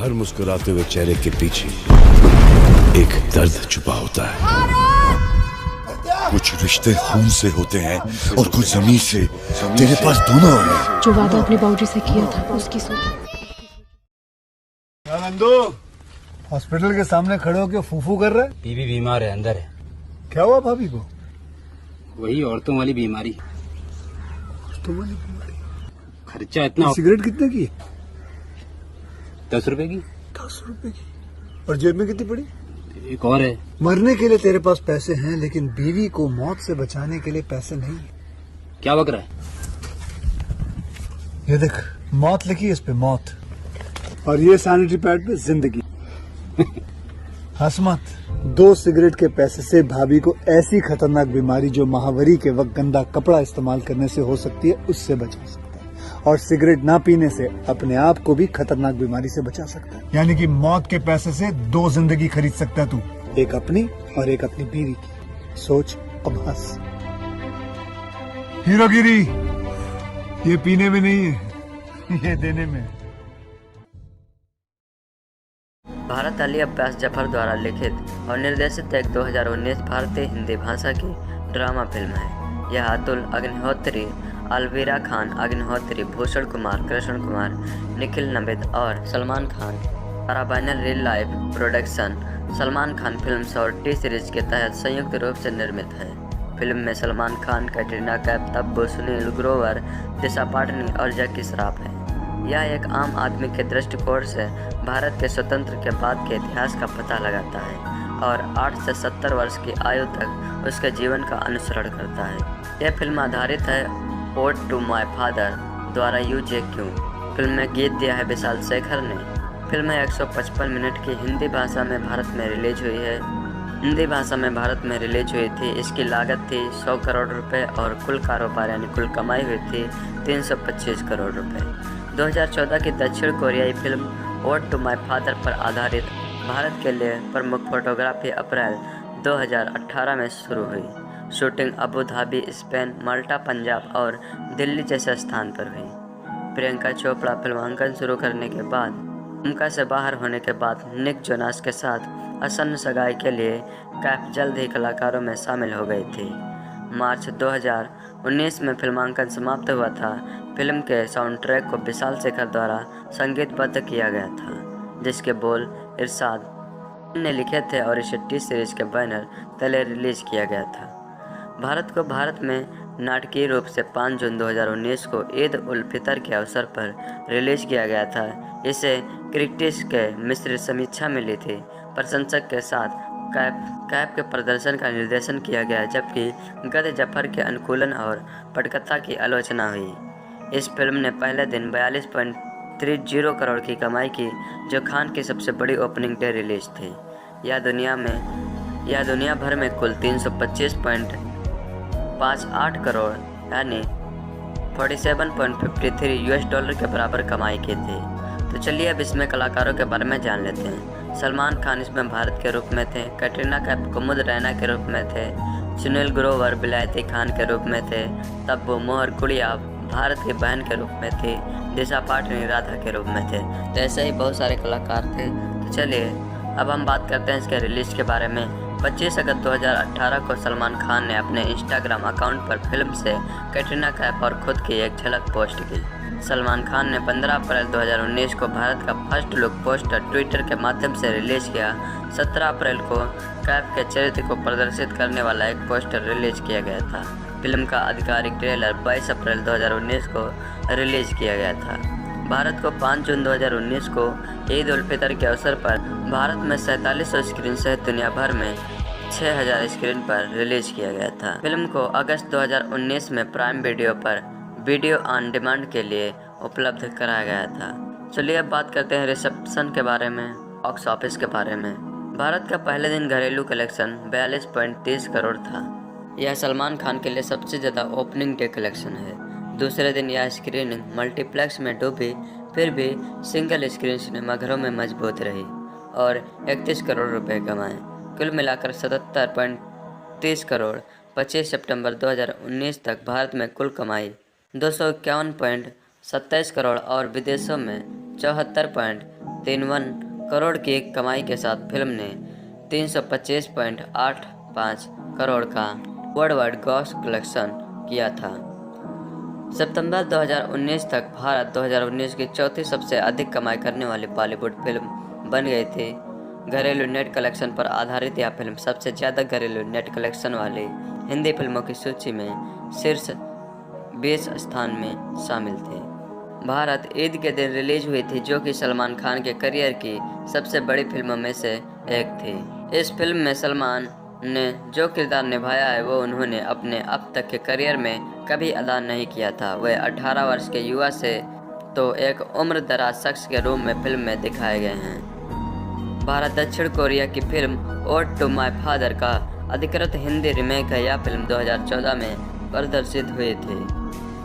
हर मुस्कुराते हुए चेहरे के पीछे एक दर्द छुपा होता है। कुछ रिश्ते खून से होते हैं और कुछ जमीन से। तेरे पास दोनों है। जो वादा अपनी बाउंड्री से किया था उसकी सोच। नंदू, हॉस्पिटल के सामने खड़े होकर फूफू कर रहा है। बीवी बीमार है, अंदर है। क्या हुआ भाभी को? वही औरतों वाली बीमारी। तुम्हारी बीमारी? खर्चा इतना। सिगरेट कितने की? 10 रुपए की। 10 रुपए की। और जेब में कितनी पड़ी? एक और है। मरने के लिए तेरे पास पैसे हैं, लेकिन बीवी को मौत से बचाने के लिए पैसे नहीं है। क्या बक रहा है? ये देख, मौत लिखी है इस पे, मौत। और ये सैनिटरी पैड पे जिंदगी। हंस मत। 2 सिगरेट के पैसे से भाभी को ऐसी खतरनाक बीमारी जो महावरी के वक्त गंदा कपड़ा इस्तेमाल करने से हो सकती है, उससे बचा सकता है। और सिगरेट ना पीने से अपने आप को भी खतरनाक बीमारी से बचा सकता है। यानी कि मौत के पैसे से 2 जिंदगी खरीद सकता है तू, एक अपनी और एक अपनी बीवी की। सोच, अब हंस। हीरोगिरी ये पीने में नहीं है, ये देने में है। भारत अली अब्बास जफर द्वारा लिखित और निर्देशित एक 2019 भारतीय हिंदी भाषा की ड्रामा फिल्म है। यह अतुल अग्निहोत्री, अलवीरा खान अग्निहोत्री, भूषण कुमार, कृष्ण कुमार, निखिल नमित और सलमान खान द्वारा banner real life production Salman Khan films और टी सीरीज के तहत संयुक्त रूप से निर्मित है। फिल्म में सलमान खान, कैटरीना कैफ, तब्बू, सुनील ग्रोवर, दिशा पाटनी और जैकी श्रॉफ है। यह एक आम आदमी के दृष्टिकोण से भारत के स्वतंत्र के बाद के इतिहास का पता लगाता है और 8 से 70 वर्ष की आयु तक उसके जीवन का अनुसरण करता है। यह फिल्म आधारित है ओड टू माय फादर द्वारा UJQ। फिल्म में गीत दिया है विशाल शेखर ने। फिल्म 155 मिनट की हिंदी भाषा में भारत में रिलीज हुई है। हिंदी भाषा में भारत में रिलीज हुई थी। इसकी लागत थी 100 करोड़ रुपए और कुल कारोबार यानी कुल कमाई हुई थी 325 करोड़ रुपए। 2014 की दक्षिण कोरियाई film Ode to My Father पर आधारित भारत के लिए प्रमुख फोटोग्राफी अप्रैल 2018 में शुरू हुई। शूटिंग अबू धाबी, स्पेन, माल्टा, पंजाब और दिल्ली जैसे स्थान पर हुई। प्रियंका चोपड़ा फिल्मांकन शुरू करने के बाद भूमिका से बाहर होने के बाद निक जोनास के साथ आसन्न सगाई के लिए कैफ जल्द ही कलाकारों में शामिल हो गई थी। मार्च 2019 में फिल्मांकन समाप्त हुआ था। फिल्म के साउंड ट्रैक को विशाल शेखर द्वारा संगीतबद्ध किया गया था, जिसके बोल इरशाद ने लिखे थे और इसे टी सीरीज के बैनर तले रिलीज किया गया था। भारत में नाटकीय रूप से 5 जून 2019 को ईद उल फितर के अवसर पर रिलीज किया गया था। इसे क्रिटिक्स के मिश्रित समीक्षा मिली थी। प्रशंसक के साथ कैफ के प्रदर्शन का निर्देशन किया गया, जबकि गद जफर के अनुकूलन और पटकथा की आलोचना हुई। इस फिल्म ने पहले दिन 42.30 करोड़ की कमाई की, जो खान की सबसे बड़ी ओपनिंग डे रिलीज थी। यह दुनिया भर में कुल 325.58 करोड़ यानी $47.53 के बराबर कमाई की थी। तो चलिए अब इसमें कलाकारों के बारे में जान लेते हैं। सलमान खान इसमें भारत के रूप में थे, कैटरीना कैफ कुमुद रैना के रूप में थे, सुनील ग्रोवर बिलायती खान के रूप में थे, तब्बू मोहर गुड़िया भारत की बहन के रूप में थी, दिशा पाटनी राधा के रूप में थे। तो ऐसे ही बहुत सारे कलाकार थे। तो चलिए अब हम बात करते हैं इसके रिलीज के बारे में। 25 अगस्त 2018 को सलमान खान ने अपने इंस्टाग्राम अकाउंट पर फिल्म से कैटरीना कैफ और खुद की एक झलक पोस्ट की। सलमान खान ने 15 अप्रैल 2019 को भारत का फर्स्ट लुक पोस्टर ट्विटर के माध्यम से रिलीज किया। 17 अप्रैल को कैफ के चरित्र को प्रदर्शित करने वाला एक पोस्टर रिलीज किया गया था। फिल्म का आधिकारिक ट्रेलर 22 अप्रैल 2019 को रिलीज किया गया था। भारत को 5 जून 2019 को ईद उल फितर के अवसर पर भारत में 4700 स्क्रीन सहित दुनिया भर में 6000 स्क्रीन पर रिलीज किया गया था। फिल्म को अगस्त 2019 में प्राइम वीडियो पर वीडियो ऑन डिमांड के लिए उपलब्ध कराया गया था। चलिए अब बात करते हैं रिसेप्शन के बारे में, बॉक्स ऑफिस के बारे में। भारत का पहले दिन घरेलू कलेक्शन 42.30 करोड़ था। यह सलमान खान के लिए सबसे ज़्यादा ओपनिंग डे कलेक्शन है। दूसरे दिन यह स्क्रीनिंग मल्टीप्लेक्स में डूबी, फिर भी सिंगल स्क्रीन सिनेमाघरों में मजबूत रही और 31 करोड़ रुपए कमाए। कुल मिलाकर 77.30 करोड़ 25 सितंबर 2019 तक भारत में कुल कमाई 251.27 करोड़ और विदेशों में 74. 53 करोड़ की कमाई के साथ फिल्म ने 325.85 करोड़ का वर्ल्ड वाइड ग्रॉस कलेक्शन किया था। सितंबर 2019 तक भारत 2019 की चौथी सबसे अधिक कमाई करने वाली बॉलीवुड फिल्म बन गई थी। घरेलू नेट कलेक्शन पर आधारित यह फिल्म सबसे ज़्यादा घरेलू नेट कलेक्शन वाली हिंदी फिल्मों की सूची में शीर्ष 20 स्थान में शामिल थी। भारत ईद के दिन रिलीज हुई थी, जो कि सलमान खान के करियर की सबसे बड़ी फिल्मों में से एक थी। इस फिल्म में सलमान ने जो किरदार निभाया है वो उन्होंने अपने अब तक के करियर में कभी अदा नहीं किया था। वे 18 वर्ष के युवा से तो एक उम्र दराज शख्स के रूप में फिल्म में दिखाए गए हैं। भारत दक्षिण कोरिया की film Ode to My Father का अधिकृत हिंदी रीमेक है। यह फिल्म 2014 में प्रदर्शित हुई थी।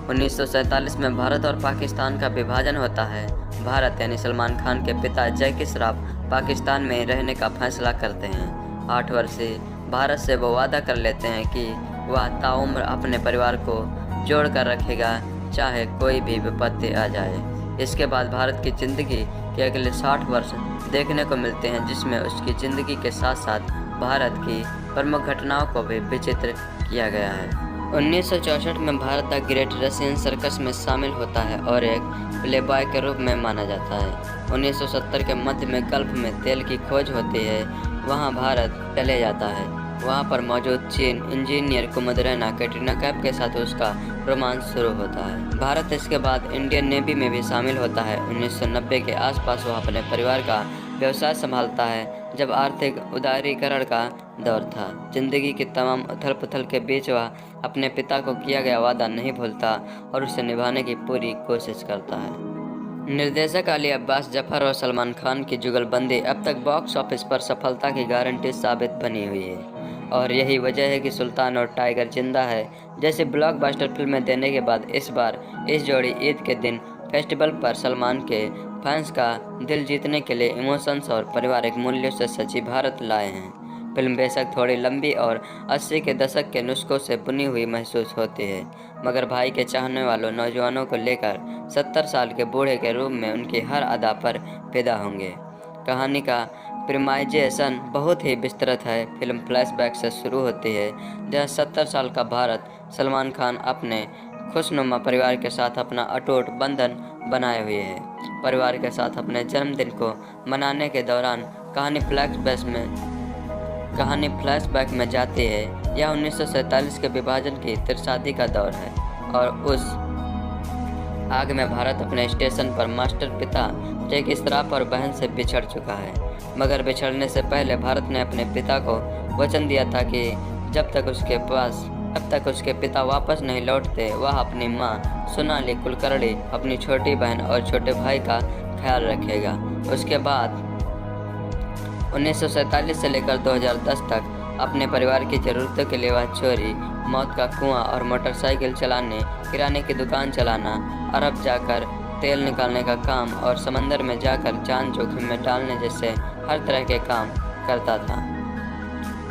1947 में भारत और पाकिस्तान का विभाजन होता है। भारत यानी सलमान खान के पिता जैकी श्रॉफ पाकिस्तान में रहने का फैसला करते हैं। 8 वर्षीय भारत से वो वादा कर लेते हैं कि वह ताउम्र अपने परिवार को जोड़ कर रखेगा, चाहे कोई भी विपत्ति आ जाए। इसके बाद भारत की ज़िंदगी के अगले 60 वर्ष देखने को मिलते हैं, जिसमें उसकी ज़िंदगी के साथ साथ भारत की प्रमुख घटनाओं को भी विचित्र किया गया है। 1964 में Bharat the great Russian circus में शामिल होता है और एक प्लेबॉय के रूप में माना जाता है। 1970 के मध्य में गल्फ में तेल की खोज होती है, वहां भारत चले जाता है। वहां पर मौजूद चीन इंजीनियर कुमुद रैना कैटरीना कैफ के साथ उसका रोमांस शुरू होता है। भारत इसके बाद इंडियन नेवी में भी शामिल होता है। 1990 के आसपास वह अपने परिवार का व्यवसाय संभालता है, जब आर्थिक उदारीकरण का दौर था। जिंदगी की तमाम उथल पुथल के बीच वह अपने पिता को किया गया वादा नहीं भूलता और उसे निभाने की पूरी कोशिश करता है। निर्देशक अली अब्बास जफर और सलमान खान की जुगलबंदी अब तक बॉक्स ऑफिस पर सफलता की गारंटी साबित बनी हुई है और यही वजह है कि सुल्तान और टाइगर जिंदा है जैसे ब्लॉकबस्टर फिल्में देने के बाद इस बार इस जोड़ी ईद के दिन फेस्टिवल पर सलमान के फैंस का दिल जीतने के लिए इमोशंस और पारिवारिक मूल्यों से सची भारत लाए हैं। फिल्म बेशक थोड़ी लंबी और 80 के दशक के नुस्खों से बुनी हुई महसूस होती है, मगर भाई के चाहने वालों नौजवानों को लेकर 70 साल के बूढ़े के रूप में उनकी हर अदा पर फिदा होंगे। कहानी का प्रीमाइजेशन बहुत ही विस्तृत है। फिल्म फ्लैशबैक से शुरू होती है, जहाँ 70 साल का भारत सलमान खान अपने खुशनुमा परिवार के साथ अपना अटूट बंधन बनाए हुए है। परिवार के साथ अपने जन्मदिन को मनाने के दौरान कहानी फ्लैशबैक में जाती है। यह 1947 के विभाजन की तिरसादी का दौर है और उस आग में भारत अपने स्टेशन पर मास्टर पिता जैकी श्रॉफ और बहन से बिछड़ चुका है, मगर बिछड़ने से पहले भारत ने अपने पिता को वचन दिया था कि जब तक उसके पिता वापस नहीं लौटते वह अपनी माँ सोनाली कुलकर्णी, अपनी छोटी बहन और छोटे भाई का ख्याल रखेगा। उसके बाद 1947 से लेकर 2010 तक अपने परिवार की ज़रूरतों के लिए वह चोरी, मौत का कुआं और मोटरसाइकिल चलाने, किराने की दुकान चलाना, अरब जाकर तेल निकालने का काम और समंदर में जाकर जान जोखिम में डालने जैसे हर तरह के काम करता था।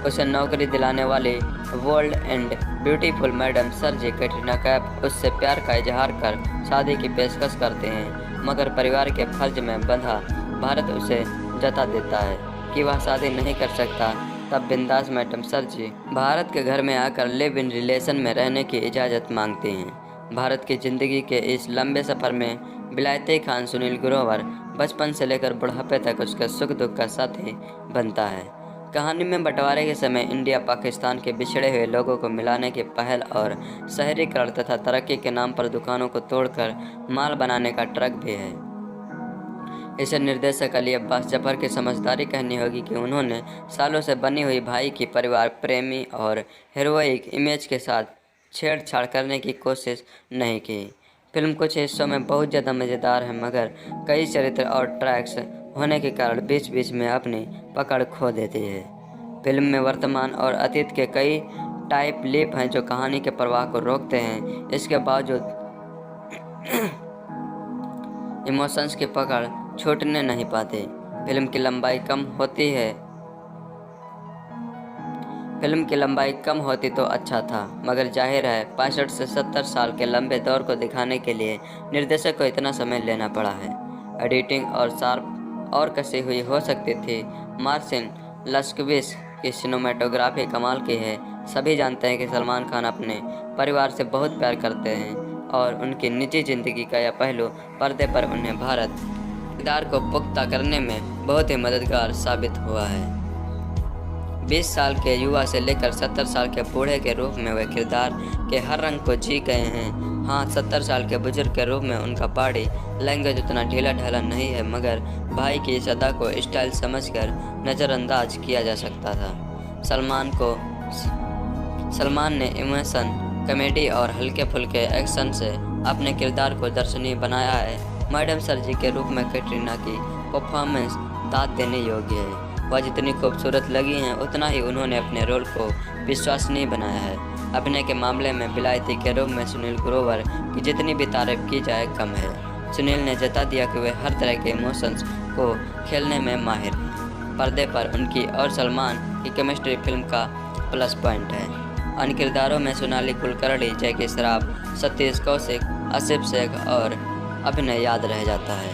उसे नौकरी दिलाने वाली बोल्ड एंड ब्यूटीफुल मैडम सरजी कैटरीना कैफ उससे प्यार का इजहार कर शादी की पेशकश करते हैं, मगर परिवार के फर्ज में बंधा भारत उसे जता देता है कि वह शादी नहीं कर सकता। तब बिंदास मैडम सरजी भारत के घर में आकर लिव इन रिलेशन में रहने की इजाज़त मांगती हैं। भारत की ज़िंदगी के इस लंबे सफ़र में विलायती खान सुनील ग्रोवर बचपन से लेकर बुढ़ापे तक उसके सुख दुख का साथी बनता है। कहानी में बंटवारे के समय इंडिया पाकिस्तान के बिछड़े हुए लोगों को मिलाने की पहल और शहरीकरण तथा तरक्की के नाम पर दुकानों को तोड़कर माल बनाने का ट्रक भी है। इसे निर्देशक अली अब्बास जफर की समझदारी कहनी होगी कि उन्होंने सालों से बनी हुई भाई की परिवार प्रेमी और हीरोइक इमेज के साथ छेड़छाड़ करने की कोशिश नहीं की। फिल्म कुछ हिस्सों में बहुत ज़्यादा मज़ेदार है, मगर कई चरित्र और ट्रैक्स होने के कारण बीच बीच में अपनी पकड़ खो देती है। फिल्म में वर्तमान और अतीत के कई टाइप लीप हैं जो कहानी के प्रवाह को रोकते हैं। इसके बावजूद इमोशंस की पकड़ छूटने नहीं पाती। फिल्म की लंबाई कम होती तो अच्छा था, मगर जाहिर है 65 से 70 साल के लंबे दौर को दिखाने के लिए निर्देशक को इतना समय लेना पड़ा है। एडिटिंग और शार्प और कसी हुई हो सकती थी। मार्सिन लस्कविस की सिनेमेटोग्राफी कमाल की है। सभी जानते हैं कि सलमान खान अपने परिवार से बहुत प्यार करते हैं और उनकी निजी ज़िंदगी का यह पहलू पर्दे पर उन्हें भारत किरदार को पुख्ता करने में बहुत ही मददगार साबित हुआ है। 20 साल के युवा से लेकर 70 साल के बूढ़े के रूप में वे किरदार के हर रंग को जी गए हैं। हाँ, 70 साल के बुजुर्ग के रूप में उनका बॉडी लैंग्वेज उतना ढीला ढाला नहीं है, मगर भाई की इस अदा को स्टाइल समझकर नज़रअंदाज किया जा सकता था। सलमान ने इमोशन, कॉमेडी और हल्के फुल्के एक्शन से अपने किरदार को दर्शनीय बनाया है। मैडम सर जी के रूप में कैटरीना की परफॉर्मेंस दाद देने योग्य है। वह जितनी खूबसूरत लगी हैं उतना ही उन्होंने अपने रोल को विश्वसनीय बनाया है। अभिनय के मामले में बिलायती के रूप में सुनील ग्रोवर की जितनी भी तारीफ की जाए कम है। सुनील ने जता दिया कि वे हर तरह के इमोशंस को खेलने में माहिर हैं। पर्दे पर उनकी और सलमान की केमिस्ट्री फिल्म का प्लस पॉइंट है। अन्य किरदारों में सोनाली कुलकर्णी, जैकी श्रॉफ, सतीश कौशिक, आसिफ शेख और अभिनय याद रह जाता है।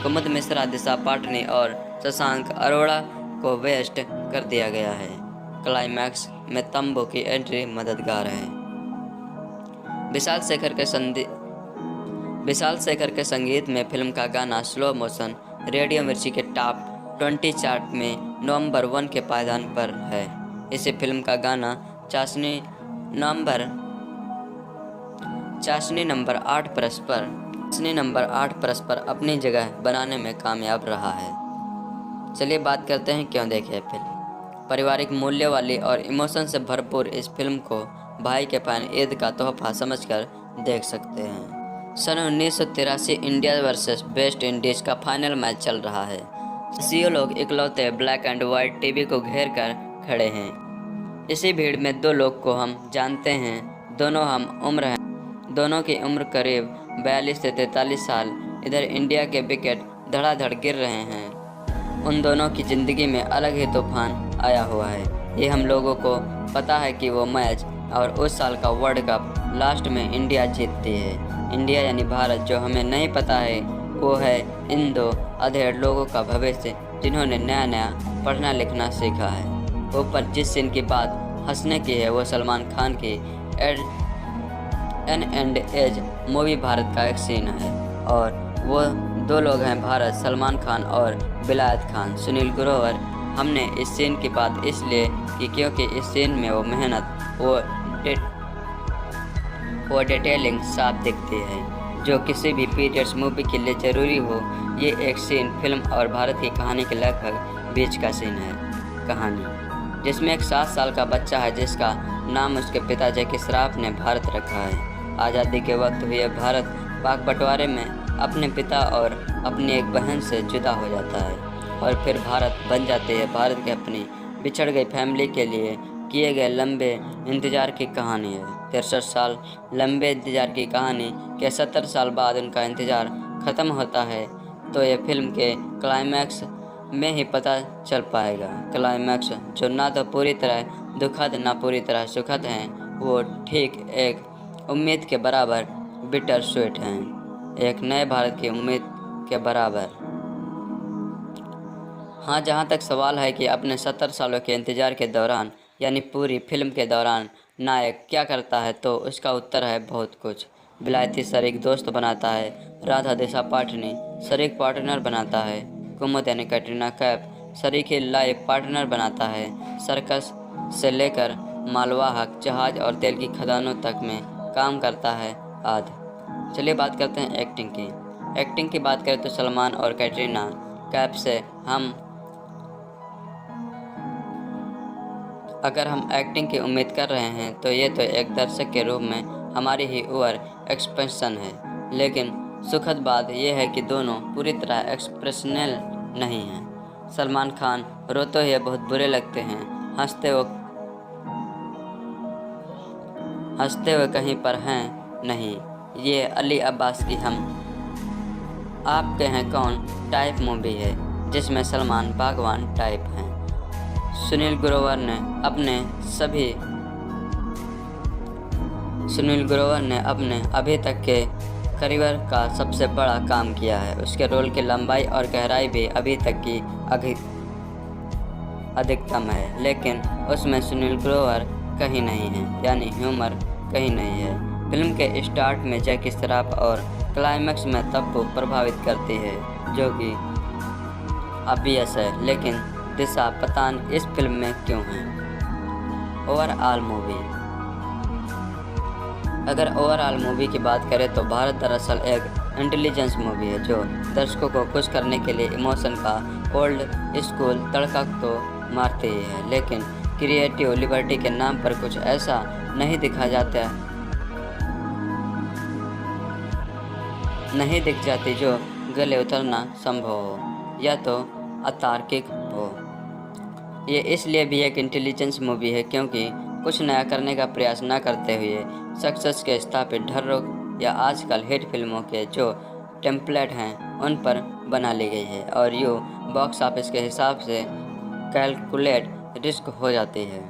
कुमुद मिश्रा, दिशा पाटनी और शशांक अरोड़ा को वेस्ट कर दिया गया है। क्लाइमैक्स में तंबू की एंट्री मददगार है। विशाल शेखर के संगीत में फिल्म का गाना स्लो मोशन रेडियो मिर्ची के टॉप 20 चार्ट में नवंबर 1 के पायदान पर है। इसी फिल्म का गाना चाशनी नंबर 8 पर अपनी जगह बनाने में कामयाब रहा है। चलिए बात करते हैं क्यों देखें फिल्म। पारिवारिक मूल्य वाली और इमोशन से भरपूर इस फिल्म को भाई के बहन ईद का तोहफा समझकर देख सकते हैं। सन 1983 इंडिया वर्सेस वेस्ट इंडीज़ का फाइनल मैच चल रहा है। सीओ लोग इकलौते ब्लैक एंड वाइट टीवी को घेर कर खड़े हैं। इसी भीड़ में दो लोग को हम जानते हैं, दोनों हम उम्र हैं। दोनों की उम्र करीब 42 से 43 साल। इधर इंडिया के विकेट धड़ाधड़ गिर रहे हैं। उन दोनों की ज़िंदगी में अलग ही तूफान आया हुआ है। ये हम लोगों को पता है कि वो मैच और उस साल का वर्ल्ड कप लास्ट में इंडिया जीतती है। इंडिया यानी भारत। जो हमें नहीं पता है वो है इन दो अधेड़ लोगों का भविष्य, जिन्होंने नया पढ़ना लिखना सीखा है। ऊपर जिस सीन की बात हंसने की है वो सलमान खान की एन एज मूवी भारत का एक सीन है और वो दो लोग हैं भारत, सलमान खान और बिलायत खान, सुनील ग्रोवर। हमने इस सीन की बात इसलिए की क्योंकि इस सीन में वो मेहनत, वो डिटेलिंग साफ दिखती है जो किसी भी पीरियड्स मूवी के लिए ज़रूरी हो। ये एक सीन फिल्म और भारत की कहानी के लगभग बीच का सीन है। कहानी जिसमें एक 7 साल का बच्चा है जिसका नाम उसके पिता जैकी श्रॉफ ने भारत रखा है। आज़ादी के वक्त हुए भारत पाक बंटवारे में अपने पिता और अपनी एक बहन से जुदा हो जाता है और फिर भारत बन जाती है। भारत की अपनी बिछड़ गई फैमिली के लिए किए गए लंबे इंतज़ार की कहानी है। 63 साल लंबे इंतज़ार की कहानी के 70 साल बाद उनका इंतज़ार ख़त्म होता है तो ये फिल्म के क्लाइमैक्स में ही पता चल पाएगा। क्लाइमैक्स जो ना तो पूरी तरह दुखद ना पूरी तरह सुखद हैं, वो ठीक एक उम्मीद के बराबर बिटर स्वीट हैं, एक नए भारत की उम्मीद के बराबर। हाँ, जहाँ तक सवाल है कि अपने 70 सालों के इंतज़ार के दौरान यानी पूरी फिल्म के दौरान नायक क्या करता है, तो उसका उत्तर है बहुत कुछ। बिलायती शरीक दोस्त बनाता है, राधा दिशा पाटनी शरीक पार्टनर बनाता है, कुमुद यानी कैटरीना कैफ शरीकी लाइफ पार्टनर बनाता है, सर्कस से लेकर मालवाहक जहाज और तेल की खदानों तक में काम करता है आदि। चलिए बात करते हैं एक्टिंग की। एक्टिंग की बात करें तो सलमान और कैटरीना कैफ से अगर हम एक्टिंग की उम्मीद कर रहे हैं तो ये तो एक दर्शक के रूप में हमारी ही ओवर एक्सप्रेशन है। लेकिन सुखद बात यह है कि दोनों पूरी तरह एक्सप्रेशनल नहीं हैं। सलमान खान रोते हुए बहुत बुरे लगते हैं, हंसते हुए कहीं पर हैं नहीं। ये अली अब्बास की हम आपके हैं कौन टाइप मूवी है जिसमें सलमान बागवान टाइप हैं। सुनील ग्रोवर ने अपने अभी तक के करियर का सबसे बड़ा काम किया है। उसके रोल की लंबाई और गहराई भी अभी तक की अधिकतम है, लेकिन उसमें सुनील ग्रोवर कहीं नहीं है, यानी ह्यूमर कहीं नहीं है। फिल्म के स्टार्ट में जैकी श्रॉफ और क्लाइमैक्स में तब्बू प्रभावित करती है, जो कि ऑब्वियस है, लेकिन दिशा पता नहीं इस फिल्म में क्यों है। ओवरऑल मूवी, अगर ओवरऑल मूवी की बात करें तो भारत दरअसल एक इंटेलिजेंस मूवी है जो दर्शकों को खुश करने के लिए इमोशन का ओल्ड स्कूल तड़का तो मारती ही है, लेकिन क्रिएटिव लिबर्टी के नाम पर कुछ ऐसा नहीं दिख जाती जो गले उतरना संभव हो या तो अतार्किक हो। ये इसलिए भी एक इंटेलिजेंस मूवी है क्योंकि कुछ नया करने का प्रयास न करते हुए सक्सेस के स्थापित ढर्रों या आजकल हिट फिल्मों के जो टेम्पलेट हैं उन पर बना ली गई है और यो बॉक्स ऑफिस के हिसाब से कैलकुलेट रिस्क हो जाती है।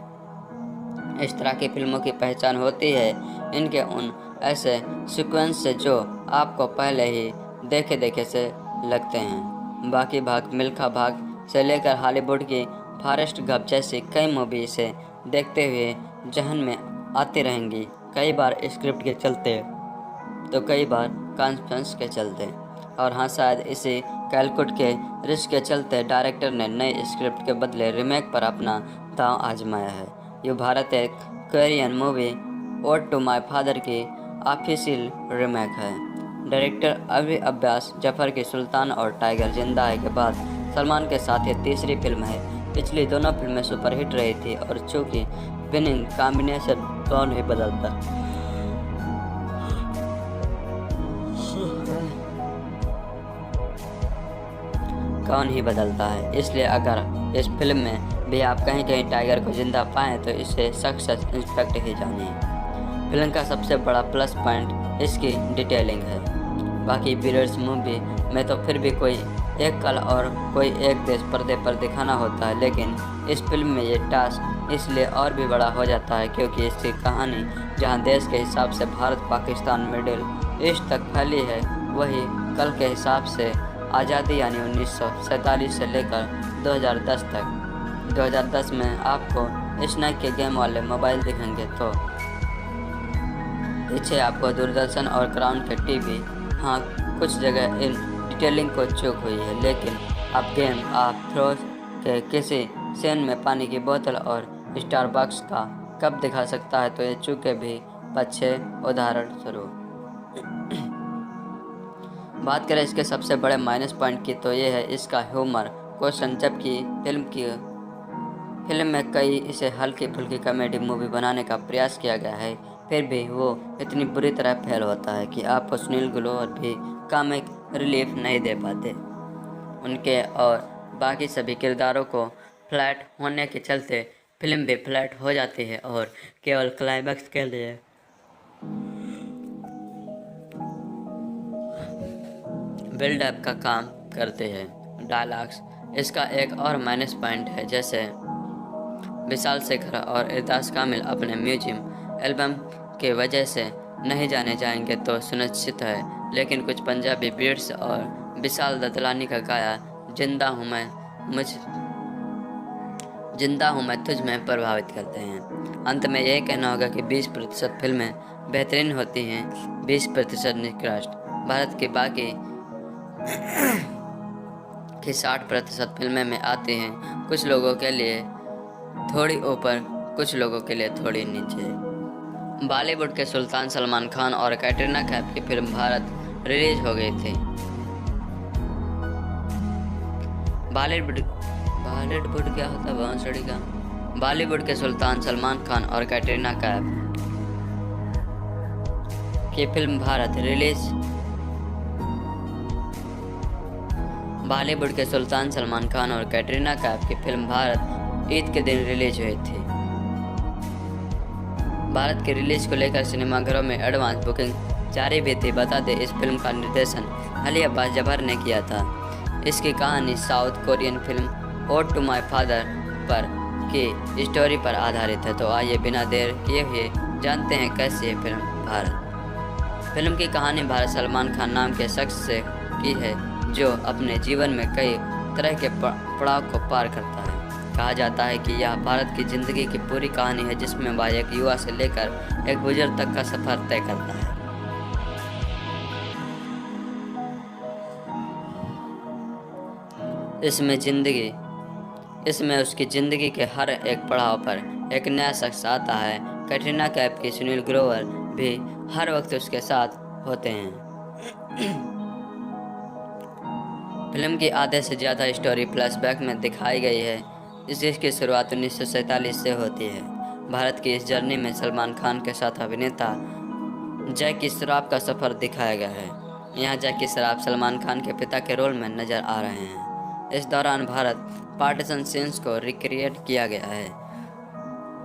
इस तरह की फिल्मों की पहचान होती है इनके उन ऐसे सीक्वेंस से जो आपको पहले ही देखे से लगते हैं। बाकी भाग मिल्खा भाग से लेकर हॉलीवुड की फॉरेस्ट गंप जैसी कई मूवी से देखते हुए जहन में आती रहेंगी, कई बार स्क्रिप्ट के चलते तो कई बार कॉन्फिडेंस के चलते, और हाँ शायद इसी कैलकुलेट के रिस्क के चलते डायरेक्टर ने नई स्क्रिप्ट के बदले रीमेक पर अपना दांव आजमाया है। ये भारत एक Korean movie Ode to My Father की ऑफिशियल रीमेक है। डायरेक्टर अभी अब्बास जफर की सुल्तान और टाइगर जिंदा है के बाद सलमान के साथ ये तीसरी फिल्म है। पिछली दोनों फिल्में सुपरहिट रही थी और चूँकि विनिंग कॉम्बिनेशन कौन ही बदलता है, इसलिए अगर इस फिल्म में भी आप कहीं कहीं टाइगर को जिंदा पाएँ तो इसे सक्सेस इंस्पेक्ट ही जानिए। फिल्म का सबसे बड़ा प्लस पॉइंट इसकी डिटेलिंग है। बाकी पीरियड्स मूवी में तो फिर भी कोई एक कल और कोई एक देश पर्दे पर दिखाना होता है, लेकिन इस फिल्म में ये टास्क इसलिए और भी बड़ा हो जाता है क्योंकि इसकी कहानी जहां देश के हिसाब से भारत पाकिस्तान मिडिल ईस्ट तक फैली है, वही कल के हिसाब से आज़ादी यानी 1947 से लेकर 2010 तक। 2010 में आपको स्नैक के गेम वाले मोबाइल दिखेंगे तो पीछे आपको दूरदर्शन और क्राउन के टीवी। हाँ, कुछ जगह इन डिटेलिंग को चूक हुई है, लेकिन अब गेम ऑफ थ्रोन्स के किसी सीन में पानी की बोतल और स्टारबक्स का कप दिखा सकता है तो ये चूके भी अच्छे उदाहरण स्वरूप। बात करें इसके सबसे बड़े माइनस पॉइंट की तो ये है इसका ह्यूमर क्वेश्चन। जबकि फिल्म में कई इसे हल्की फुल्की कॉमेडी मूवी बनाने का प्रयास किया गया है, फिर भी वो इतनी बुरी तरह फेल होता है कि आपको सुनील ग्रोवर भी कॉमिक रिलीफ नहीं दे पाते। उनके और बाकी सभी किरदारों को फ्लैट होने के चलते फिल्म भी फ्लैट हो जाती है और केवल क्लाइमैक्स के लिए बिल्डअप का काम करते हैं। डायलॉग्स इसका एक और माइनस पॉइंट है। जैसे विशाल शेखर और इरदास कामिल अपने म्यूजियम एल्बम के वजह से नहीं जाने जाएंगे तो सुनिश्चित है, लेकिन कुछ पंजाबी बीट्स और विशाल ददलानी का गाया जिंदा हूँ मैं तुझ में प्रभावित करते हैं। अंत में यह कहना होगा कि 20% फिल्में बेहतरीन होती हैं, 20% निकृष्ट। भारत की बाकी की 60% फिल्में में आती हैं, कुछ लोगों के लिए थोड़ी ऊपर, कुछ लोगों के लिए थोड़ी नीचे। बॉलीवुड के सुल्तान सलमान खान और कैटरीना कैफ की फिल्म भारत रिलीज हो गई थी। बॉलीवुड क्या होता है बांसुरी का? बॉलीवुड के सुल्तान सलमान खान और कैटरीना कैफ की फिल्म भारत रिलीज। बॉलीवुड के सुल्तान सलमान खान और कैटरीना कैफ की फिल्म भारत ईद के दिन रिलीज हुई थी। भारत की रिलीज को लेकर सिनेमाघरों में एडवांस बुकिंग जारी भी थी। बता दें इस फिल्म का निर्देशन अली अब्बास जफर ने किया था। इसकी कहानी South Korean film Ode to My Father पर की स्टोरी पर आधारित है। तो आइए बिना देर किए हुए जानते हैं कैसी है फिल्म भारत। फिल्म की कहानी भारत सलमान खान नाम के शख्स से की है जो अपने जीवन में कई तरह के पड़ाव को पार करता है। कहा जाता है कि यह भारत की जिंदगी की पूरी कहानी है जिसमें वह एक युवा से लेकर एक बुजुर्ग तक का सफर तय करता है। इसमें उसकी ज़िंदगी के हर एक पड़ाव पर एक नया शख्स आता है। कैटरीना कैफ की सुनील ग्रोवर भी हर वक्त उसके साथ होते हैं। फिल्म की आधे से ज़्यादा स्टोरी फ्लैशबैक में दिखाई गई है। जिसकी शुरुआत 1947 से होती है। भारत की इस जर्नी में सलमान खान के साथ अभिनेता जैकी श्रॉफ का सफ़र दिखाया गया है। यहाँ जैकी श्रॉफ सलमान खान के पिता के रोल में नज़र आ रहे हैं। इस दौरान भारत पार्टीशन सीन्स को रिक्रिएट किया गया है।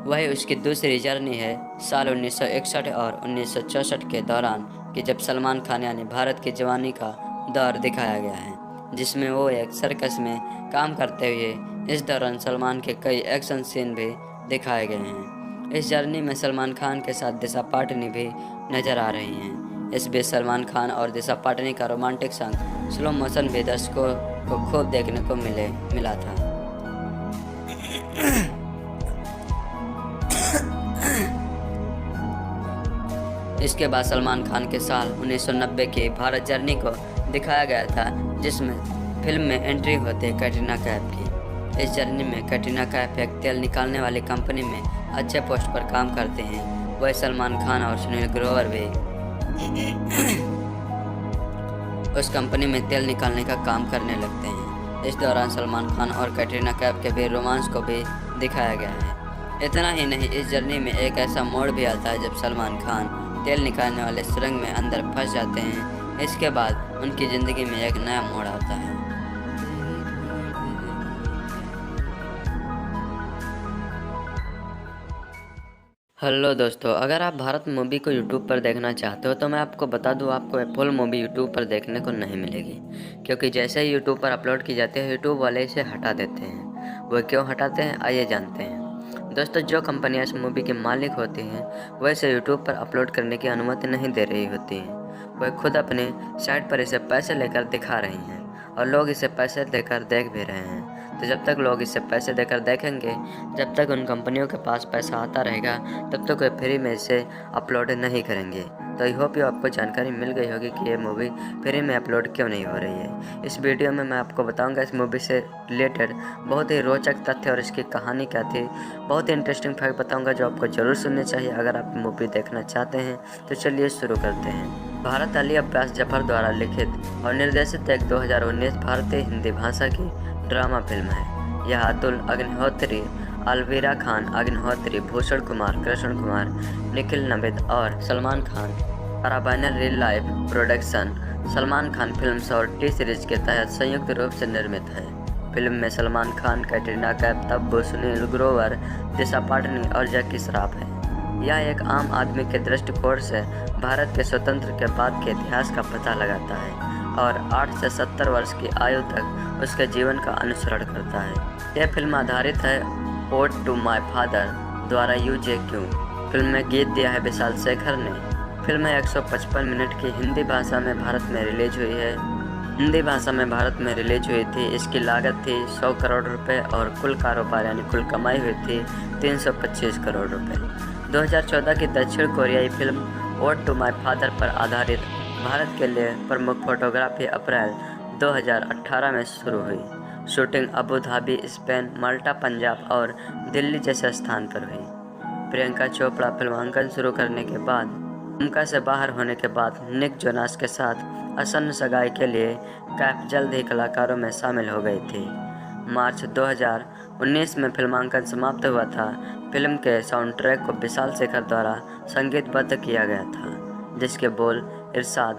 वही उसकी दूसरी जर्नी है साल 1961 और 1964 के दौरान कि जब सलमान खान यानी भारत की जवानी का दौर दिखाया गया है, जिसमें वो एक सर्कस में काम करते हुए इस दौरान सलमान के कई एक्शन सीन भी दिखाए गए हैं। इस जर्नी में सलमान खान के साथ दिशा पाटनी भी नज़र आ रही हैं। इस बीच सलमान खान और दिशा पाटनी का रोमांटिक सॉन्ग स्लो मोशन भी दर्शकों को खूब देखने को मिला था। इसके बाद सलमान खान के साल 1990 की भारत जर्नी को दिखाया गया था, जिसमें फिल्म में एंट्री होती है कैटरीना कैफ की। इस जर्नी में कैटरीना कैफ एक तेल निकालने वाली कंपनी में अच्छे पोस्ट पर काम करते हैं। वही सलमान खान और सुनील ग्रोवर भी उस कंपनी में तेल निकालने का काम करने लगते हैं। इस दौरान सलमान खान और कैटरीना कैफ के भी रोमांस को भी दिखाया गया है। इतना ही नहीं, इस जर्नी में एक ऐसा मोड़ भी आता है जब सलमान खान तेल निकालने वाले सुरंग में अंदर फंस जाते हैं। इसके बाद उनकी ज़िंदगी में एक नया मोड़ आता है। हेलो दोस्तों, अगर आप भारत मूवी को यूट्यूब पर देखना चाहते हो तो मैं आपको बता दूं, आपको फुल मूवी यूट्यूब पर देखने को नहीं मिलेगी, क्योंकि जैसे ही यूट्यूब पर अपलोड की जाती है यूट्यूब वाले इसे हटा देते हैं। वो क्यों हटाते हैं आइए जानते हैं। दोस्तों, जो कंपनियां इस मूवी के मालिक होती हैं वह इसे यूट्यूब पर अपलोड करने की अनुमति नहीं दे रही होती हैं। वह खुद अपने साइट पर इसे पैसे लेकर दिखा रही हैं और लोग इसे पैसे देकर देख भी रहे हैं। तो जब तक लोग इसे पैसे देकर देखेंगे, जब तक उन कंपनियों के पास पैसा आता रहेगा, तब तक वे फ्री में इसे अपलोड नहीं करेंगे। तो आई होप आपको जानकारी मिल गई होगी कि ये मूवी फ्री में अपलोड क्यों नहीं हो रही है। इस वीडियो में मैं आपको बताऊंगा इस मूवी से रिलेटेड बहुत ही रोचक तथ्य और इसकी कहानी क्या थी। बहुत ही इंटरेस्टिंग फैक्ट बताऊंगा जो आपको ज़रूर सुनने चाहिए अगर आप मूवी देखना चाहते हैं। तो चलिए शुरू करते हैं। भारत अली अब्बास जफर द्वारा लिखित और निर्देशित एक 2019 भारतीय हिंदी भाषा की ड्रामा फिल्म है। यह अतुल अग्निहोत्री, अलवीरा खान अग्निहोत्री, भूषण कुमार, कृष्ण कुमार, निखिल नबिद और सलमान खान द्वारा banner real life production Salman Khan films और टी सीरीज के तहत संयुक्त रूप से निर्मित है। फिल्म में सलमान खान, कैटरीना कैफ, तब्बू, सुनील ग्रोवर, दिशा पाटनी और जैकी श्रॉफ है। यह एक आम आदमी के दृष्टिकोण से भारत के स्वतंत्र के बाद के इतिहास का पता लगाता है और 8 से 70 वर्ष की आयु तक उसके जीवन का अनुसरण करता है। यह फिल्म आधारित है ओड टू माय फादर द्वारा UJQ। फिल्म में गीत दिया है विशाल शेखर ने। फिल्म 155 मिनट की हिंदी भाषा में भारत में रिलीज हुई है। हिंदी भाषा में भारत में रिलीज हुई थी। इसकी लागत थी 100 करोड़ रुपए और कुल कारोबार यानी कुल कमाई हुई थी 325 करोड़ रुपए। 2014 की दक्षिण कोरियाई film Ode to My Father पर आधारित भारत के लिए प्रमुख फोटोग्राफी अप्रैल 2018 में शुरू हुई। शूटिंग अबू धाबी, स्पेन, माल्टा, पंजाब और दिल्ली जैसे स्थान पर हुई। प्रियंका चोपड़ा फिल्मांकन शुरू करने के बाद भूमिका से बाहर होने के बाद निक जोनास के साथ आसन्न सगाई के लिए कैफ जल्द ही कलाकारों में शामिल हो गई थी। मार्च 2019 में फिल्मांकन समाप्त हुआ था। फिल्म के साउंड ट्रैक को विशाल शेखर द्वारा संगीतबद्ध किया गया था, जिसके बोल इरशाद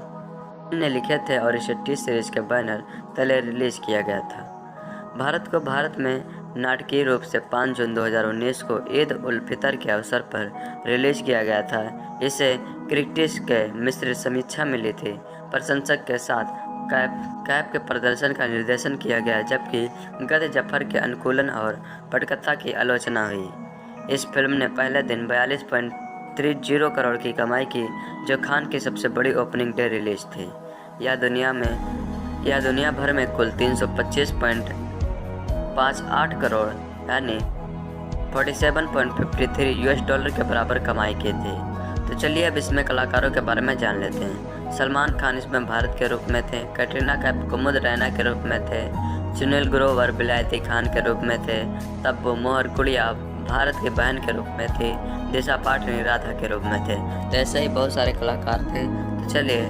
ने लिखे थे और इसे टी सीरीज के बैनर तले रिलीज किया गया था। भारत में नाटकीय रूप से 5 जून 2019 को ईद उल फितर के अवसर पर रिलीज किया गया था। इसे क्रिटिक्स के मिश्रित समीक्षा मिली थी। प्रशंसक के साथ कैफ के प्रदर्शन का निर्देशन किया गया, जबकि गद जफर के अनुकूलन और पटकथा की आलोचना हुई। इस फिल्म ने पहले दिन 1.30 करोड़ की कमाई की, जो खान की सबसे बड़ी ओपनिंग डे रिलीज थी। यह दुनिया भर में कुल 325.58 करोड़ यानी $47.53 के बराबर कमाई की थी। तो चलिए अब इसमें कलाकारों के बारे में जान लेते हैं। सलमान खान इसमें भारत के रूप में थे, कैटरीना कैफ कुमुद रैना के रूप में थे, सुनील ग्रोवर विलायती खान के रूप में थे, तब्बू मोहर गुड़िया भारत की बहन के रूप में थी, दिशा पाटनी राधा के रूप में थे। तो ऐसे ही बहुत सारे कलाकार थे। तो चलिए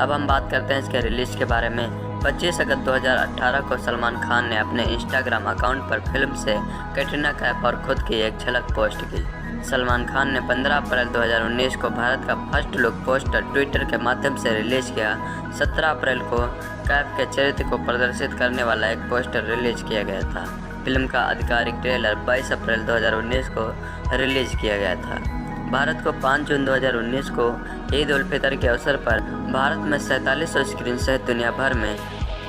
अब हम बात करते हैं इसके रिलीज के बारे में। 25 अगस्त 2018 को सलमान खान ने अपने इंस्टाग्राम अकाउंट पर फिल्म से कैटरीना कैफ और खुद की एक झलक पोस्ट की। सलमान खान ने 15 अप्रैल 2019 को भारत का फर्स्ट लुक पोस्टर ट्विटर के माध्यम से रिलीज किया। 17 अप्रैल को कैफ के चरित्र को प्रदर्शित करने वाला एक पोस्टर रिलीज किया गया था। फिल्म का आधिकारिक ट्रेलर 22 अप्रैल 2019 को रिलीज किया गया था। भारत को 5 जून 2019 को ईद उल फितर के अवसर पर भारत में 4700 स्क्रीन सहित दुनिया भर में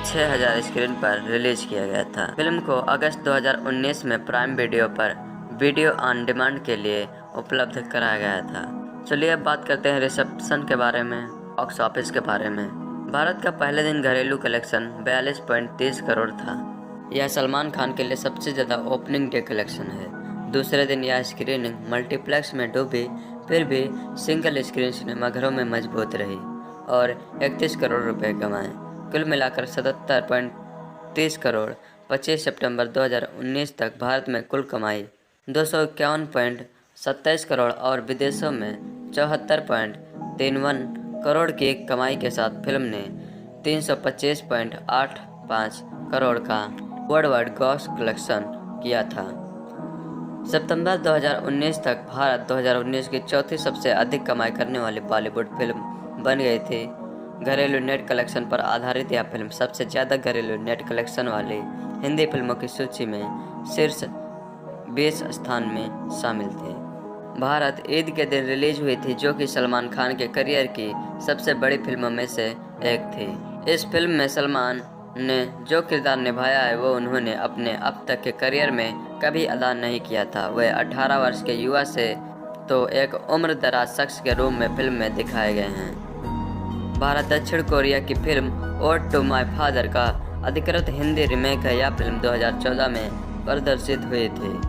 6000 स्क्रीन पर रिलीज किया गया था। फिल्म को अगस्त 2019 में प्राइम वीडियो पर वीडियो ऑन डिमांड के लिए उपलब्ध कराया गया था। चलिए अब बात करते हैं रिसेप्शन के बारे में, बॉक्स ऑफिस के बारे में। भारत का पहले दिन घरेलू कलेक्शन 42.30 करोड़ था। यह सलमान खान के लिए सबसे ज़्यादा ओपनिंग डे कलेक्शन है। दूसरे दिन यह स्क्रीनिंग मल्टीप्लेक्स में डूबी, फिर भी सिंगल स्क्रीन सिनेमाघरों में मजबूत रही और 31 करोड़ रुपए कमाए। कुल मिलाकर 77.30 करोड़ 25 सितंबर 2019 तक भारत में कुल कमाई 251.27 करोड़ और विदेशों में 74.31 करोड़ की कमाई के साथ फिल्म ने 325.85 करोड़ का वर्ल्ड वाइड ग्रॉस कलेक्शन किया था। सितंबर 2019 तक भारत 2019 की चौथी सबसे अधिक कमाई करने वाली बॉलीवुड फिल्म बन गई थी। घरेलू नेट कलेक्शन पर आधारित यह फिल्म सबसे ज़्यादा घरेलू नेट कलेक्शन वाली हिंदी फिल्मों की सूची में शीर्ष 20 स्थान में शामिल थी। भारत ईद के दिन रिलीज हुई थी, जो कि सलमान खान के करियर की सबसे बड़ी फिल्मों में से एक थी। इस फिल्म में सलमान ने जो किरदार निभाया है वो उन्होंने अपने अब तक के करियर में कभी अदा नहीं किया था। वह 18 वर्ष के युवा से तो एक उम्र दराज शख्स के रूप में फिल्म में दिखाए गए हैं। भारत दक्षिण कोरिया की film Ode to My Father का अधिकृत हिंदी रीमेक है। यह फिल्म 2014 में प्रदर्शित हुई थी।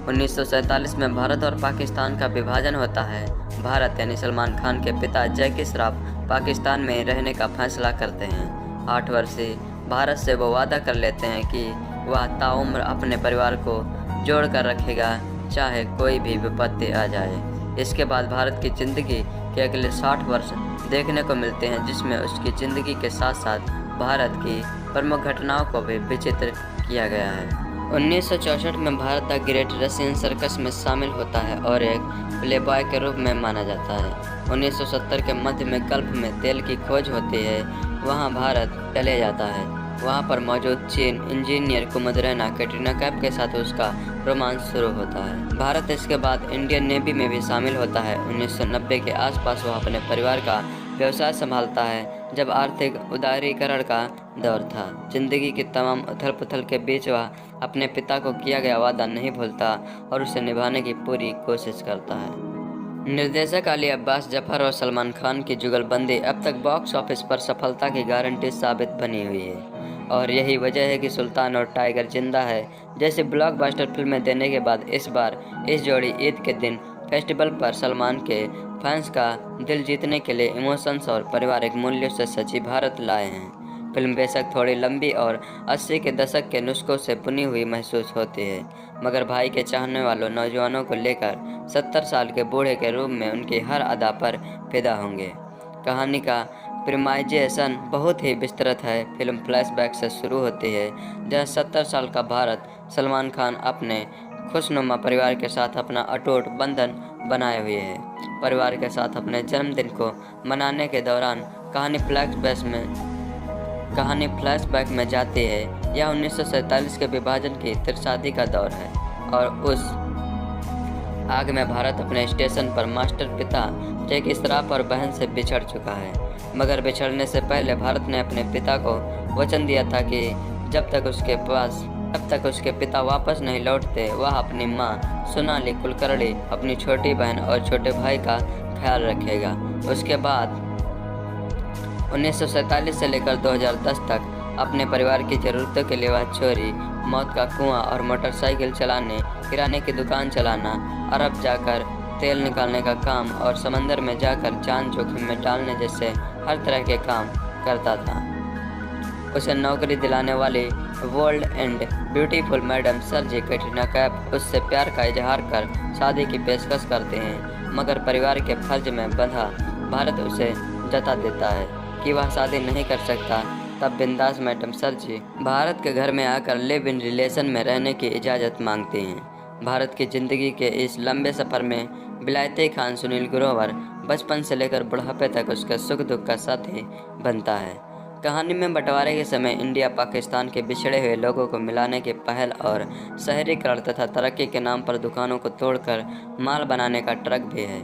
1947 में भारत और पाकिस्तान का विभाजन होता है। भारत यानी सलमान खान के पिता जैकी श्रॉफ पाकिस्तान में रहने का फैसला करते हैं। 8 वर्षीय भारत से वो वादा कर लेते हैं कि वह ताउम्र अपने परिवार को जोड़ कर रखेगा, चाहे कोई भी विपत्ति आ जाए। इसके बाद भारत की ज़िंदगी के अगले 60 वर्ष देखने को मिलते हैं, जिसमें उसकी ज़िंदगी के साथ साथ भारत की प्रमुख घटनाओं को भी विचित्र किया गया है। 1964 में Bharat the great Russian circus में शामिल होता है और एक प्लेबॉय के रूप में माना जाता है। 1970 के मध्य में गल्फ में तेल की खोज होती है, वहां भारत चले जाता है। वहां पर मौजूद चीन इंजीनियर कुमुद रैना कैटरीना कैफ के साथ उसका रोमांस शुरू होता है। भारत इसके बाद इंडियन नेवी में भी शामिल होता है। 1990 के आसपास वह अपने परिवार का व्यवसाय संभालता है, जब आर्थिक उदारीकरण का दौर था। जिंदगी की तमाम उथल पुथल के बीच वह अपने पिता को किया गया वादा नहीं भूलता और उसे निभाने की पूरी कोशिश करता है। निर्देशक अली अब्बास जफर और सलमान खान की जुगलबंदी अब तक बॉक्स ऑफिस पर सफलता की गारंटी साबित बनी हुई है और यही वजह है कि सुल्तान और टाइगर जिंदा है जैसी ब्लॉकबस्टर फिल्में देने के बाद इस बार इस जोड़ी ईद के दिन फेस्टिवल पर सलमान के फैंस का दिल जीतने के लिए इमोशंस और पारिवारिक मूल्यों से सजी भारत लाए हैं। फिल्म बेशक थोड़ी लंबी और 80 के दशक के नुस्खों से बुनी हुई महसूस होती है, मगर भाई के चाहने वालों नौजवानों को लेकर 70 साल के बूढ़े के रूप में उनकी हर अदा पर फिदा होंगे। कहानी का प्रीमाइजेशन बहुत ही विस्तृत है। फिल्म फ्लैशबैक से शुरू होती है, जहाँ 70 साल का भारत सलमान खान अपने खुशनुमा परिवार के साथ अपना अटूट बंधन बनाए हुए है। परिवार के साथ अपने जन्मदिन को मनाने के दौरान कहानी फ्लैशबैक में जाती है। यह 1947 के विभाजन की तिरसादी का दौर है और उस आग में भारत अपने स्टेशन पर मास्टर पिता जैकी श्रॉफ और बहन से बिछड़ चुका है, मगर बिछड़ने से पहले भारत ने अपने पिता को वचन दिया था कि जब तक उसके पास जब तक उसके पिता वापस नहीं लौटते वह अपनी माँ सोनाली कुलकर्णी, अपनी छोटी बहन और छोटे भाई का ख्याल रखेगा। उसके बाद 1947 से लेकर 2010 तक अपने परिवार की ज़रूरतों के लिए वह चोरी, मौत का कुआं और मोटरसाइकिल चलाने, किराने की दुकान चलाना, अरब जाकर तेल निकालने का काम और समंदर में जाकर जान जोखिम में डालने जैसे हर तरह के काम करता था। उसे नौकरी दिलाने वाली बोल्ड एंड ब्यूटीफुल मैडम सर्जी कैटरीना कैफ उससे प्यार का इजहार कर शादी की पेशकश करते हैं, मगर परिवार के फर्ज में बंधा भारत उसे जता देता है कि वह शादी नहीं कर सकता। तब बिंदास मैडम सर्जी भारत के घर में आकर लिव इन रिलेशन में रहने की इजाज़त मांगती हैं। भारत की ज़िंदगी के इस लंबे सफ़र में विलायती खान सुनील ग्रोवर बचपन से लेकर बुढ़ापे तक उसके सुख दुख का साथी बनता है। कहानी में बंटवारे के समय इंडिया पाकिस्तान के बिछड़े हुए लोगों को मिलाने की पहल और शहरीकरण तथा तरक्की के नाम पर दुकानों को तोड़कर माल बनाने का ट्रक भी है।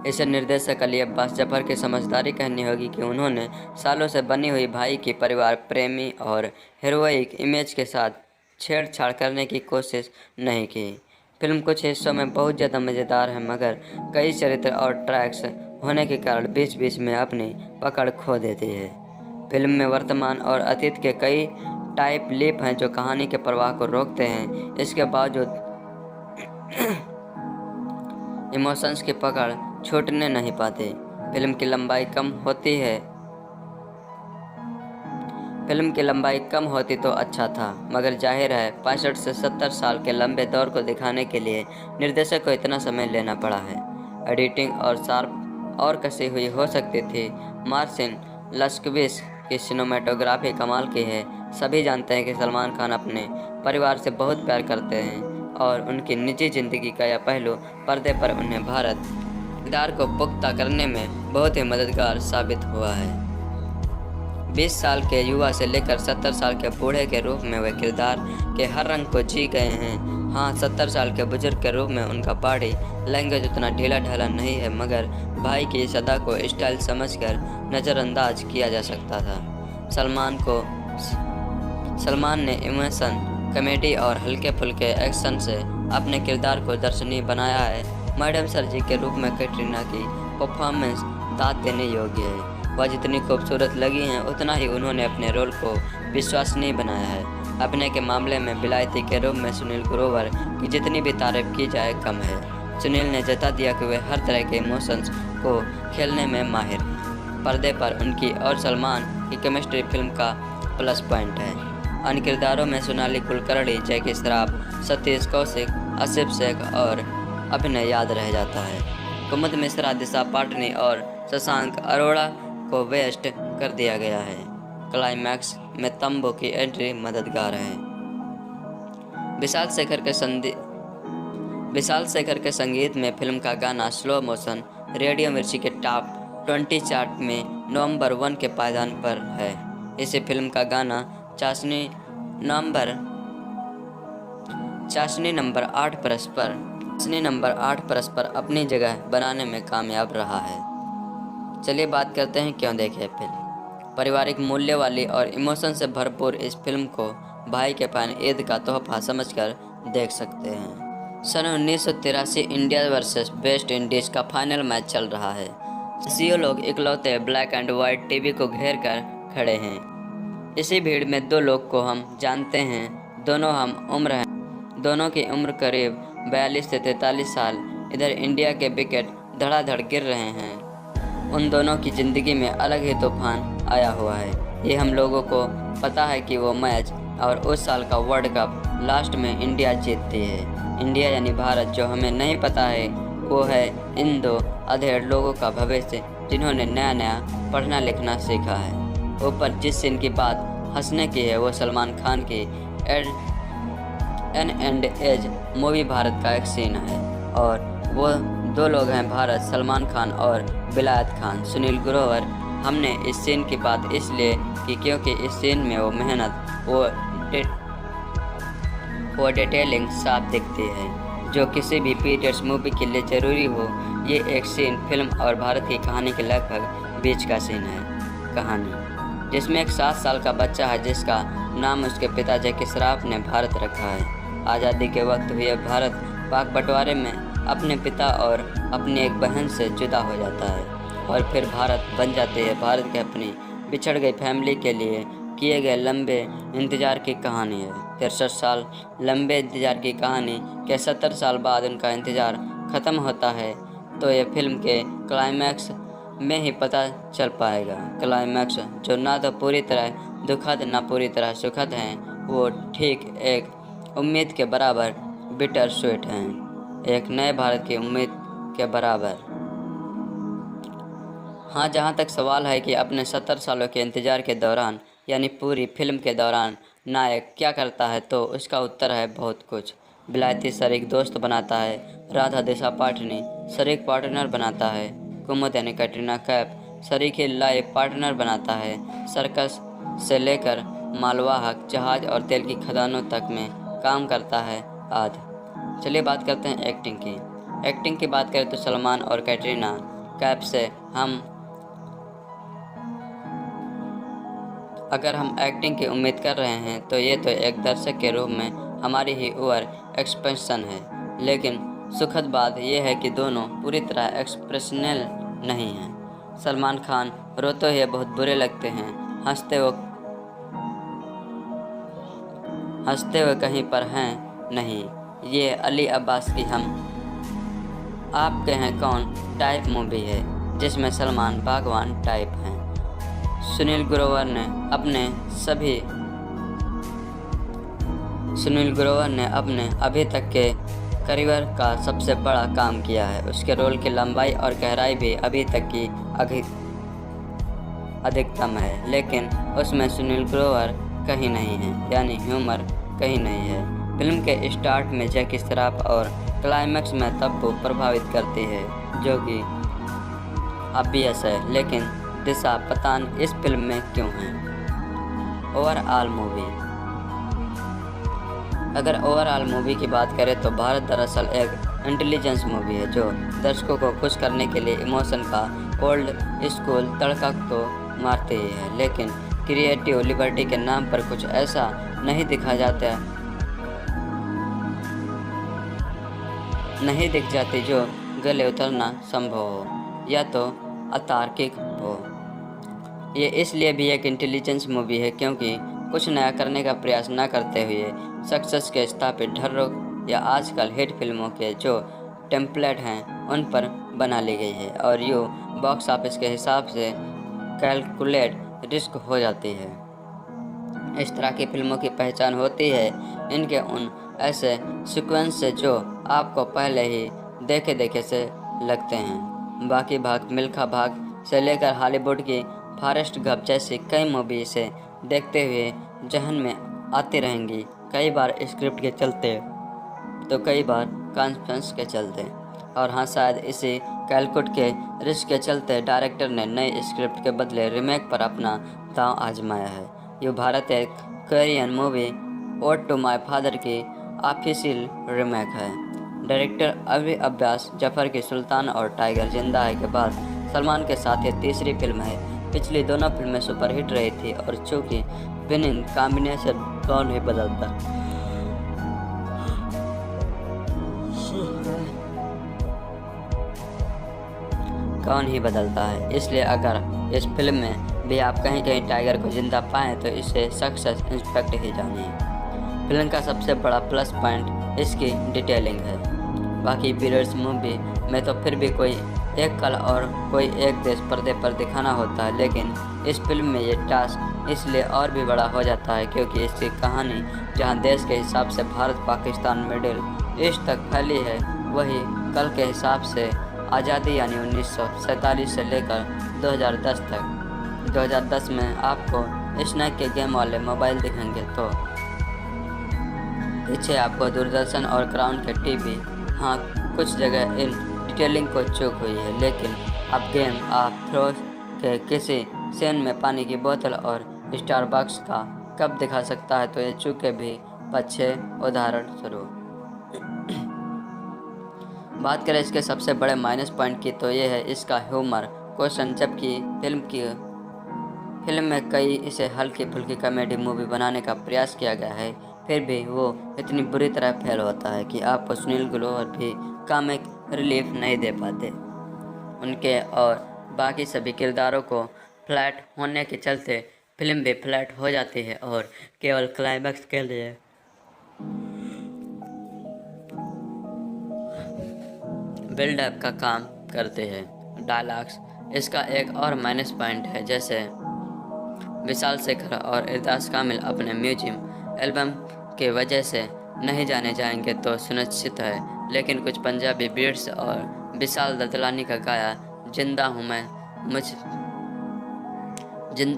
इसे निर्देशक अली अब्बास जफर की समझदारी कहनी होगी कि उन्होंने सालों से बनी हुई भाई की परिवार प्रेमी और हीरोइक इमेज के साथ छेड़छाड़ करने की कोशिश नहीं की। फिल्म कुछ हिस्सों में बहुत ज़्यादा मज़ेदार है, मगर कई चरित्र और ट्रैक्स होने के कारण बीच बीच में अपनी पकड़ खो देती है। फिल्म में वर्तमान और अतीत के कई टाइप लीप हैं जो कहानी के प्रवाह को रोकते हैं। इसके बावजूद इमोशंस की पकड़ छूटने नहीं पाते। फिल्म की लंबाई कम होती तो अच्छा था, मगर जाहिर है 65 से 70 साल के लंबे दौर को दिखाने के लिए निर्देशक को इतना समय लेना पड़ा है। एडिटिंग और शार्प और कसी हुई हो सकती थी। मार्सिन लस्कविस की सिनेमेटोग्राफी कमाल की है। सभी जानते हैं कि सलमान खान अपने परिवार से बहुत प्यार करते हैं और उनकी निजी ज़िंदगी का यह पहलू पर्दे पर उन्हें भारत किरदार को पुख्ता करने में बहुत ही मददगार साबित हुआ है। 20 साल के युवा से लेकर 70 साल के बूढ़े के रूप में वे किरदार के हर रंग को जी गए हैं। हाँ, 70 साल के बुजुर्ग के रूप में उनका बॉडी लैंग्वेज उतना ढीला ढाला नहीं है, मगर भाई की इस अदा को स्टाइल समझकर नज़रअंदाज किया जा सकता था। सलमान ने इमोशन, कॉमेडी और हल्के फुल्के एक्शन से अपने किरदार को दर्शनीय बनाया है। मैडम सर्जी के रूप में कैटरीना की परफॉर्मेंस दाद देने योग्य है। वह जितनी खूबसूरत लगी हैं उतना ही उन्होंने अपने रोल को विश्वसनीय बनाया है। अभिनय के मामले में विलायती के रूप में सुनील ग्रोवर की जितनी भी तारीफ की जाए कम है। सुनील ने जता दिया कि वे हर तरह के इमोशंस को खेलने में माहिर हैं। पर्दे पर उनकी और सलमान की केमिस्ट्री फिल्म का प्लस पॉइंट है। अन्य किरदारों में सोनाली कुलकर्णी, जैकी श्रॉफ, सतीश कौशिक, आसिफ शेख और अभिनय याद रह जाता है। कुमुद मिश्रा, दिशा पाटनी और शशांक अरोड़ा को वेस्ट कर दिया गया है। क्लाइमैक्स में तंबू की एंट्री मददगार है। विशाल शेखर के संगीत में फिल्म का गाना स्लो मोशन रेडियो मिर्ची के टॉप 20 चार्ट में नवंबर 1 के पायदान पर है। इसी फिल्म का गाना चाशनी नंबर 8 पर अपनी जगह बनाने में कामयाब रहा है। चलिए बात करते हैं क्यों देखें फिल्म। पारिवारिक मूल्य वाली और इमोशन से भरपूर इस फिल्म को भाई के फैन ईद का तोहफा समझकर देख सकते हैं। सन 1983 इंडिया वर्सेस वेस्ट इंडीज़ का फाइनल मैच चल रहा है। सीओ लोग इकलौते ब्लैक एंड वाइट टीवी को घेर कर खड़े हैं। इसी भीड़ में दो लोग को हम जानते हैं, दोनों हम उम्र हैं। दोनों की उम्र करीब 42 से 43 साल। इधर इंडिया के विकेट धड़ाधड़ गिर रहे हैं। उन दोनों की ज़िंदगी में अलग ही तूफान आया हुआ है। ये हम लोगों को पता है कि वो मैच और उस साल का वर्ल्ड कप लास्ट में इंडिया जीतती है। इंडिया यानी भारत। जो हमें नहीं पता है वो है इन दो अधेड़ लोगों का भविष्य, जिन्होंने नया नया पढ़ना लिखना सीखा है। ऊपर जिस सीन की बात हंसने की है वो सलमान खान की एन एज मूवी भारत का एक सीन है, और वो दो लोग हैं भारत, सलमान खान और विलायत खान, सुनील ग्रोवर। हमने इस सीन की बात इसलिए की क्योंकि इस सीन में वो मेहनत, वो डिटेलिंग साफ दिखती है, जो किसी भी पीरियड्स मूवी के लिए ज़रूरी हो। ये एक सीन फिल्म और भारत की कहानी के लगभग बीच का सीन है। कहानी जिसमें एक 7 साल का बच्चा है जिसका नाम उसके पिता जैकी श्रॉफ ने भारत रखा है। आज़ादी के वक्त हुए भारत पाक बंटवारे में अपने पिता और अपनी एक बहन से जुदा हो जाता है और फिर भारत बन जाती है। भारत के अपनी बिछड़ गई फैमिली के लिए किए गए लंबे इंतज़ार की कहानी है। 63 साल लंबे इंतज़ार की कहानी के 70 साल बाद उनका इंतज़ार ख़त्म होता है तो ये फिल्म के क्लाइमैक्स में ही पता चल पाएगा। क्लाइमैक्स जो ना तो पूरी तरह दुखद ना पूरी तरह सुखद हैं, वो ठीक एक उम्मीद के बराबर बिटर स्वीट हैं, एक नए भारत की उम्मीद के बराबर। हाँ, जहाँ तक सवाल है कि अपने 70 सालों के इंतज़ार के दौरान यानी पूरी फिल्म के दौरान नायक क्या करता है, तो उसका उत्तर है बहुत कुछ। विलायती शरीक दोस्त बनाता है, राधा दिशा पाटनी शरीक पार्टनर बनाता है, कुमुद यानी कैटरीना कैफ शरीकी लाइफ पार्टनर बनाता है, सर्कस से लेकर मालवाहक जहाज और तेल की खदानों तक में काम करता है आदि। चलिए बात करते हैं एक्टिंग की। एक्टिंग की बात करें तो सलमान और कैटरीना कैफ से अगर हम एक्टिंग की उम्मीद कर रहे हैं तो ये तो एक दर्शक के रूप में हमारी ही ओवर एक्सप्रेशन है। लेकिन सुखद बात यह है कि दोनों पूरी तरह एक्सप्रेशनल नहीं हैं। सलमान खान रोते हुए बहुत बुरे लगते हैं, हंसते हुए कहीं पर हैं नहीं। ये अली अब्बास की हम आपके हैं कौन टाइप मूवी है जिसमें सलमान भगवान टाइप हैं। सुनील ग्रोवर ने अपने अभी तक के करियर का सबसे बड़ा काम किया है। उसके रोल की लंबाई और गहराई भी अभी तक की अधिकतम है, लेकिन उसमें सुनील ग्रोवर कहीं नहीं है, यानी ह्यूमर कहीं नहीं है। फिल्म के स्टार्ट में जैकी श्रॉफ और क्लाइमैक्स में तब्बू प्रभावित करती है, जो कि ऑब्वियस है, लेकिन दिशा पता नहीं इस फिल्म में क्यों है। ओवरऑल मूवी, अगर ओवरऑल मूवी की बात करें तो भारत दरअसल एक इंटेलिजेंस मूवी है जो दर्शकों को खुश करने के लिए इमोशन का ओल्ड स्कूल तड़का तो मारते ही है, लेकिन क्रिएटिव लिबर्टी के नाम पर कुछ ऐसा नहीं दिख जाती जो गले उतरना संभव हो या तो अतार्किक हो। ये इसलिए भी एक इंटेलिजेंस मूवी है क्योंकि कुछ नया करने का प्रयास न करते हुए सक्सेस के स्थापित ढर्रों या आजकल हिट फिल्मों के जो टेम्पलेट हैं उन पर बना ली गई है और यो बॉक्स ऑफिस के हिसाब से कैलकुलेट रिस्क हो जाती है। इस तरह की फिल्मों की पहचान होती है इनके उन ऐसे सीक्वेंस से जो आपको पहले ही देखे से लगते हैं। बाकी भाग मिल्खा भाग से लेकर हॉलीवुड की फॉरेस्ट गंप जैसी कई मूवी से देखते हुए जहन में आती रहेंगी, कई बार स्क्रिप्ट के चलते तो कई बार कॉन्फिडेंस के चलते। और हाँ, शायद इसी कैलकुलेट के रिस्क के चलते डायरेक्टर ने नई स्क्रिप्ट के बदले रीमेक पर अपना दांव आजमाया है। ये भारत एक Korean movie Ode to My Father की ऑफिशियल रीमेक है। डायरेक्टर अली अब्बास जफर की सुल्तान और टाइगर जिंदा है के बाद सलमान के साथ ये तीसरी फिल्म है। पिछली दोनों फिल्में सुपरहिट रही थी और चूँकि विनिंग कॉम्बिनेशन कौन ही बदलता है, इसलिए अगर इस फिल्म में भी आप कहीं टाइगर को जिंदा पाएँ तो इसे सक्सेस इंस्पेक्ट ही जानिए। फिल्म का सबसे बड़ा प्लस पॉइंट इसकी डिटेलिंग है। बाकी पीरियड्स मूवी में तो फिर भी कोई एक कल और कोई एक देश पर्दे पर दिखाना होता है, लेकिन इस फिल्म में ये टास्क इसलिए और भी बड़ा हो जाता है क्योंकि इसकी कहानी जहां देश के हिसाब से भारत पाकिस्तान मिडिल ईस्ट तक फैली है, वही कल के हिसाब से आज़ादी यानी 1947 से लेकर 2010 तक। 2010 में आपको स्नैक के गेम वाले मोबाइल दिखेंगे तो पीछे आपको दूरदर्शन और क्राउन के टीवी। हाँ, कुछ जगह इन डिटेलिंग को चूक हुई है, लेकिन अब गेम ऑफ थ्रोन्स के किसी सीन में पानी की बोतल और स्टारबक्स का कप दिखा सकता है तो ये चूके भी पीछे उदाहरण स्वरूप। बात करें इसके सबसे बड़े माइनस पॉइंट की तो ये है इसका ह्यूमर क्वेश्चन। जबकि फिल्म में कई इसे हल्की फुल्की कॉमेडी मूवी बनाने का प्रयास किया गया है, फिर भी वो इतनी बुरी तरह फेल होता है कि आपको सुनील ग्रोवर भी कॉमिक रिलीफ नहीं दे पाते। उनके और बाकी सभी किरदारों को फ्लैट होने के चलते फिल्म भी फ्लैट हो जाती है और केवल क्लाइमैक्स के लिए बिल्डअप का काम करते हैं। डायलॉग्स इसका एक और माइनस पॉइंट है, जैसे विशाल शेखर और इरदास कामिल अपने म्यूजियम एल्बम के वजह से नहीं जाने जाएंगे तो सुनिश्चित है, लेकिन कुछ पंजाबी बीट्स और विशाल ददलानी का गाया जिंदा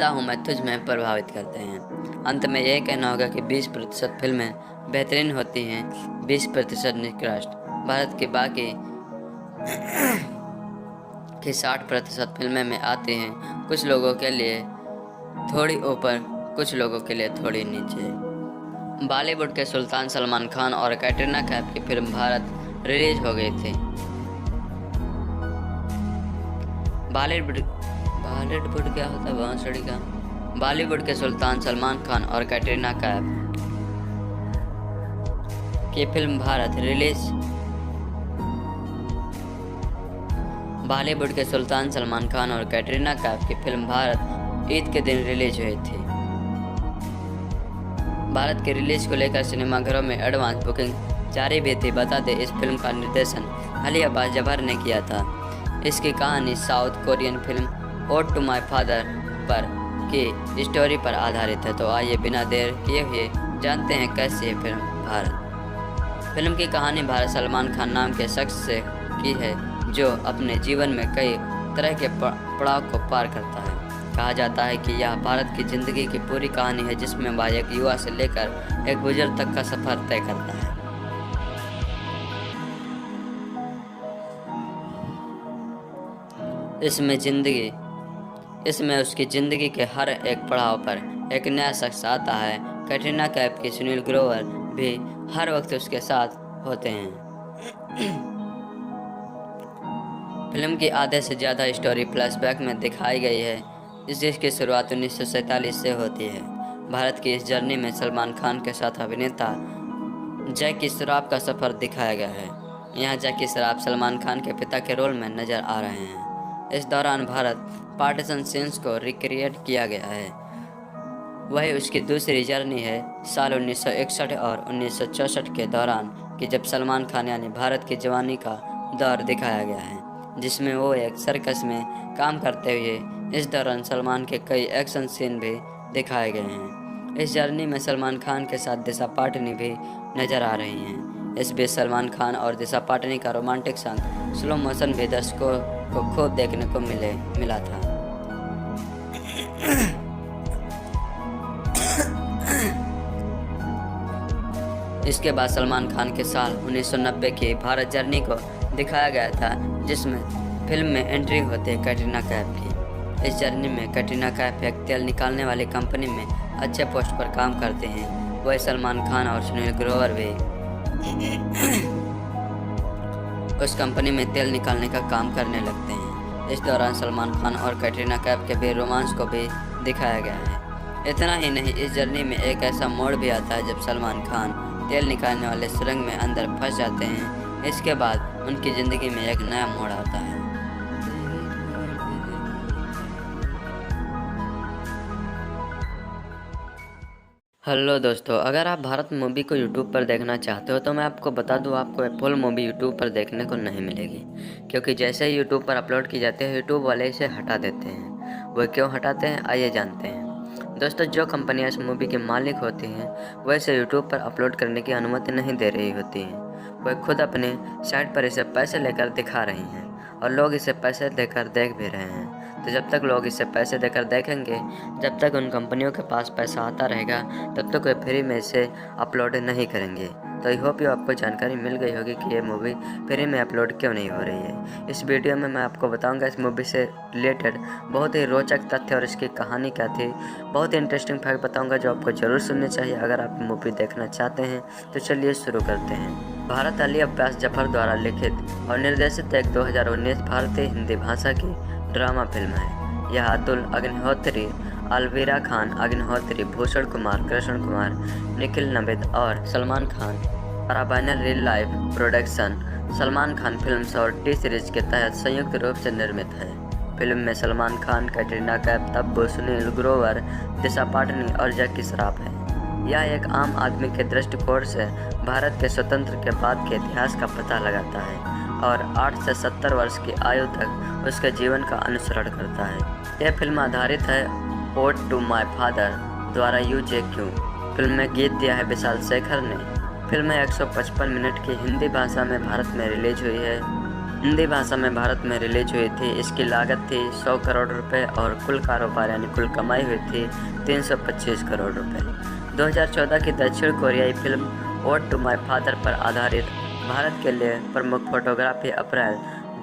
हूँ मैं तुझ में प्रभावित करते हैं। अंत में यह कहना होगा कि 20% फिल्में बेहतरीन होती हैं, 20% निकृष्ट। भारत के बाकी की 60% फिल्में में आती हैं, कुछ लोगों के लिए थोड़ी ऊपर, कुछ लोगों के लिए थोड़ी नीचे। बॉलीवुड के सुल्तान सलमान खान और कैटरीना कैफ की फिल्म भारत रिलीज हो गई थी। बॉलीवुड क्या होता है बांसुरी का? बॉलीवुड के सुल्तान सलमान खान और कैटरीना कैफ की फिल्म भारत रिलीज बॉलीवुड के सुल्तान सलमान खान और कैटरीना कैफ की फिल्म भारत ईद के दिन रिलीज हुई थी। भारत के रिलीज को लेकर सिनेमाघरों में एडवांस बुकिंग जारी भी थी। बता दें, इस फिल्म का निर्देशन अली अब्बास जफर ने किया था। इसकी कहानी South Korean film Ode to My Father पर की स्टोरी पर आधारित है। तो आइए बिना देर किए हुए जानते हैं कैसी है फिल्म भारत। फिल्म की कहानी भारत सलमान खान नाम के शख्स से की है, जो अपने जीवन में कई तरह के पड़ाव को पार करता है। कहा जाता है कि यह भारत की ज़िंदगी की पूरी कहानी है, जिसमें वह एक युवा से लेकर एक बुजुर्ग तक का सफ़र तय करता है। इसमें उसकी ज़िंदगी के हर एक पड़ाव पर एक नया शख्स आता है। कैटरीना कैफ की सुनील ग्रोवर भी हर वक्त उसके साथ होते हैं। फिल्म की आधे से ज़्यादा स्टोरी फ्लैशबैक में दिखाई गई है, जिसकी शुरुआत 1947 से होती है। भारत की इस जर्नी में सलमान खान के साथ अभिनेता जैकी श्रॉफ का सफ़र दिखाया गया है। यहाँ जैकी श्रॉफ सलमान खान के पिता के रोल में नज़र आ रहे हैं। इस दौरान भारत पार्टीशन सीन्स को रिक्रिएट किया गया है। वही उसकी दूसरी जर्नी है साल 1961 और 1964 के दौरान, कि जब सलमान खान यानी भारत की जवानी का दौर दिखाया गया है, जिसमें वो एक सर्कस में काम करते हुए। इस दौरान सलमान के कई एक्शन सीन भी दिखाए गए हैं। इस जर्नी में सलमान खान के साथ दिशा पाटनी भी नज़र आ रही हैं। इस बीच सलमान खान और दिशा पाटनी का रोमांटिक सॉन्ग स्लो मोशन भी दर्शकों को खूब देखने को मिला था। इसके बाद सलमान खान के साल 1990 की भारत जर्नी को दिखाया गया था, जिसमें फिल्म में एंट्री होती है कैटरीना कैफ की। इस जर्नी में कैटरीना कैफ एक तेल निकालने वाली कंपनी में अच्छे पोस्ट पर काम करते हैं। वही सलमान खान और सुनील ग्रोवर भी उस कंपनी में तेल निकालने का काम करने लगते हैं। इस दौरान सलमान खान और कैटरीना कैफ के भी रोमांस को भी दिखाया गया है। इतना ही नहीं, इस जर्नी में एक ऐसा मोड़ भी आता है जब सलमान खान तेल निकालने वाले सुरंग में अंदर फंस जाते हैं। इसके बाद उनकी ज़िंदगी में एक नया मोड़ आता है। हेलो दोस्तों, अगर आप भारत मूवी को यूट्यूब पर देखना चाहते हो तो मैं आपको बता दूं, आपको फुल मूवी यूट्यूब पर देखने को नहीं मिलेगी, क्योंकि जैसे ही यूट्यूब पर अपलोड की जाती है यूट्यूब वाले इसे हटा देते हैं। वो क्यों हटाते हैं आइए जानते हैं। दोस्तों, जो कंपनियां इस मूवी के मालिक होती हैं वह इसे यूट्यूब पर अपलोड करने की अनुमति नहीं दे रही होती हैं। वह खुद अपने साइट पर इसे पैसे लेकर दिखा रही हैं और लोग इसे पैसे देकर देख भी रहे हैं। तो जब तक लोग इसे पैसे देकर देखेंगे, जब तक उन कंपनियों के पास पैसा आता रहेगा, तब तक वे फ्री में इसे अपलोड नहीं करेंगे। तो आई होप ये आपको जानकारी मिल गई होगी कि ये मूवी फ्री में अपलोड क्यों नहीं हो रही है। इस वीडियो में मैं आपको बताऊंगा इस मूवी से रिलेटेड बहुत ही रोचक तथ्य और इसकी कहानी क्या थी। बहुत ही इंटरेस्टिंग फैक्ट बताऊंगा जो आपको ज़रूर सुनने चाहिए अगर आप मूवी देखना चाहते हैं। तो चलिए शुरू करते हैं। भारत अली अब्बास जफर द्वारा लिखित और निर्देशित एक 2019 भारतीय हिंदी भाषा की ड्रामा फिल्म है। यह अतुल अग्निहोत्री, अलवीरा खान, अग्निहोत्री, भूषण कुमार, कृष्ण कुमार, निखिल नबिद और सलमान खान द्वारा banner real life production Salman Khan films और टी सीरीज के तहत संयुक्त रूप से निर्मित है। फिल्म में सलमान खान, कैटरीना कैफ, तब्बू, सुनील ग्रोवर, दिशा पाटनी और जैकी श्रॉफ है। यह एक आम आदमी के दृष्टिकोण से भारत के स्वतंत्र के बाद के इतिहास का पता लगाता है और 8 से 70 वर्ष की आयु तक उसके जीवन का अनुसरण करता है। यह फिल्म आधारित है ओड टू माय फादर द्वारा UJQ। फिल्म में गीत दिया है विशाल शेखर ने। फिल्म 155 मिनट की हिंदी भाषा में भारत में रिलीज हुई है। हिंदी भाषा में भारत में रिलीज हुई थी। इसकी लागत थी 100 करोड़ रुपए और कुल कारोबार यानी कुल कमाई हुई थी 325 करोड़ रुपए। 2014 की दक्षिण कोरियाई film Ode to My Father पर आधारित भारत के लिए प्रमुख फोटोग्राफी अप्रैल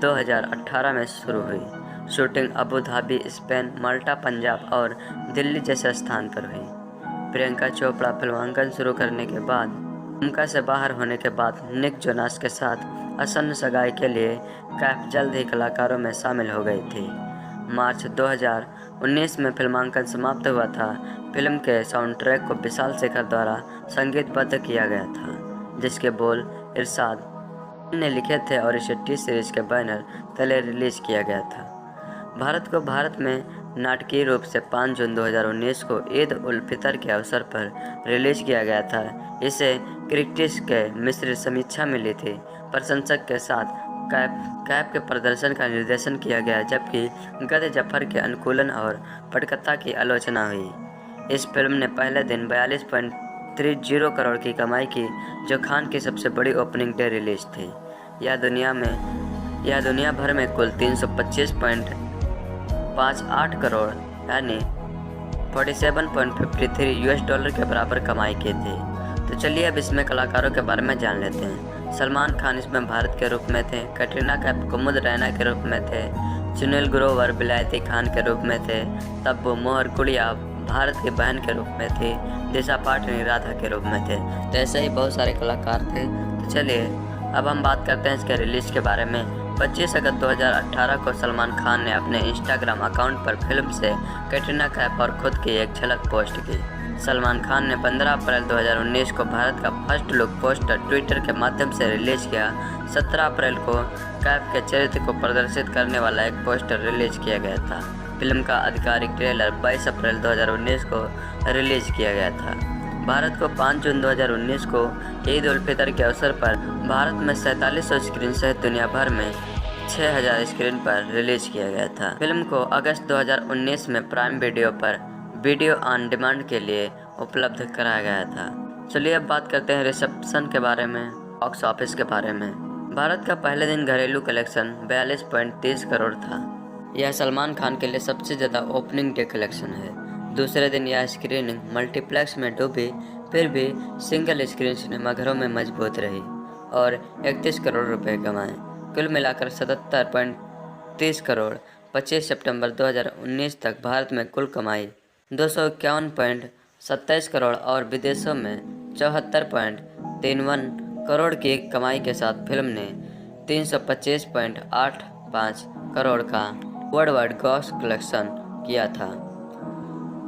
2018 में शुरू हुई। शूटिंग अबू धाबी, स्पेन, माल्टा, पंजाब और दिल्ली जैसे स्थान पर हुई। प्रियंका चोपड़ा फिल्मांकन शुरू करने के बाद भूमिका से बाहर होने के बाद निक जोनास के साथ आसन्न सगाई के लिए कैफ जल्द ही कलाकारों में शामिल हो गई थी। मार्च 2019 में फिल्मांकन समाप्त हुआ था। फिल्म के साउंड ट्रैक को विशाल शेखर द्वारा संगीतबद्ध किया गया था, जिसके बोल इरशाद ने लिखे थे और इसे टी सीरीज के बैनर तले रिलीज किया गया था। भारत में नाटकीय रूप से 5 जून 2019 को ईद उल फितर के अवसर पर रिलीज किया गया था। इसे क्रिटिक्स के मिश्रित समीक्षा मिली थी। प्रशंसक के साथ कैफ के प्रदर्शन का निर्देशन किया गया, जबकि गद जफर के अनुकूलन और पटकथा की आलोचना हुई। इस फिल्म ने पहले दिन 42.30 करोड़ की कमाई की, जो खान की सबसे बड़ी ओपनिंग डे रिलीज थी। यह दुनिया भर में कुल 325.58 करोड़ यानी $47.53 के बराबर कमाई की थी। तो चलिए अब इसमें कलाकारों के बारे में जान लेते हैं। सलमान खान इसमें भारत के रूप में थे, कैटरीना कैफ कुमुद रैना के रूप में थे, सुनील ग्रोवर बिलायती खान के रूप में थे, तब्बू मोहर गुड़िया भारत की बहन के रूप में थी, दिशा पाटनी राधा के रूप में थे। तो ऐसे ही बहुत सारे कलाकार थे। तो चलिए अब हम बात करते हैं इसके रिलीज के बारे में। 25 अगस्त 2018 को सलमान खान ने अपने इंस्टाग्राम अकाउंट पर फिल्म से कैटरीना कैफ और खुद की एक झलक पोस्ट की। सलमान खान ने 15 अप्रैल 2019 को भारत का फर्स्ट लुक पोस्टर ट्विटर के माध्यम से रिलीज किया। 17 अप्रैल को कैफ के चरित्र को प्रदर्शित करने वाला एक पोस्टर रिलीज किया गया था। फिल्म का आधिकारिक ट्रेलर 22 अप्रैल 2019 को रिलीज किया गया था। भारत को 5 जून 2019 को ईद उल फितर के अवसर पर भारत में 4700 स्क्रीन सहित दुनिया भर में 6000 स्क्रीन पर रिलीज किया गया था। फिल्म को अगस्त 2019 में प्राइम वीडियो पर वीडियो ऑन डिमांड के लिए उपलब्ध कराया गया था। चलिए अब बात करते हैं रिसेप्शन के बारे में, बॉक्स ऑफिस के बारे में। भारत का पहले दिन घरेलू कलेक्शन 42.30 करोड़ था। यह सलमान खान के लिए सबसे ज़्यादा ओपनिंग डे कलेक्शन है। दूसरे दिन यह स्क्रीनिंग मल्टीप्लेक्स में डूबी, फिर भी सिंगल स्क्रीन सिनेमाघरों में मजबूत रही और 31 करोड़ रुपए कमाए। कुल मिलाकर 77.30 करोड़ 25 सितंबर 2019 तक भारत में कुल कमाई 251.27 करोड़ और विदेशों में 74.31 करोड़ की कमाई के साथ फिल्म ने 325.85 करोड़ का वर्ल्ड वाइड ग्रॉस कलेक्शन किया था।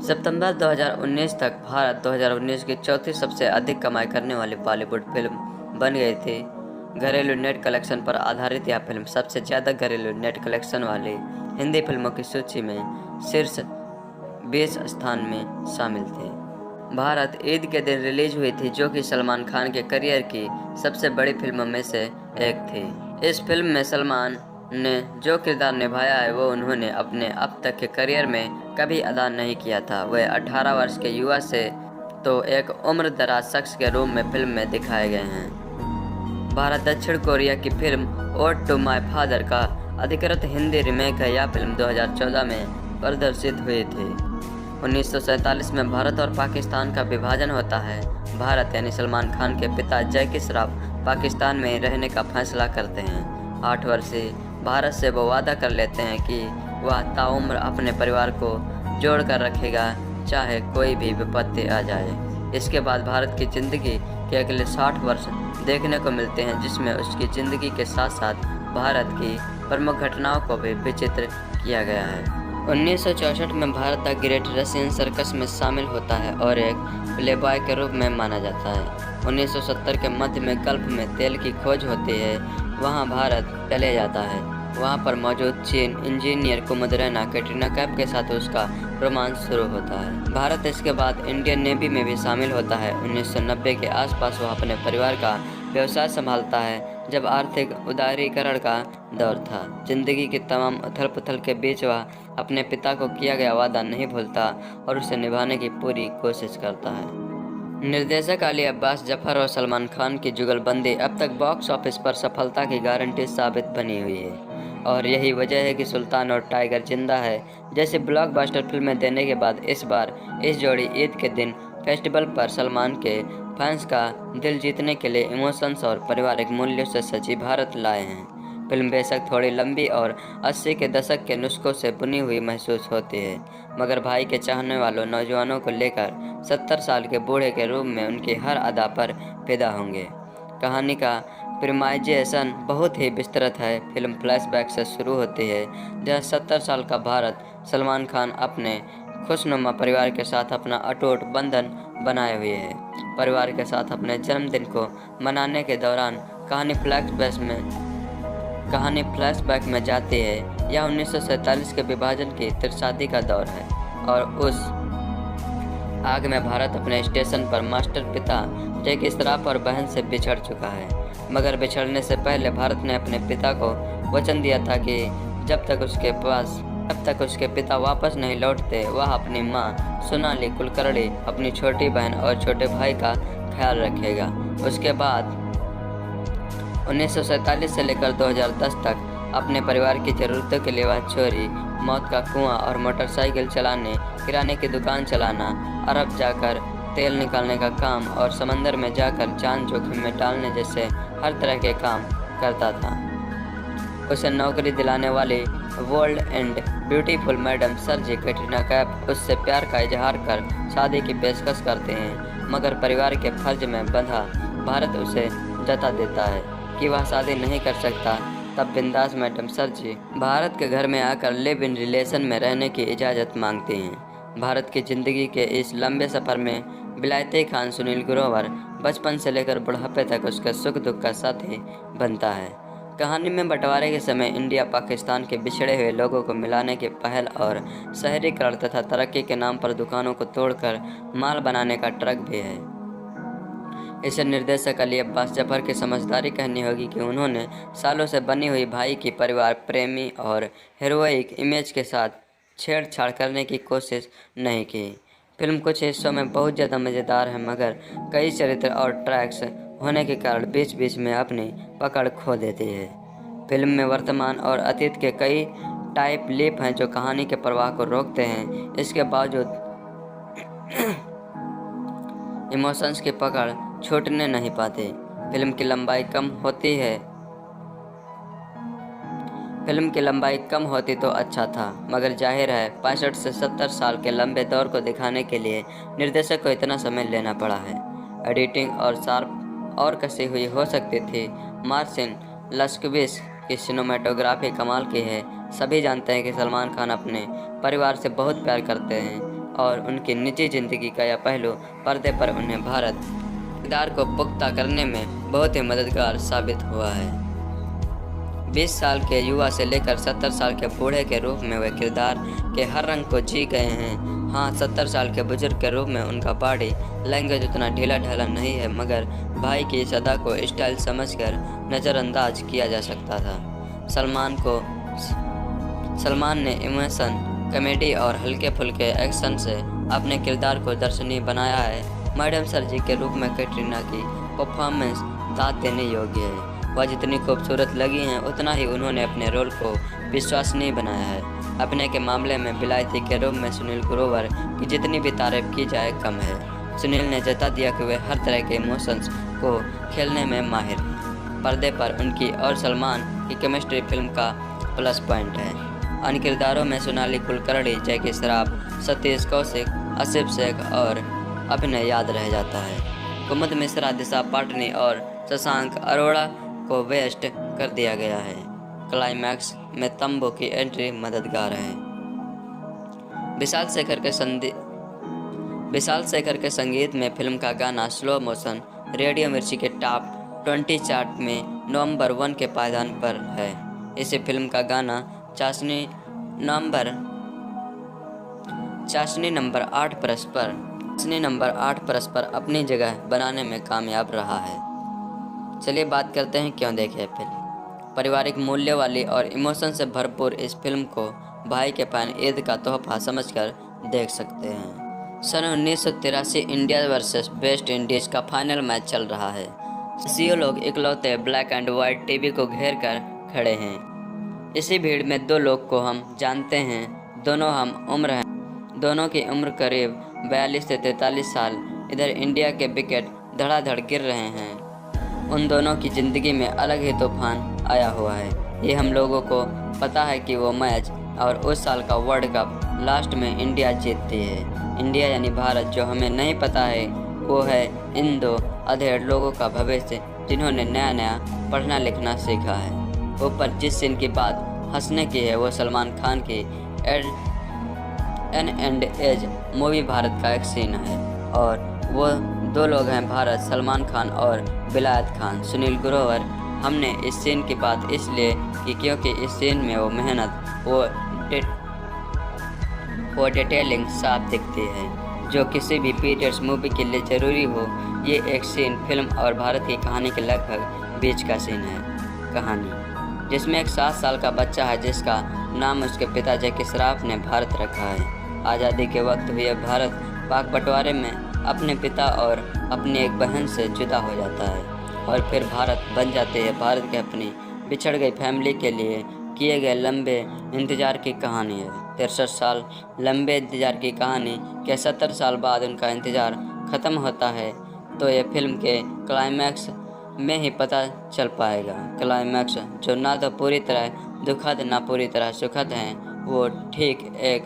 सितंबर 2019 तक भारत 2019 की चौथी सबसे अधिक कमाई करने वाली बॉलीवुड फिल्म बन गई थी। घरेलू नेट कलेक्शन पर आधारित यह फिल्म सबसे ज़्यादा घरेलू नेट कलेक्शन वाली हिंदी फिल्मों की सूची में शीर्ष 20 स्थान में शामिल थी। भारत ईद के दिन रिलीज हुई थी, जो कि सलमान खान के करियर की सबसे बड़ी फिल्मों में से एक थी। इस फिल्म में सलमान ने जो किरदार निभाया है वो उन्होंने अपने अब तक के करियर में कभी अदा नहीं किया था। वह 18 वर्ष के युवा से तो एक उम्र दराज शख्स के रूप में फिल्म में दिखाए गए हैं। भारत दक्षिण कोरिया की film Ode to My Father का अधिकृत हिंदी रीमेक है। यह फिल्म 2014 में प्रदर्शित हुई थी। 1947 में भारत और पाकिस्तान का विभाजन होता है। भारत यानी सलमान खान के पिता जैकी श्रॉफ पाकिस्तान में रहने का फैसला करते हैं। 8 वर्षीय भारत से वो वादा कर लेते हैं कि वह ताउम्र अपने परिवार को जोड़ कर रखेगा, चाहे कोई भी विपत्ति आ जाए। इसके बाद भारत की ज़िंदगी के अगले 60 वर्ष देखने को मिलते हैं, जिसमें उसकी ज़िंदगी के साथ साथ भारत की प्रमुख घटनाओं को भी विचित्र किया गया है। 1964 में Bharat the great Russian circus में शामिल होता है और एक प्लेबॉय के रूप में माना जाता है। 1970 के मध्य में गल्फ में तेल की खोज होती है, वहां भारत चले जाता है। वहां पर मौजूद चीन इंजीनियर कुमुद रैना कैटरीना कैफ के साथ उसका रोमांस शुरू होता है। भारत इसके बाद इंडियन नेवी में भी शामिल होता है। 1990 के आसपास वह अपने परिवार का व्यवसाय संभालता है, जब आर्थिक उदारीकरण का दौर था। जिंदगी की तमाम उथल पुथल के बीच वह अपने पिता को किया गया वादा नहीं भूलता और उसे निभाने की पूरी कोशिश करता है। निर्देशक अली अब्बास जफर और सलमान खान की जुगलबंदी अब तक बॉक्स ऑफिस पर सफलता की गारंटी साबित बनी हुई है और यही वजह है कि सुल्तान और टाइगर जिंदा है जैसे ब्लॉकबस्टर फिल्में देने के बाद इस बार इस जोड़ी ईद के दिन फेस्टिवल पर सलमान के फैंस का दिल जीतने के लिए इमोशंस और पारिवारिक मूल्यों से सजी भारत लाए हैं। फिल्म बेशक थोड़ी लंबी और 80 के दशक के नुस्खों से बुनी हुई महसूस होती है, मगर भाई के चाहने वालों नौजवानों को लेकर 70 साल के बूढ़े के रूप में उनकी हर अदा पर फिदा होंगे। कहानी का प्रीमाइजेशन बहुत ही विस्तृत है। फिल्म फ्लैशबैक से शुरू होती है जहाँ 70 साल का भारत सलमान खान अपने खुशनुमा परिवार के साथ अपना अटूट बंधन बनाए हुए है। परिवार के साथ अपने जन्मदिन को मनाने के दौरान कहानी फ्लैशबैक में जाती है। यह 1947 के विभाजन की तिरसादी का दौर है और उस आग में भारत अपने स्टेशन पर मास्टर पिता जैकी श्रॉफ और बहन से बिछड़ चुका है, मगर बिछड़ने से पहले भारत ने अपने पिता को वचन दिया था कि जब तक उसके पिता वापस नहीं लौटते वह अपनी मां सोनाली कुलकर्णी, अपनी छोटी बहन और छोटे भाई का ख्याल रखेगा। उसके बाद 1947 से लेकर 2010 तक अपने परिवार की ज़रूरतों के लिए वह चोरी, मौत का कुआं और मोटरसाइकिल चलाने, किराने की दुकान चलाना, अरब जाकर तेल निकालने का काम और समंदर में जाकर जान जोखिम में डालने जैसे हर तरह के काम करता था। उसे नौकरी दिलाने वाली बोल्ड एंड ब्यूटीफुल मैडम सरजी कैटरीना कैफ उससे प्यार का इजहार कर शादी की पेशकश करते हैं, मगर परिवार के फर्ज में बंधा भारत उसे जता देता है कि वह शादी नहीं कर सकता। तब बिंदास मैडम सरजी भारत के घर में आकर लिव इन रिलेशन में रहने की इजाज़त मांगती हैं। भारत की ज़िंदगी के इस लंबे सफ़र में विलायती खान सुनील ग्रोवर बचपन से लेकर बुढ़ापे तक उसके सुख दुख का साथी बनता है। कहानी में बंटवारे के समय इंडिया पाकिस्तान के बिछड़े हुए लोगों को मिलाने की पहल और शहरीकरण तथा तरक्की के नाम पर दुकानों को तोड़कर माल बनाने का ट्रक भी है। इसे निर्देशक अली अब्बास जफर की समझदारी कहनी होगी कि उन्होंने सालों से बनी हुई भाई की परिवार प्रेमी और हीरोइक इमेज के साथ छेड़छाड़ करने की कोशिश नहीं की। फिल्म कुछ हिस्सों में बहुत ज़्यादा मज़ेदार है, मगर कई चरित्र और ट्रैक्स होने के कारण बीच बीच में अपनी पकड़ खो देती है। फिल्म में वर्तमान और अतीत के कई टाइप लीप हैं जो कहानी के प्रवाह को रोकते हैं। इसके बावजूद इमोशंस की पकड़ छूटने नहीं पाती। फिल्म की लंबाई कम होती तो अच्छा था, मगर जाहिर है 65 से 70 साल के लंबे दौर को दिखाने के लिए निर्देशक को इतना समय लेना पड़ा है। एडिटिंग और शार्प और कसी हुई हो सकती थी। मार्सिन लस्कविस की सिनेमेटोग्राफी कमाल की है। सभी जानते हैं कि सलमान खान अपने परिवार से बहुत प्यार करते हैं और उनकी निजी ज़िंदगी का यह पहलू पर्दे पर उन्हें भारत किरदार को पुख्ता करने में बहुत ही मददगार साबित हुआ है। 20 साल के युवा से लेकर 70 साल के बूढ़े के रूप में वे किरदार के हर रंग को जी गए हैं। हाँ, 70 साल के बुजुर्ग के रूप में उनका बॉडी लैंग्वेज उतना ढीला ढाला नहीं है, मगर भाई की इस अदा को स्टाइल समझकर नज़रअंदाज किया जा सकता था। सलमान ने इमोशन, कॉमेडी और हल्के फुल्के एक्शन से अपने किरदार को दर्शनीय बनाया है। मैडम सरजी के रूप में कैटरीना की परफॉर्मेंस दाद देने योग्य है। वह जितनी खूबसूरत लगी हैं उतना ही उन्होंने अपने रोल को विश्वसनीय बनाया है। अभिनय के मामले में विलायती के रूप में सुनील ग्रोवर की जितनी भी तारीफ की जाए कम है। सुनील ने जता दिया कि वे हर तरह के इमोशंस को खेलने में माहिर हैं। पर्दे पर उनकी और सलमान की केमिस्ट्री फिल्म का प्लस पॉइंट है। अन्य किरदारों में सोनाली कुलकर्णी, जैकी श्रॉफ, सतीश कौशिक, आसिफ शेख और अभिनय याद रह जाता है। कुमुद मिश्रा, दिशा पाटनी और शशांक अरोड़ा को वेस्ट कर दिया गया है। क्लाइमैक्स में तंबू की एंट्री मददगार है। विशाल शेखर के संगीत में फिल्म का गाना स्लो मोशन रेडियो मिर्ची के टॉप 20 चार्ट में नवंबर 1 के पायदान पर है। इसी फिल्म का गाना चाशनी नंबर 8 पर अपनी जगह बनाने में कामयाब रहा है। चलिए बात करते हैं क्यों देखें फिल्म। पारिवारिक मूल्य वाली और इमोशन से भरपूर इस फिल्म को भाई के बहन ईद का तोहफा समझकर देख सकते हैं। सन 1983 इंडिया वर्सेस वेस्ट इंडीज का फाइनल मैच चल रहा है। सीओ लोग इकलौते ब्लैक एंड वाइट टीवी को घेर कर खड़े हैं। इसी भीड़ में दो लोग को हम जानते हैं, दोनों हम उम्र हैं। दोनों की उम्र करीब 42 से 43 साल। इधर इंडिया के विकेट धड़ाधड़ गिर रहे हैं। उन दोनों की ज़िंदगी में अलग ही तूफान आया हुआ है। ये हम लोगों को पता है कि वो मैच और उस साल का वर्ल्ड कप लास्ट में इंडिया जीतती है। इंडिया यानी भारत। जो हमें नहीं पता है वो है इन दो अधेड़ लोगों का भविष्य, जिन्होंने नया नया पढ़ना लिखना सीखा है। ऊपर जिस सीन की बात हंसने की है वो सलमान खान की एन एज मूवी भारत का एक सीन है। और वो दो लोग हैं भारत, सलमान खान और विलायत खान, सुनील ग्रोवर। हमने इस सीन की बात इसलिए की क्योंकि इस सीन में वो मेहनत, वो डिटेलिंग साफ दिखती है, जो किसी भी पीरियड्स मूवी के लिए ज़रूरी हो। ये एक सीन फिल्म और भारत की कहानी के लगभग बीच का सीन है। कहानी जिसमें एक 7 साल का बच्चा है जिसका नाम उसके पिताजी के श्राप ने भारत रखा है। आज़ादी के वक्त हुए भारत पाक बंटवारे में अपने पिता और अपनी एक बहन से जुदा हो जाता है और फिर भारत बन जाती है। भारत के अपनी बिछड़ गई फैमिली के लिए किए गए लंबे इंतज़ार की कहानी है। 63 साल लंबे इंतज़ार की कहानी के 70 साल बाद उनका इंतज़ार ख़त्म होता है तो ये फिल्म के क्लाइमैक्स में ही पता चल पाएगा। क्लाइमैक्स जो ना तो पूरी तरह दुखद ना पूरी तरह सुखद हैं, वो ठीक एक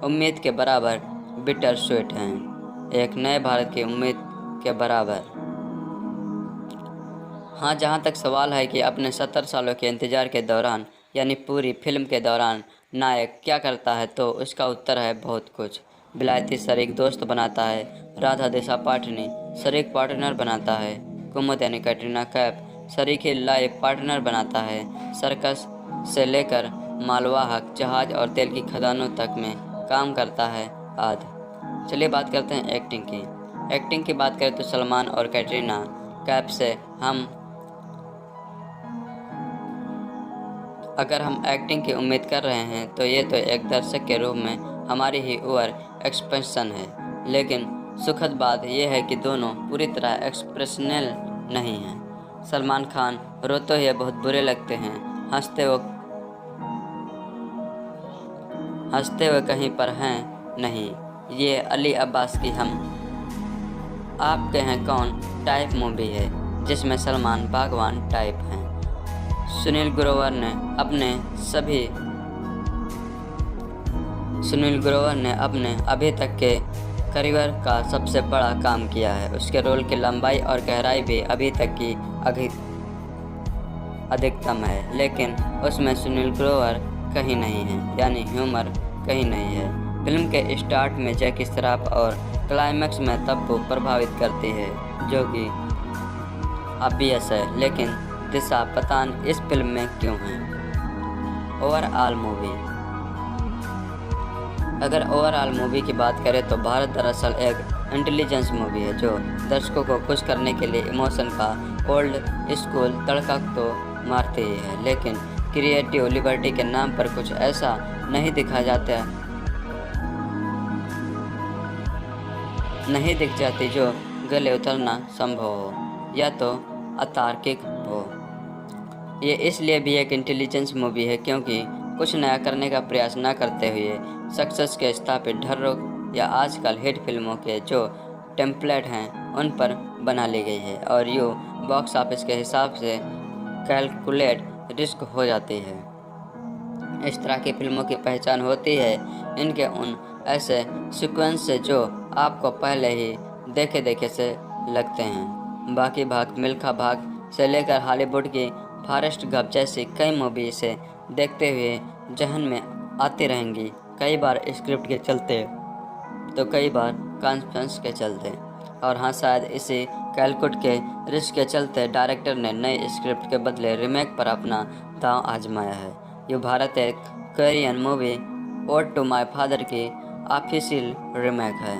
उम्मीद के बराबर बिटर स्वीट हैं, एक नए भारत की उम्मीद के बराबर। हाँ, जहाँ तक सवाल है कि अपने 70 सालों के इंतज़ार के दौरान यानी पूरी फिल्म के दौरान नायक क्या करता है, तो उसका उत्तर है बहुत कुछ। विलायती शरीक दोस्त बनाता है, राधा दिशा पाटनी शरीक पार्टनर बनाता है, कुमुद यानी कैटरीना कैफ शरीक लाइफ पार्टनर बनाता है, सर्कस से लेकर मालवाहक जहाज और तेल की खदानों तक में काम करता है आदि। चलिए बात करते हैं एक्टिंग की। एक्टिंग की बात करें तो सलमान और कैटरीना कैफ से अगर हम एक्टिंग की उम्मीद कर रहे हैं तो ये तो एक दर्शक के रूप में हमारी ही ओवर एक्सप्रेशन है। लेकिन सुखद बात यह है कि दोनों पूरी तरह एक्सप्रेशनल नहीं हैं। सलमान खान रोते हुए बहुत बुरे लगते हैं, हंसते हुए कहीं पर हैं नहीं। ये अली अब्बास की हम आपके हैं कौन टाइप मूवी है, जिसमें सलमान भगवान टाइप हैं। सुनील ग्रोवर ने अपने अभी तक के करियर का सबसे बड़ा काम किया है। उसके रोल की लंबाई और गहराई भी अभी तक की अधिकतम है, लेकिन उसमें सुनील ग्रोवर कहीं नहीं है, यानी ह्यूमर कहीं नहीं है। फिल्म के स्टार्ट में जैकी श्रॉफ और क्लाइमैक्स में तब्बू प्रभावित करती है, जो कि ऑब्वियस है, लेकिन दिशा पतान इस फिल्म में क्यों है। ओवरऑल मूवी अगर ओवरऑल मूवी की बात करें तो भारत दरअसल एक इंटेलिजेंस मूवी है, जो दर्शकों को खुश करने के लिए इमोशन का ओल्ड स्कूल तड़का तो मारती ही है, लेकिन क्रिएटिव लिबर्टी के नाम पर कुछ ऐसा नहीं दिख जाती जो गले उतरना संभव हो या तो अतार्किक हो। ये इसलिए भी एक इंटेलिजेंस मूवी है क्योंकि कुछ नया करने का प्रयास न करते हुए सक्सेस के स्थापित ढर्रों या आजकल हिट फिल्मों के जो टेम्पलेट हैं उन पर बना ली गई है और यूँ बॉक्स ऑफिस के हिसाब से कैलकुलेट रिस्क हो जाती है। इस तरह की फिल्मों की पहचान होती है इनके उन ऐसे सीक्वेंस से जो आपको पहले ही देखे से लगते हैं। बाकी भाग, मिल्खा भाग से लेकर हॉलीवुड की फॉरेस्ट गंप जैसी कई मूवी से देखते हुए जहन में आती रहेंगी कई बार स्क्रिप्ट के चलते तो कई बार कॉन्फिडेंस के चलते, और हाँ शायद इसी कैलकुट के रिस्क के चलते डायरेक्टर ने नई स्क्रिप्ट के बदले रीमेक पर अपना दांव आजमाया है। ये भारत एक Korean movie Ode to My Father की ऑफिशियल रीमेक है।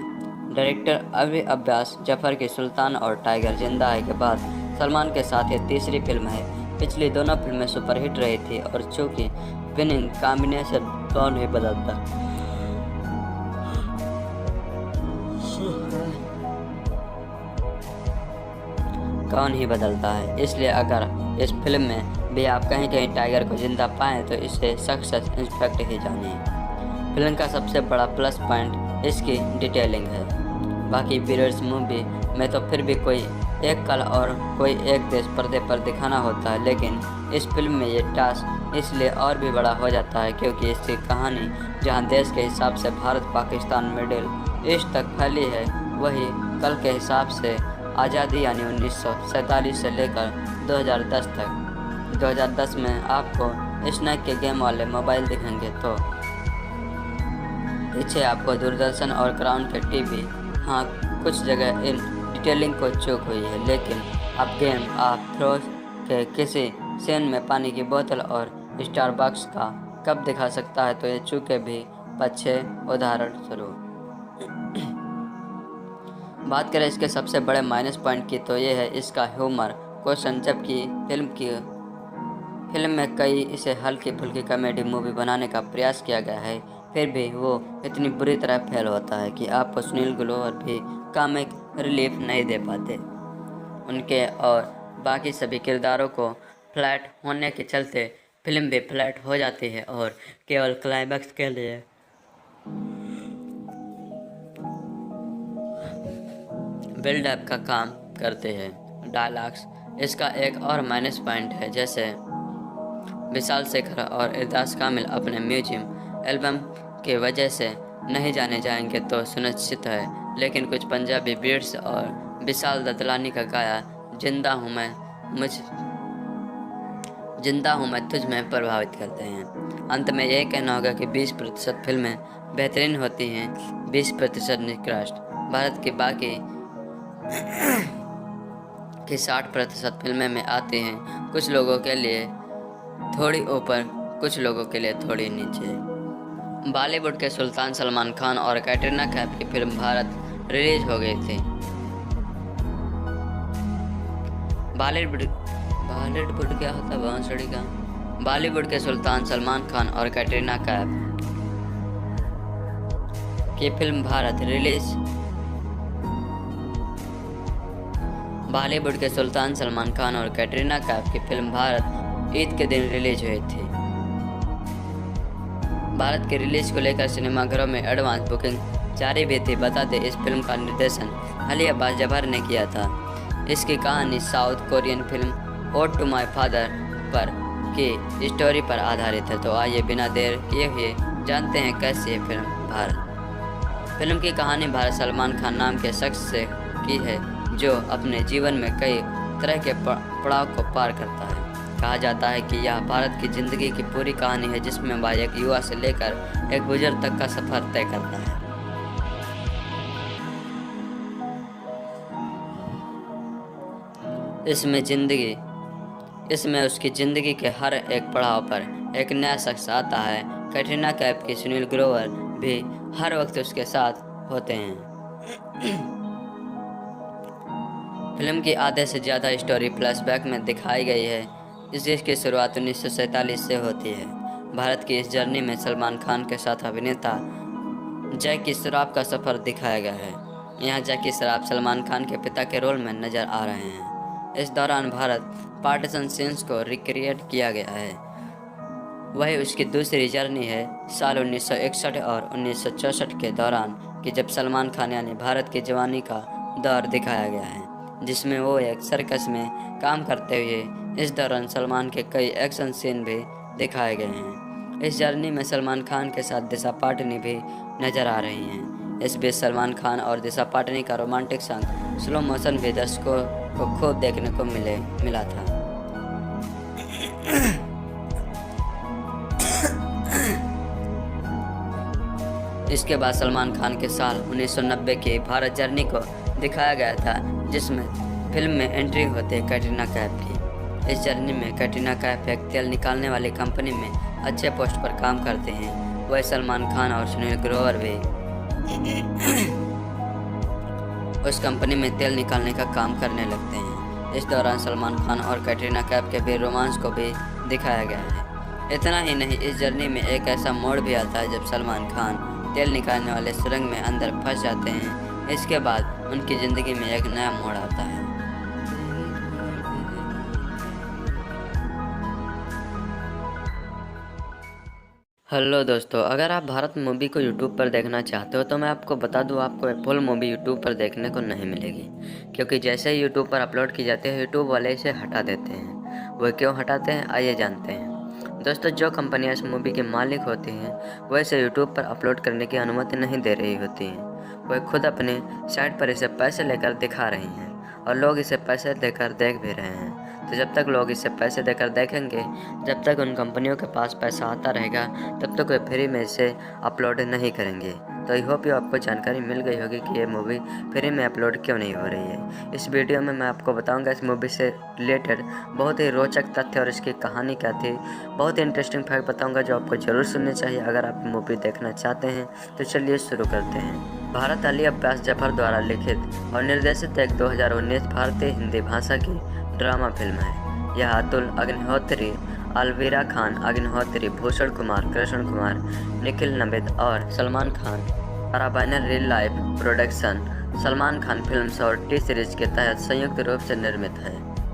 डायरेक्टर अभी अब्बास जफर की सुल्तान और टाइगर जिंदा है के बाद सलमान के साथ ये तीसरी फिल्म है। पिछली दोनों फिल्में सुपरहिट रही थी और चूँकि विनिंग कॉम्बिनेशन कौन ही बदलता है, इसलिए अगर इस फिल्म में भी आप कहीं कहीं टाइगर को जिंदा पाएँ तो इसे सक्सेस इंस्पेक्ट ही जानिए। फिल्म का सबसे बड़ा प्लस पॉइंट इसकी डिटेलिंग है। बाकी पीरियड्स मूवी में तो फिर भी कोई एक कल और कोई एक देश पर्दे पर दिखाना होता है, लेकिन इस फिल्म में ये टास्क इसलिए और भी बड़ा हो जाता है क्योंकि इसकी कहानी जहां देश के हिसाब से भारत पाकिस्तान मिडिल ईस्ट तक फैली है, वही कल के हिसाब से आज़ादी यानी 1947 से लेकर 2010 तक। 2010 में आपको स्नैक के गेम वाले मोबाइल दिखेंगे तो पीछे आपको दूरदर्शन और क्राउन के टीवी। हाँ, कुछ जगह इन डिटेलिंग को चूक हुई है, लेकिन अब गेम ऑफ थ्रोन्स के किसी सीन में पानी की बोतल और स्टारबक्स का कब दिखा सकता है तो ये चूके भी पीछे उदाहरण स्वरूप। बात करें इसके सबसे बड़े माइनस पॉइंट की तो ये है इसका ह्यूमर क्वेश्चन। जबकि फिल्म में कई इसे हल्की फुल्की कॉमेडी मूवी बनाने का प्रयास किया गया है, फिर भी वो इतनी बुरी तरह फेल होता है कि आपको सुनील ग्रोवर भी कॉमिक रिलीफ नहीं दे पाते। उनके और बाकी सभी किरदारों को फ्लैट होने के चलते फिल्म भी फ्लैट हो जाती है और केवल क्लाइमैक्स के लिए बिल्डअप का काम करते हैं। डायलॉग्स इसका एक और माइनस पॉइंट है। जैसे विशाल शेखर और इरदास कामिल अपने म्यूजियम एल्बम की वजह से नहीं जाने जाएंगे तो सुनिश्चित है, लेकिन कुछ पंजाबी बीट्स और विशाल ददलानी का गाया जिंदा हूँ मैं तुझ में प्रभावित करते हैं। अंत में यह कहना होगा कि 20% फिल्में बेहतरीन होती हैं, 20% निकृष्ट। भारत की बाकी की 60% फिल्में में आती हैं, कुछ लोगों के लिए थोड़ी ऊपर, कुछ लोगों के लिए थोड़ी नीचे। बॉलीवुड के सुल्तान सलमान खान और कैटरीना कैफ की फिल्म भारत रिलीज हो गई थी। बॉलीवुड क्या होता है बांसुरी का? बॉलीवुड के सुल्तान सलमान खान और कैटरीना कैफ की फिल्म बॉलीवुड के सुल्तान सलमान खान और कैटरीना कैफ की फिल्म भारत ईद के दिन रिलीज हुई थी। भारत की रिलीज को लेकर सिनेमाघरों में एडवांस बुकिंग जारी भी थी। बता दें, इस फिल्म का निर्देशन अली अब्बास जफर ने किया था। इसकी कहानी South Korean film Ode to My Father पर की स्टोरी पर आधारित है। तो आइए बिना देर किए हुए जानते हैं कैसी है फिल्म भारत। फिल्म की कहानी भारत सलमान खान नाम के शख्स से की है जो अपने जीवन में कई तरह के पड़ाव को पार करता है। कहा जाता है कि यह भारत की जिंदगी की पूरी कहानी है, जिसमें वह एक युवा से लेकर एक बुजुर्ग तक का सफर तय करता है। इसमें उसकी जिंदगी के हर एक पड़ाव पर एक नया शख्स आता है। कैटरीना कैफ की सुनील ग्रोवर भी हर वक्त उसके साथ होते हैं। फिल्म की आधे से ज़्यादा स्टोरी फ्लैशबैक में दिखाई गई है। इसकी शुरुआत 1947 से होती है। भारत की इस जर्नी में सलमान खान के साथ अभिनेता जैकी श्रॉफ का सफ़र दिखाया गया है। यहाँ जैकी श्रॉफ सलमान खान के पिता के रोल में नज़र आ रहे हैं। इस दौरान भारत पार्टीशन सीन्स को रिक्रिएट किया गया है। वही उसकी दूसरी जर्नी है साल 1961 और 1964 के दौरान कि जब सलमान खान यानी भारत की जवानी का दौर दिखाया गया है, जिसमें वो एक सर्कस में काम करते हुए। इस दौरान सलमान के कई एक्शन सीन भी दिखाए गए हैं। इस जर्नी में सलमान खान के साथ दिशा पाटनी भी नजर आ रही हैं। इस बीच सलमान खान और दिशा पाटनी का रोमांटिक सॉन्ग स्लो मोशन भी दर्शकों को खूब देखने को मिला था। इसके बाद सलमान खान के साल 1990 की भारत जर्नी को दिखाया गया था, जिसमें फिल्म में एंट्री होती है कैटरीना कैफ की। इस जर्नी में कैटरीना कैफ एक तेल निकालने वाली कंपनी में अच्छे पोस्ट पर काम करते हैं। वह सलमान खान और सुनील ग्रोवर भी उस कंपनी में तेल निकालने का काम करने लगते हैं। इस दौरान सलमान खान और कैटरीना कैफ के भी रोमांस को भी दिखाया गया है। इतना ही नहीं, इस जर्नी में एक ऐसा मोड़ भी आता है जब सलमान खान तेल निकालने वाले सुरंग में अंदर फंस जाते हैं। इसके बाद उनकी ज़िंदगी में एक नया मोड़ आता है। हेलो दोस्तों, अगर आप भारत मूवी को यूट्यूब पर देखना चाहते हो तो मैं आपको बता दूं, आपको फुल मूवी यूट्यूब पर देखने को नहीं मिलेगी, क्योंकि जैसे ही यूट्यूब पर अपलोड की जाती है यूट्यूब वाले इसे हटा देते हैं। वह क्यों हटाते हैं, आइए जानते हैं। दोस्तों, जो कंपनियां इस मूवी के मालिक होती हैं वह इसे यूट्यूब पर अपलोड करने की अनुमति नहीं दे रही होती हैं। वह खुद अपने साइट पर इसे पैसे लेकर दिखा रही हैं और लोग इसे पैसे देकर देख भी रहे हैं। तो जब तक लोग इसे पैसे देकर देखेंगे, जब तक उन कंपनियों के पास पैसा आता रहेगा, तब तक वे फ्री में इसे अपलोड नहीं करेंगे। तो आई होप आपको जानकारी मिल गई होगी कि ये मूवी फ्री में अपलोड क्यों नहीं हो रही है। इस वीडियो में मैं आपको बताऊंगा इस मूवी से रिलेटेड बहुत ही रोचक तथ्य और इसकी कहानी क्या थी। बहुत ही इंटरेस्टिंग फैक्ट बताऊंगा जो आपको ज़रूर सुनने चाहिए अगर आप मूवी देखना चाहते हैं। तो चलिए शुरू करते हैं। भारत अली अब्बास जफर द्वारा लिखित और निर्देशित एक 2019 भारतीय हिंदी भाषा की ड्रामा फिल्म है। यह अतुल अग्निहोत्री, अलवीरा खान अग्निहोत्री, भूषण कुमार, कृष्ण कुमार, निखिल नबिद और सलमान खान द्वारा banner real life production Salman Khan films और टी सीरीज के तहत संयुक्त रूप से निर्मित है।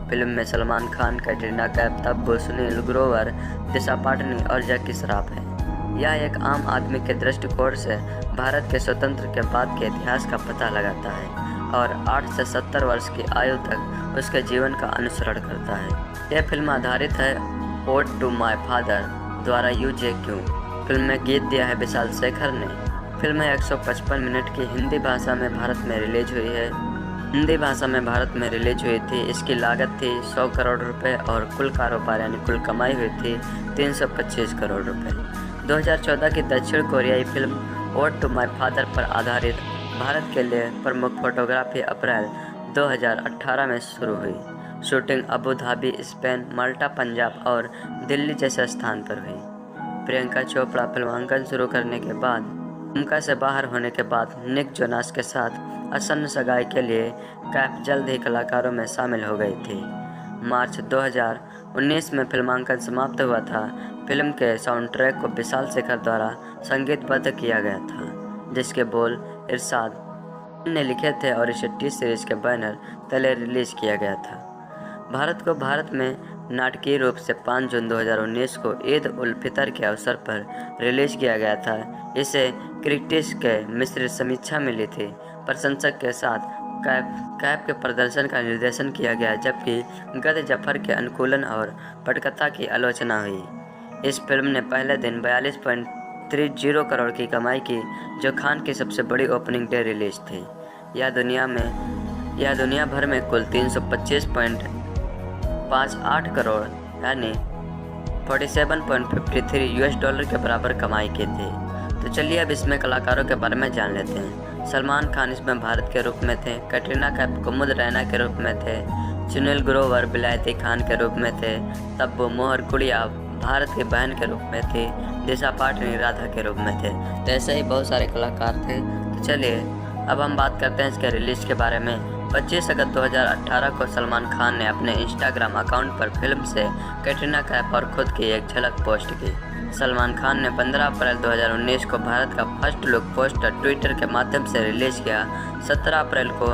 फिल्म में सलमान खान, कैटरीना कैफ, तब्बू, सुनील ग्रोवर, दिशा पाटनी और जैकी श्रॉफ है। यह एक आम आदमी के दृष्टिकोण से भारत के स्वतंत्र के बाद के इतिहास का पता लगाता है और 8 से 70 वर्ष की आयु तक उसके जीवन का अनुसरण करता है। यह फिल्म आधारित है ओड टू माय फादर द्वारा UJQ। फिल्म में गीत दिया है विशाल शेखर ने। फिल्म 155 मिनट की हिंदी भाषा में भारत में रिलीज हुई है। हिंदी भाषा में भारत में रिलीज हुई थी। इसकी लागत थी 100 करोड़ रुपए और कुल कारोबार यानी कुल कमाई हुई थी 325 करोड़ रुपए। 2014 की दक्षिण कोरियाई film Ode to My Father पर आधारित भारत के लिए प्रमुख फोटोग्राफी अप्रैल 2018 में शुरू हुई। शूटिंग अबू धाबी, स्पेन, माल्टा, पंजाब और दिल्ली जैसे स्थान पर हुई। प्रियंका चोपड़ा फिल्मांकन शुरू करने के बाद भूमिका से बाहर होने के बाद निक जोनास के साथ आसन्न सगाई के लिए कैफ जल्द ही कलाकारों में शामिल हो गई थी। मार्च 2019 में फिल्मांकन समाप्त हुआ था। फिल्म के साउंड ट्रैक को विशाल शेखर द्वारा संगीतबद्ध किया गया था, जिसके बोल इरशाद ने लिखे थे और इसे टी सीरीज के बैनर तले रिलीज किया गया था। भारत में नाटकीय रूप से 5 जून 2019 को ईद उल फितर के अवसर पर रिलीज किया गया था। इसे क्रिटिक्स के मिश्रित समीक्षा मिली थी। प्रशंसक के साथ कैफ के प्रदर्शन का निर्देशन किया गया, जबकि गद जफर के अनुकूलन और पटकथा की आलोचना हुई। इस फिल्म ने पहले दिन 42.30 करोड़ की कमाई की, जो खान की सबसे बड़ी ओपनिंग डे रिलीज थी। यह दुनिया भर में कुल 325.58 करोड़ यानी $47.53 के बराबर कमाई की थी। तो चलिए अब इसमें कलाकारों के बारे में जान लेते हैं। सलमान खान इसमें भारत के रूप में थे, कैटरीना कैफ कुमुद रैना के रूप में थे, सुनील ग्रोवर बिलायती खान के रूप में थे, तब्बू मोहर गुड़िया भारत की बहन के रूप में थी, दिशा पाटनी राधा के रूप में थे। तो ऐसे ही बहुत सारे कलाकार थे। तो चलिए अब हम बात करते हैं इसके रिलीज के बारे में। 25 अगस्त 2018 को सलमान खान ने अपने इंस्टाग्राम अकाउंट पर फिल्म से कैटरीना कैफ और खुद की एक झलक पोस्ट की। सलमान खान ने 15 अप्रैल 2019 को भारत का फर्स्ट लुक पोस्टर ट्विटर के माध्यम से रिलीज किया। 17 अप्रैल को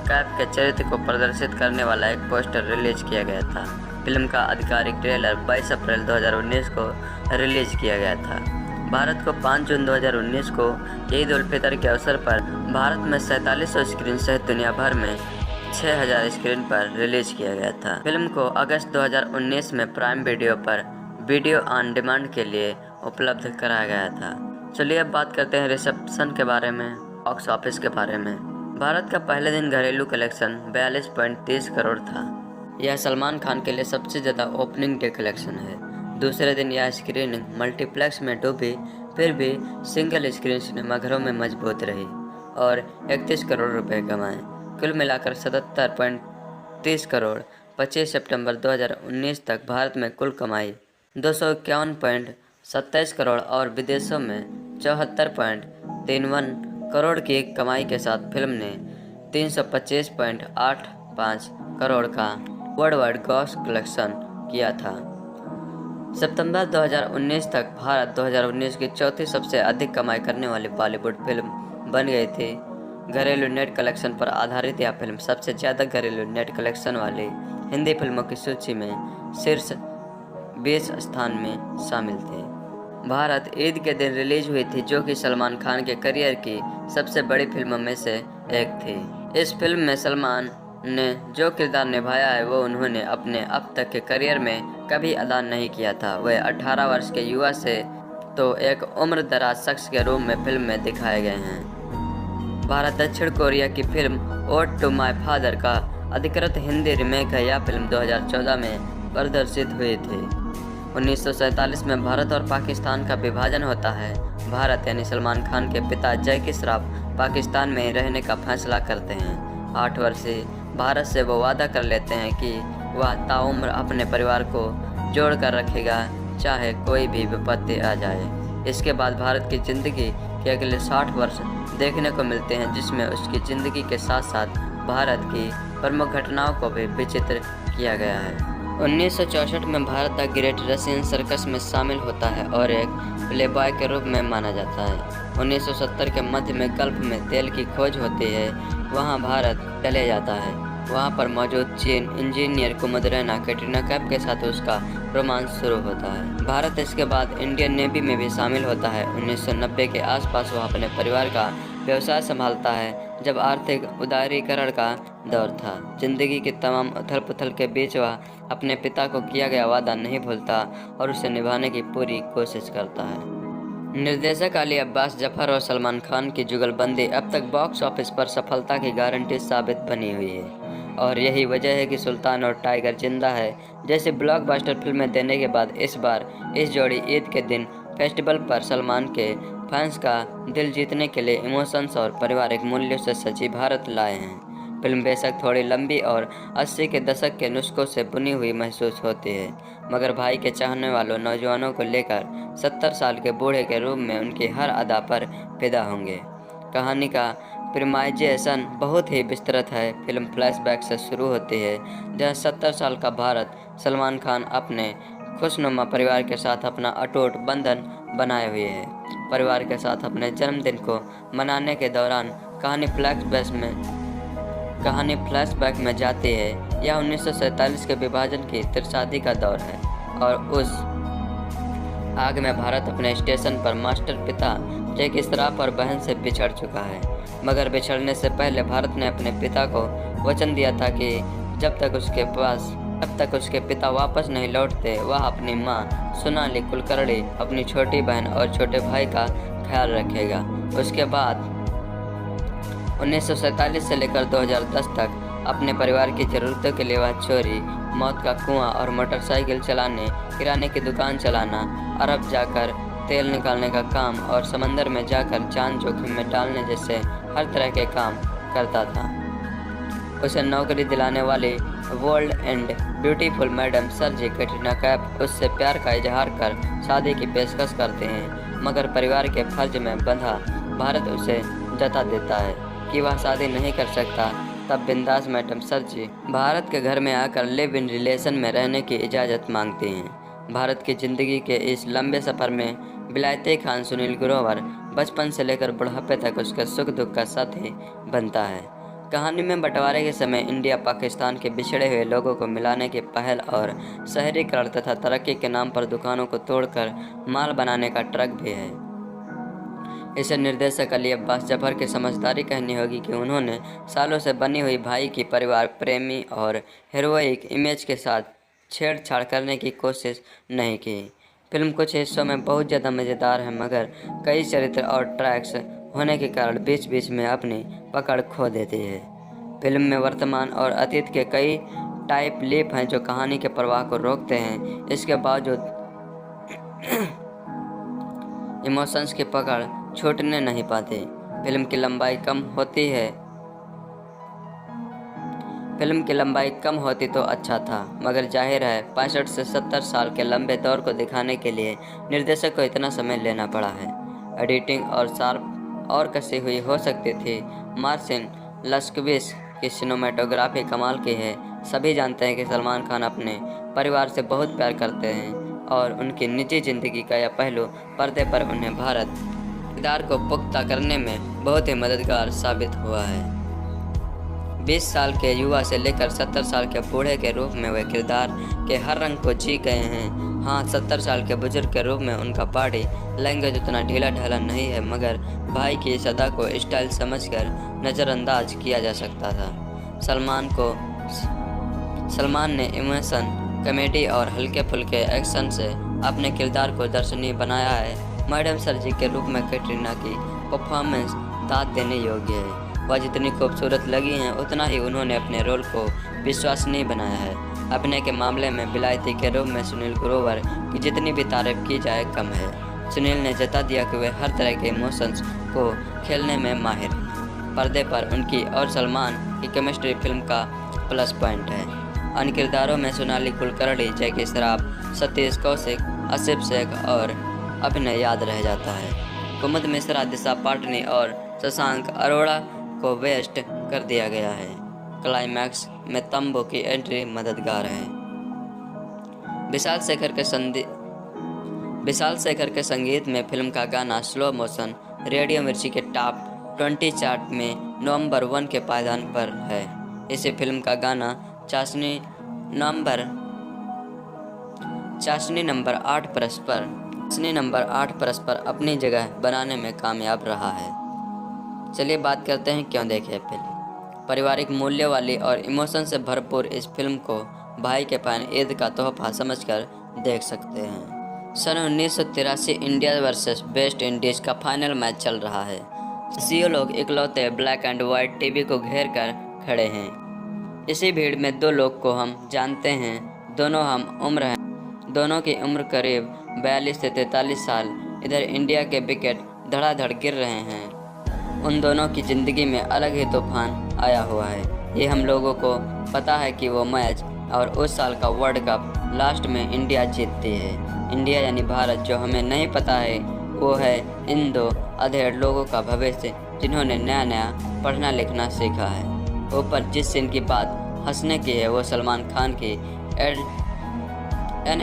कैफ के चरित्र को प्रदर्शित करने वाला एक पोस्टर रिलीज किया गया था। फिल्म का आधिकारिक ट्रेलर 22 अप्रैल 2019 को रिलीज किया गया था। भारत को 5 जून 2019 को ईद उल फितर के अवसर पर भारत में 4700 स्क्रीन सहित दुनिया भर में 6000 स्क्रीन पर रिलीज किया गया था। फिल्म को अगस्त 2019 में प्राइम वीडियो पर वीडियो ऑन डिमांड के लिए उपलब्ध कराया गया था। चलिए अब बात करते हैं रिसेप्शन के बारे में, बॉक्स ऑफिस के बारे में। भारत का पहले दिन घरेलू कलेक्शन 42.30 करोड़ था। यह सलमान खान के लिए सबसे ज़्यादा ओपनिंग डे कलेक्शन है। दूसरे दिन यह स्क्रीनिंग मल्टीप्लेक्स में डूबी फिर भी सिंगल स्क्रीन सिनेमाघरों में मजबूत रही और 31 करोड़ रुपए कमाए। कुल मिलाकर 77.30 करोड़ 25 सितंबर 2019 तक भारत में कुल कमाई 251.27 करोड़ और विदेशों में 74.31 करोड़ की कमाई के साथ फिल्म ने 325.85 करोड़ का वर्ल्ड वाइड ग्रॉस कलेक्शन किया था। सितंबर 2019 तक भारत 2019 की चौथी सबसे अधिक कमाई करने वाली बॉलीवुड फिल्म बन गई थी। घरेलू नेट कलेक्शन पर आधारित यह फिल्म सबसे ज़्यादा घरेलू नेट कलेक्शन वाली हिंदी फिल्मों की सूची में शीर्ष 20 स्थान में शामिल थी। भारत ईद के दिन रिलीज हुई थी, जो कि सलमान खान के करियर की सबसे बड़ी फिल्मों में से एक थी। इस फिल्म में सलमान ने जो किरदार निभाया है वो उन्होंने अपने अब तक के करियर में कभी अदा नहीं किया था। वह 18 वर्ष के युवा से तो एक उम्र दराज शख्स के रूप में फिल्म में दिखाए गए हैं। भारत दक्षिण कोरिया की film Ode to My Father का अधिकृत हिंदी रीमेक है। यह फिल्म 2014 में प्रदर्शित हुई थी। 1947 में भारत और पाकिस्तान का विभाजन होता है। भारत यानी सलमान खान के पिता जैकी श्रॉफ पाकिस्तान में ही रहने का फैसला करते हैं। 8 वर्षीय भारत से वो वादा कर लेते हैं कि वह ताउम्र अपने परिवार को जोड़ कर रखेगा, चाहे कोई भी विपत्ति आ जाए। इसके बाद भारत की ज़िंदगी के अगले 60 वर्ष देखने को मिलते हैं, जिसमें उसकी ज़िंदगी के साथ साथ भारत की प्रमुख घटनाओं को भी विचित्र किया गया है। 1964 में Bharat the great Russian circus में शामिल होता है और एक प्लेबॉय के रूप में माना जाता है। 1970 के मध्य में गल्फ में तेल की खोज होती है, वहां भारत चले जाता है। वहां पर मौजूद चीन इंजीनियर कुमुद रैना कैटरीना कैफ के साथ उसका रोमांस शुरू होता है। भारत इसके बाद इंडियन नेवी में भी शामिल होता है। 1990 के आसपास वह अपने परिवार का व्यवसाय संभालता है, जब आर्थिक उदारीकरण का दौर था। जिंदगी की तमाम उथल पुथल के बीच वह अपने पिता को किया गया वादा नहीं भूलता और उसे निभाने की पूरी कोशिश करता है। निर्देशक अली अब्बास जफर और सलमान खान की जुगलबंदी अब तक बॉक्स ऑफिस पर सफलता की गारंटी साबित बनी हुई है और यही वजह है कि सुल्तान और टाइगर जिंदा है जैसे ब्लॉकबस्टर फिल्में देने के बाद इस बार इस जोड़ी ईद के दिन फेस्टिवल पर सलमान के फैंस का दिल जीतने के लिए इमोशंस और पारिवारिक मूल्यों से सजी भारत लाए हैं। फिल्म बेशक थोड़ी लंबी और 80 के दशक के नुस्खों से बुनी हुई महसूस होती है, मगर भाई के चाहने वालों नौजवानों को लेकर 70 साल के बूढ़े के रूप में उनकी हर अदा पर फिदा होंगे। कहानी का प्रीमाइजेशन बहुत ही विस्तृत है। फिल्म फ्लैशबैक से शुरू होती है, जहाँ 70 साल का भारत सलमान खान अपने खुशनुमा परिवार के साथ अपना अटूट बंधन बनाए हुए है। परिवार के साथ अपने जन्मदिन को मनाने के दौरान कहानी फ्लैशबैक में जाती है। यह 1947 के विभाजन की त्रिशादी का दौर है और उस आग में भारत अपने स्टेशन पर मास्टर पिता जैकी श्रॉफ और बहन से बिछड़ चुका है, मगर बिछड़ने से पहले भारत ने अपने पिता को वचन दिया था कि जब तक उसके पिता वापस नहीं लौटते वह अपनी मां सोनाली कुलकर्णी, अपनी छोटी बहन और छोटे भाई का ख्याल रखेगा। उसके बाद 1947 से लेकर 2010 तक अपने परिवार की ज़रूरतों के लिए वह चोरी, मौत का कुआं और मोटरसाइकिल चलाने, किराने की दुकान चलाना, अरब जाकर तेल निकालने का काम और समंदर में जाकर जान जोखिम में डालने जैसे हर तरह के काम करता था। उसे नौकरी दिलाने वाली बोल्ड एंड ब्यूटीफुल मैडम सरजी कैटरीना कैफ उससे प्यार का इजहार कर शादी की पेशकश करते हैं, मगर परिवार के फर्ज में बंधा भारत उसे जता देता है कि वह शादी नहीं कर सकता। तब बिंदास मैडम सरजी भारत के घर में आकर लिव इन रिलेशन में रहने की इजाज़त मांगती हैं। भारत की ज़िंदगी के इस लंबे सफ़र में विलायती खान सुनील ग्रोवर बचपन से लेकर बुढ़ापे तक उसके सुख दुख का साथी बनता है। कहानी में बंटवारे के समय इंडिया पाकिस्तान के बिछड़े हुए लोगों को मिलाने की पहल और शहरीकरण तथा तरक्की के नाम पर दुकानों को तोड़कर माल बनाने का ट्रक भी है। इसे निर्देशक अली अब्बास जफर की समझदारी कहनी होगी कि उन्होंने सालों से बनी हुई भाई की परिवार प्रेमी और हीरोइक इमेज के साथ छेड़छाड़ करने की कोशिश नहीं की। फिल्म कुछ हिस्सों में बहुत ज़्यादा मज़ेदार है, मगर कई चरित्र और ट्रैक्स होने के कारण बीच बीच में अपनी पकड़ खो देती है। फिल्म में वर्तमान और अतीत के कई टाइप लीप हैं जो कहानी के प्रवाह को रोकते हैं। इसके बावजूद इमोशंस की पकड़ छूटने नहीं पाती। फिल्म की लंबाई कम होती तो अच्छा था, मगर जाहिर है 65 से 70 साल के लंबे दौर को दिखाने के लिए निर्देशक को इतना समय लेना पड़ा है। एडिटिंग और शार्प और कसी हुई हो सकती थी। मार्सिन लस्कविस की सिनेमेटोग्राफी कमाल की है। सभी जानते हैं कि सलमान खान अपने परिवार से बहुत प्यार करते हैं और उनकी निजी जिंदगी का यह पहलू पर्दे पर उन्हें भारत किरदार को पुख्ता करने में बहुत ही मददगार साबित हुआ है। 20 साल के युवा से लेकर 70 साल के बूढ़े के रूप में वे किरदार के हर रंग को जी गए हैं। हाँ, 70 साल के बुजुर्ग के रूप में उनका बॉडी लैंग्वेज उतना ढीला ढाला नहीं है, मगर भाई की इस अदा को स्टाइल समझकर नज़रअंदाज किया जा सकता था। सलमान ने इमोशन, कॉमेडी और हल्के फुल्के एक्शन से अपने किरदार को दर्शनीय बनाया है। मैडम सरजी के रूप में कैटरीना की परफॉर्मेंस दाद देने योग्य है। वह जितनी खूबसूरत लगी हैं, उतना ही उन्होंने अपने रोल को विश्वसनीय बनाया है। अभिनय के मामले में बिलायती के रूप में सुनील ग्रोवर की जितनी भी तारीफ की जाए कम है। सुनील ने जता दिया कि वे हर तरह के इमोशंस को खेलने में माहिर हैं। पर्दे पर उनकी और सलमान की केमिस्ट्री फिल्म का प्लस पॉइंट है। अन्य किरदारों में सोनाली कुलकर्णी, जैकी श्रॉफ, सतीश कौशिक, आसिफ शेख और अभिनय याद रह जाता है। कुमुद मिश्रा, दिशा पाटनी और शशांक अरोड़ा को वेस्ट कर दिया गया है। क्लाइमैक्स में तंबू की एंट्री मददगार है। विशाल शेखर के संगीत में फिल्म का गाना स्लो मोशन रेडियो मिर्ची के टॉप 20 चार्ट में नवंबर 1 के पायदान पर है। इसी फिल्म का गाना चाशनी नंबर 8 पर अपनी जगह बनाने में कामयाब रहा है। चलिए बात करते हैं क्यों देखें फिल्म। पारिवारिक मूल्य वाली और इमोशन से भरपूर इस फिल्म को भाई के बहन ईद का तोहफा समझकर देख सकते हैं। सन 1983 इंडिया वर्सेस वेस्ट इंडीज का फाइनल मैच चल रहा है। सीओ लोग इकलौते ब्लैक एंड वाइट टीवी को घेर कर खड़े हैं। इसी भीड़ में दो लोग को हम जानते हैं, दोनों हम उम्र हैं। दोनों की उम्र करीब 42 से 43 साल। इधर इंडिया के विकेट धड़ाधड़ गिर रहे हैं। उन दोनों की ज़िंदगी में अलग ही तूफान आया हुआ है। ये हम लोगों को पता है कि वो मैच और उस साल का वर्ल्ड कप लास्ट में इंडिया जीतती है। इंडिया यानी भारत। जो हमें नहीं पता है वो है इन दो अधेड़ लोगों का भविष्य, जिन्होंने नया नया पढ़ना लिखना सीखा है। ऊपर जिस सीन की बात हंसने की है वो सलमान खान की एन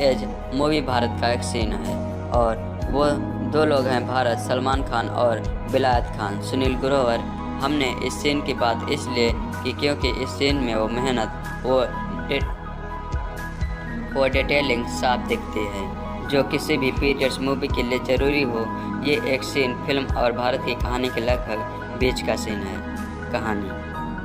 एज मूवी भारत का एक सीन है, और वो दो लोग हैं भारत, सलमान खान और बिलायत खान, सुनील ग्रोवर। हमने इस सीन की बात इसलिए की क्योंकि इस सीन में वो मेहनत, वो डिटेलिंग साफ दिखती है, जो किसी भी पीरियड्स मूवी के लिए ज़रूरी हो। ये एक सीन फिल्म और भारत की कहानी के लगभग बीच का सीन है। कहानी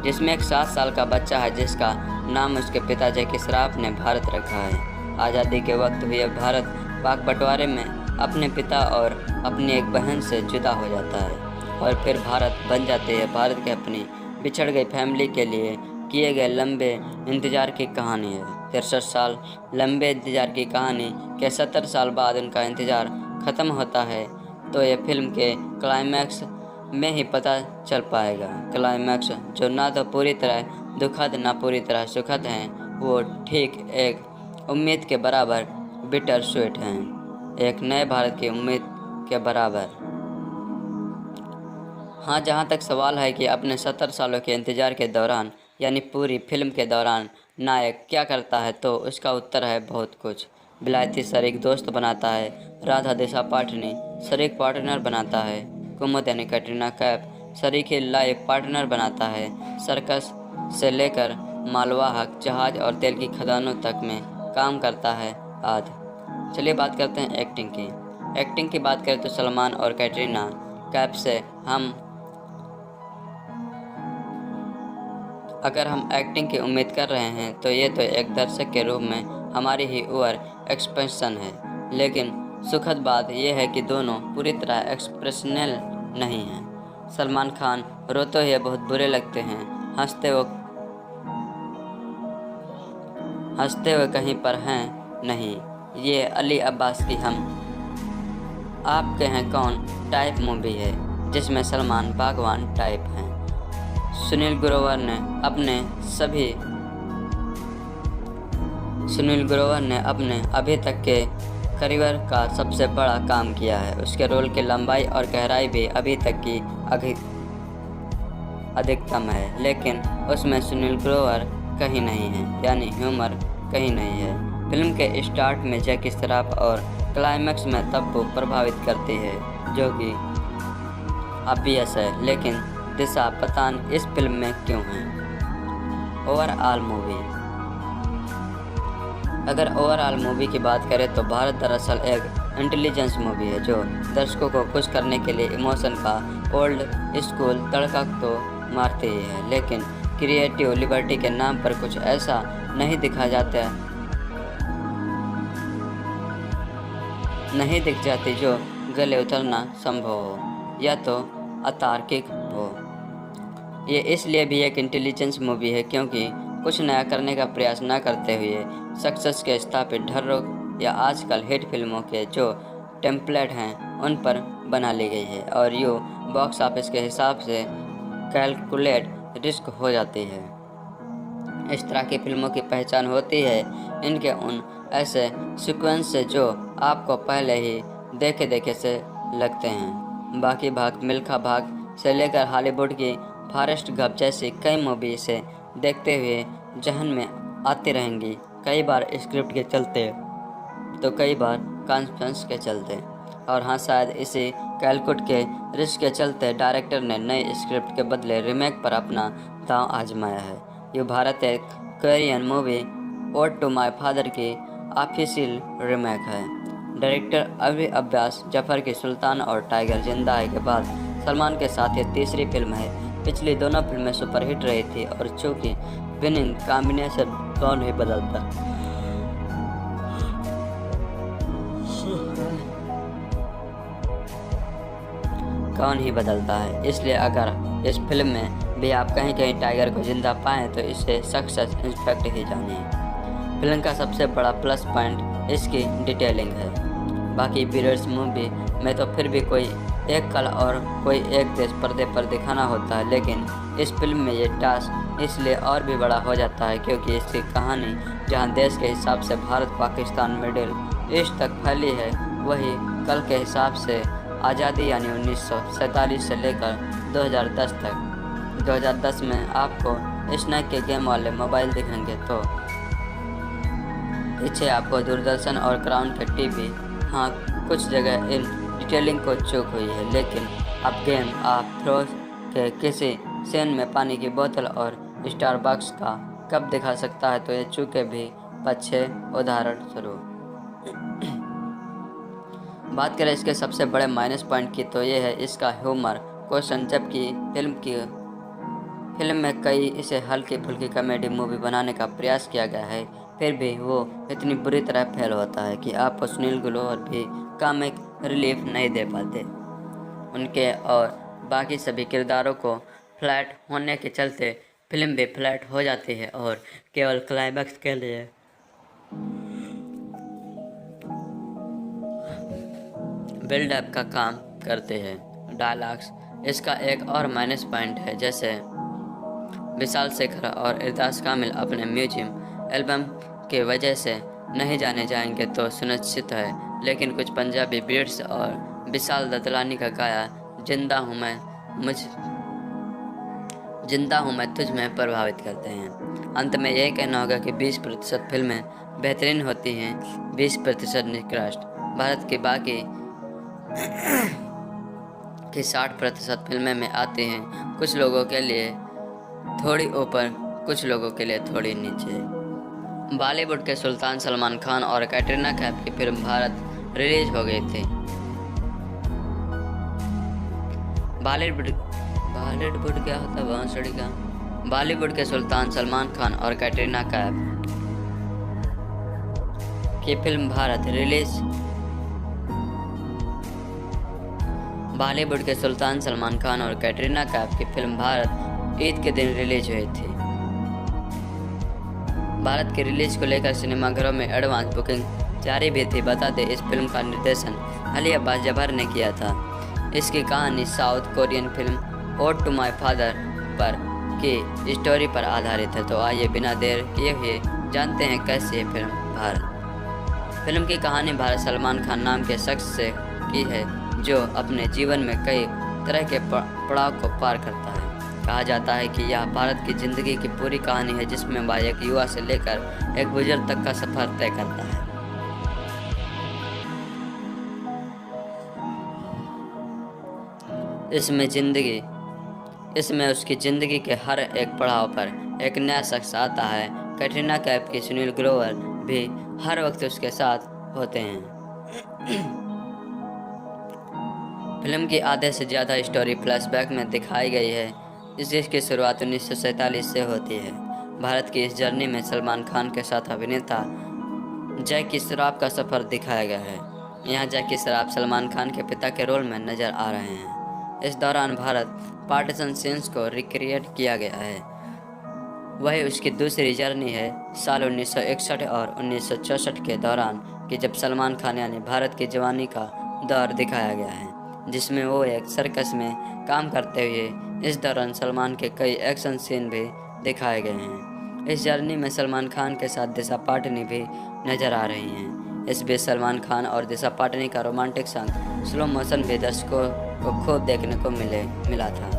जिसमें एक 7 साल का बच्चा है जिसका नाम उसके पिता जैकी श्रॉफ ने भारत रखा है। आज़ादी के वक्त हुए भारत पाक बंटवारे में अपने पिता और अपनी एक बहन से जुदा हो जाता है और फिर भारत बन जाते हैं। भारत के अपनी बिछड़ गई फैमिली के लिए किए गए लंबे इंतज़ार की कहानी है। 63 साल लंबे इंतज़ार की कहानी के 70 साल बाद उनका इंतज़ार ख़त्म होता है, तो ये फिल्म के क्लाइमैक्स में ही पता चल पाएगा। क्लाइमैक्स जो ना तो पूरी तरह दुखद ना पूरी तरह सुखद हैं, वो ठीक एक उम्मीद के बराबर बिटर स्वीट हैं, एक नए भारत की उम्मीद के बराबर। हाँ, जहाँ तक सवाल है कि अपने 70 सालों के इंतज़ार के दौरान यानी पूरी फिल्म के दौरान नायक क्या करता है, तो उसका उत्तर है बहुत कुछ। बिलायती शरीक दोस्त बनाता है, राधा दिशा पाटनी शरीक पार्टनर बनाता है, कुमुद यानी कैटरीना कैफ शरीक लाइफ पार्टनर बनाता है, सर्कस से लेकर मालवाहक जहाज और तेल की खदानों तक में काम करता है आदि। चलिए बात करते हैं एक्टिंग की बात करें तो सलमान और कैटरीना कैफ से अगर हम एक्टिंग की उम्मीद कर रहे हैं तो ये तो एक दर्शक के रूप में हमारी ही ओवर एक्सप्रेशन है। लेकिन सुखद बात यह है कि दोनों पूरी तरह एक्सप्रेशनल नहीं हैं। सलमान खान रोते हुए बहुत बुरे लगते हैं, हंसते हुए कहीं पर हैं नहीं। ये अली अब्बास की आपके हैं कौन टाइप मूवी है जिसमें सलमान बागवान टाइप हैं। सुनील ग्रोवर ने अपने अभी तक के करियर का सबसे बड़ा काम किया है। उसके रोल की लंबाई और गहराई भी अभी तक की अधिकतम है, लेकिन उसमें सुनील ग्रोवर कहीं नहीं है, यानी ह्यूमर कहीं नहीं है। फिल्म के स्टार्ट में जैकी श्रॉफ और क्लाइमैक्स में तब्बू प्रभावित करती है, जो कि ऑब्वियस है, लेकिन दिशा पतान इस फिल्म में क्यों है। ओवरऑल मूवी, अगर ओवरऑल मूवी की बात करें तो भारत दरअसल एक इंटेलिजेंस मूवी है जो दर्शकों को खुश करने के लिए इमोशन का ओल्ड स्कूल तड़का तो मारती ही है, लेकिन क्रिएटिव लिबर्टी के नाम पर कुछ ऐसा नहीं दिख जाती जो गले उतरना संभव हो या तो अतार्किक हो। ये इसलिए भी एक इंटेलिजेंस मूवी है क्योंकि कुछ नया करने का प्रयास न करते हुए सक्सेस के स्थापित ढर्रों या आजकल हिट फिल्मों के जो टेम्पलेट हैं उन पर बना ली गई है और यूँ बॉक्स ऑफिस के हिसाब से कैलकुलेट रिस्क हो जाती है। इस तरह की फिल्मों की पहचान होती है इनके उन ऐसे सीक्वेंस से जो आपको पहले ही देखे से लगते हैं। बाकी भाग, मिल्खा भाग से लेकर हॉलीवुड की फॉरेस्ट गंप जैसी कई मूवी से देखते हुए जहन में आती रहेंगी, कई बार स्क्रिप्ट के चलते तो कई बार कॉन्फिडेंस के चलते, और हाँ शायद इसी कैलकुलेट के रिस्क के चलते डायरेक्टर ने नई स्क्रिप्ट के बदले रीमेक पर अपना दांव आजमाया है। ये भारत एक Korean movie Ode to My Father की ऑफिशियल रीमेक है। डायरेक्टर अभी अब्बास जफर की सुल्तान और टाइगर जिंदा है के बाद सलमान के साथ ये तीसरी फिल्म है। पिछली दोनों फिल्में सुपरहिट रही थी और चूँकि विनिंग कॉम्बिनेशन कौन ही बदलता है, इसलिए अगर इस फिल्म में भी आप कहीं कहीं टाइगर को जिंदा पाएँ तो इसे सक्सेस इंस्पेक्ट ही जानिए। फिल्म का सबसे बड़ा प्लस पॉइंट इसकी डिटेलिंग है। बाकी पीरियड्स मूवी में तो फिर भी कोई एक कल और कोई एक देश पर्दे पर दिखाना होता है, लेकिन इस फिल्म में ये टास्क इसलिए और भी बड़ा हो जाता है क्योंकि इसकी कहानी जहां देश के हिसाब से भारत, पाकिस्तान, मिडिल ईस्ट तक फैली है, वही कल के हिसाब से आज़ादी यानी 1947 से लेकर 2010 तक। 2010 में आपको स्नैक के गेम वाले मोबाइल दिखेंगे तो पीछे आपको दूरदर्शन और क्राउन के टीवी। हाँ, कुछ जगह इन डिटेलिंग को चूक हुई है, लेकिन अब गेम ऑफ थ्रोन्स के किसी सीन में पानी की बोतल और स्टारबक्स का कप दिखा सकता है तो ये चूके भी पछे उदाहरण स्वरूप। बात करें इसके सबसे बड़े माइनस पॉइंट की तो ये है इसका ह्यूमर क्वेश्चन। जबकि फिल्म में कई इसे हल्की फुल्की कॉमेडी मूवी बनाने का प्रयास किया गया है, फिर भी वो इतनी बुरी तरह फेल होता है कि आपको सुनील ग्रोवर भी कॉमिक रिलीफ नहीं दे पाते। उनके और बाकी सभी किरदारों को फ्लैट होने के चलते फिल्म भी फ्लैट हो जाती है और केवल क्लाइमैक्स के लिए बिल्डअप का काम करते हैं। डायलॉग्स इसका एक और माइनस पॉइंट है। जैसे विशाल शेखर और इरदास कामिल अपने म्यूजियम एल्बम की वजह से नहीं जाने जाएंगे तो सुनिश्चित है, लेकिन कुछ पंजाबी बीट्स और विशाल ददलानी का गाया जिंदा हूँ मैं तुझ में प्रभावित करते हैं। अंत में यही कहना होगा कि 20% फिल्में बेहतरीन होती हैं, 20% निकृष्ट। भारत की बाकी की 60% फिल्में में आती हैं, कुछ लोगों के लिए थोड़ी ऊपर, कुछ लोगों के लिए थोड़ी नीचे। बॉलीवुड के सुल्तान सलमान खान और कैटरीना कैफ की फिल्म भारत रिलीज हो गई थी। बॉलीवुड क्या होता है बांसुरी का? बॉलीवुड के सुल्तान सलमान खान और कैटरीना कैफ की फिल्म भारत रिलीज। बॉलीवुड के सुल्तान सलमान खान और कैटरीना कैफ की फिल्म भारत ईद के दिन रिलीज हुई थी। भारत की रिलीज को लेकर सिनेमाघरों में एडवांस बुकिंग जारी भी थी। बता दें, इस फिल्म का निर्देशन अली अब्बास जफर ने किया था। इसकी कहानी South Korean film Ode to My Father पर की स्टोरी पर आधारित है। तो आइए बिना देर किए हुए जानते हैं कैसी है फिल्म भारत। फिल्म की कहानी भारत सलमान खान नाम के शख्स से की है, जो अपने जीवन में कई तरह के पड़ाव को पार करता है। कहा जाता है कि यह भारत की जिंदगी की पूरी कहानी है, जिसमें वह एक युवा से लेकर एक बुजुर्ग तक का सफर तय करता है। इसमें उसकी ज़िंदगी के हर एक पड़ाव पर एक नया शख्स आता है। कैटरीना कैफ की सुनील ग्रोवर भी हर वक्त उसके साथ होते हैं। फिल्म की आधे से ज़्यादा स्टोरी फ्लैशबैक में दिखाई गई है, जिसकी शुरुआत 1947 से होती है। भारत की इस जर्नी में सलमान खान के साथ अभिनेता जैकी श्रॉफ का सफ़र दिखाया गया है। यहाँ जैकी श्रॉफ सलमान खान के पिता के रोल में नज़र आ रहे हैं। इस दौरान भारत पार्टीशन सीन्स को रिक्रिएट किया गया है। वही उसकी दूसरी जर्नी है साल 1961 और 1964 के दौरान, कि जब सलमान खान यानी भारत की जवानी का दौर दिखाया गया है, जिसमें वो एक सर्कस में काम करते हुए। इस दौरान सलमान के कई एक्शन सीन भी दिखाए गए हैं। इस जर्नी में सलमान खान के साथ दिशा पाटनी भी नज़र आ रही हैं। इस बीच सलमान खान और दिशा पाटनी का रोमांटिक सॉन्ग स्लो मोशन भी दर्शकों को खूब देखने को मिला था।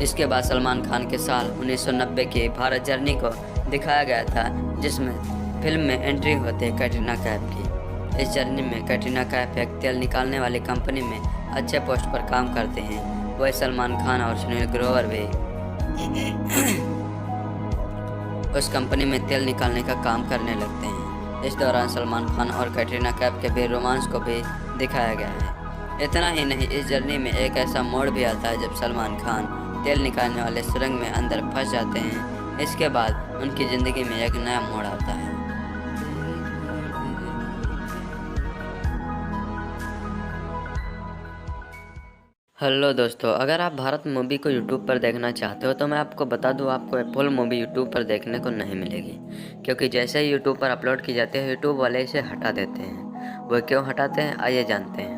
इसके बाद सलमान खान के साल 1990 की भारत जर्नी को दिखाया गया था, जिसमें फिल्म में एंट्री होती है कैटरीना कैफ की। इस जर्नी में कैटरीना कैफ एक तेल निकालने वाली कंपनी में अच्छे पोस्ट पर काम करते हैं। वही सलमान खान और सुनील ग्रोवर भी उस कंपनी में तेल निकालने का काम करने लगते हैं। इस दौरान सलमान खान और कैटरीना कैफ के भी रोमांस को भी दिखाया गया है। इतना ही नहीं, इस जर्नी में एक ऐसा मोड़ भी आता है जब सलमान खान तेल निकालने वाले सुरंग में अंदर फंस जाते हैं। इसके बाद उनकी ज़िंदगी में एक नया मोड़ आता है। हेलो दोस्तों, अगर आप भारत मूवी को यूट्यूब पर देखना चाहते हो तो मैं आपको बता दूं, आपको फुल मूवी यूट्यूब पर देखने को नहीं मिलेगी, क्योंकि जैसे ही यूट्यूब पर अपलोड की जाती है यूट्यूब वाले इसे हटा देते हैं। वो क्यों हटाते हैं, आइए जानते हैं।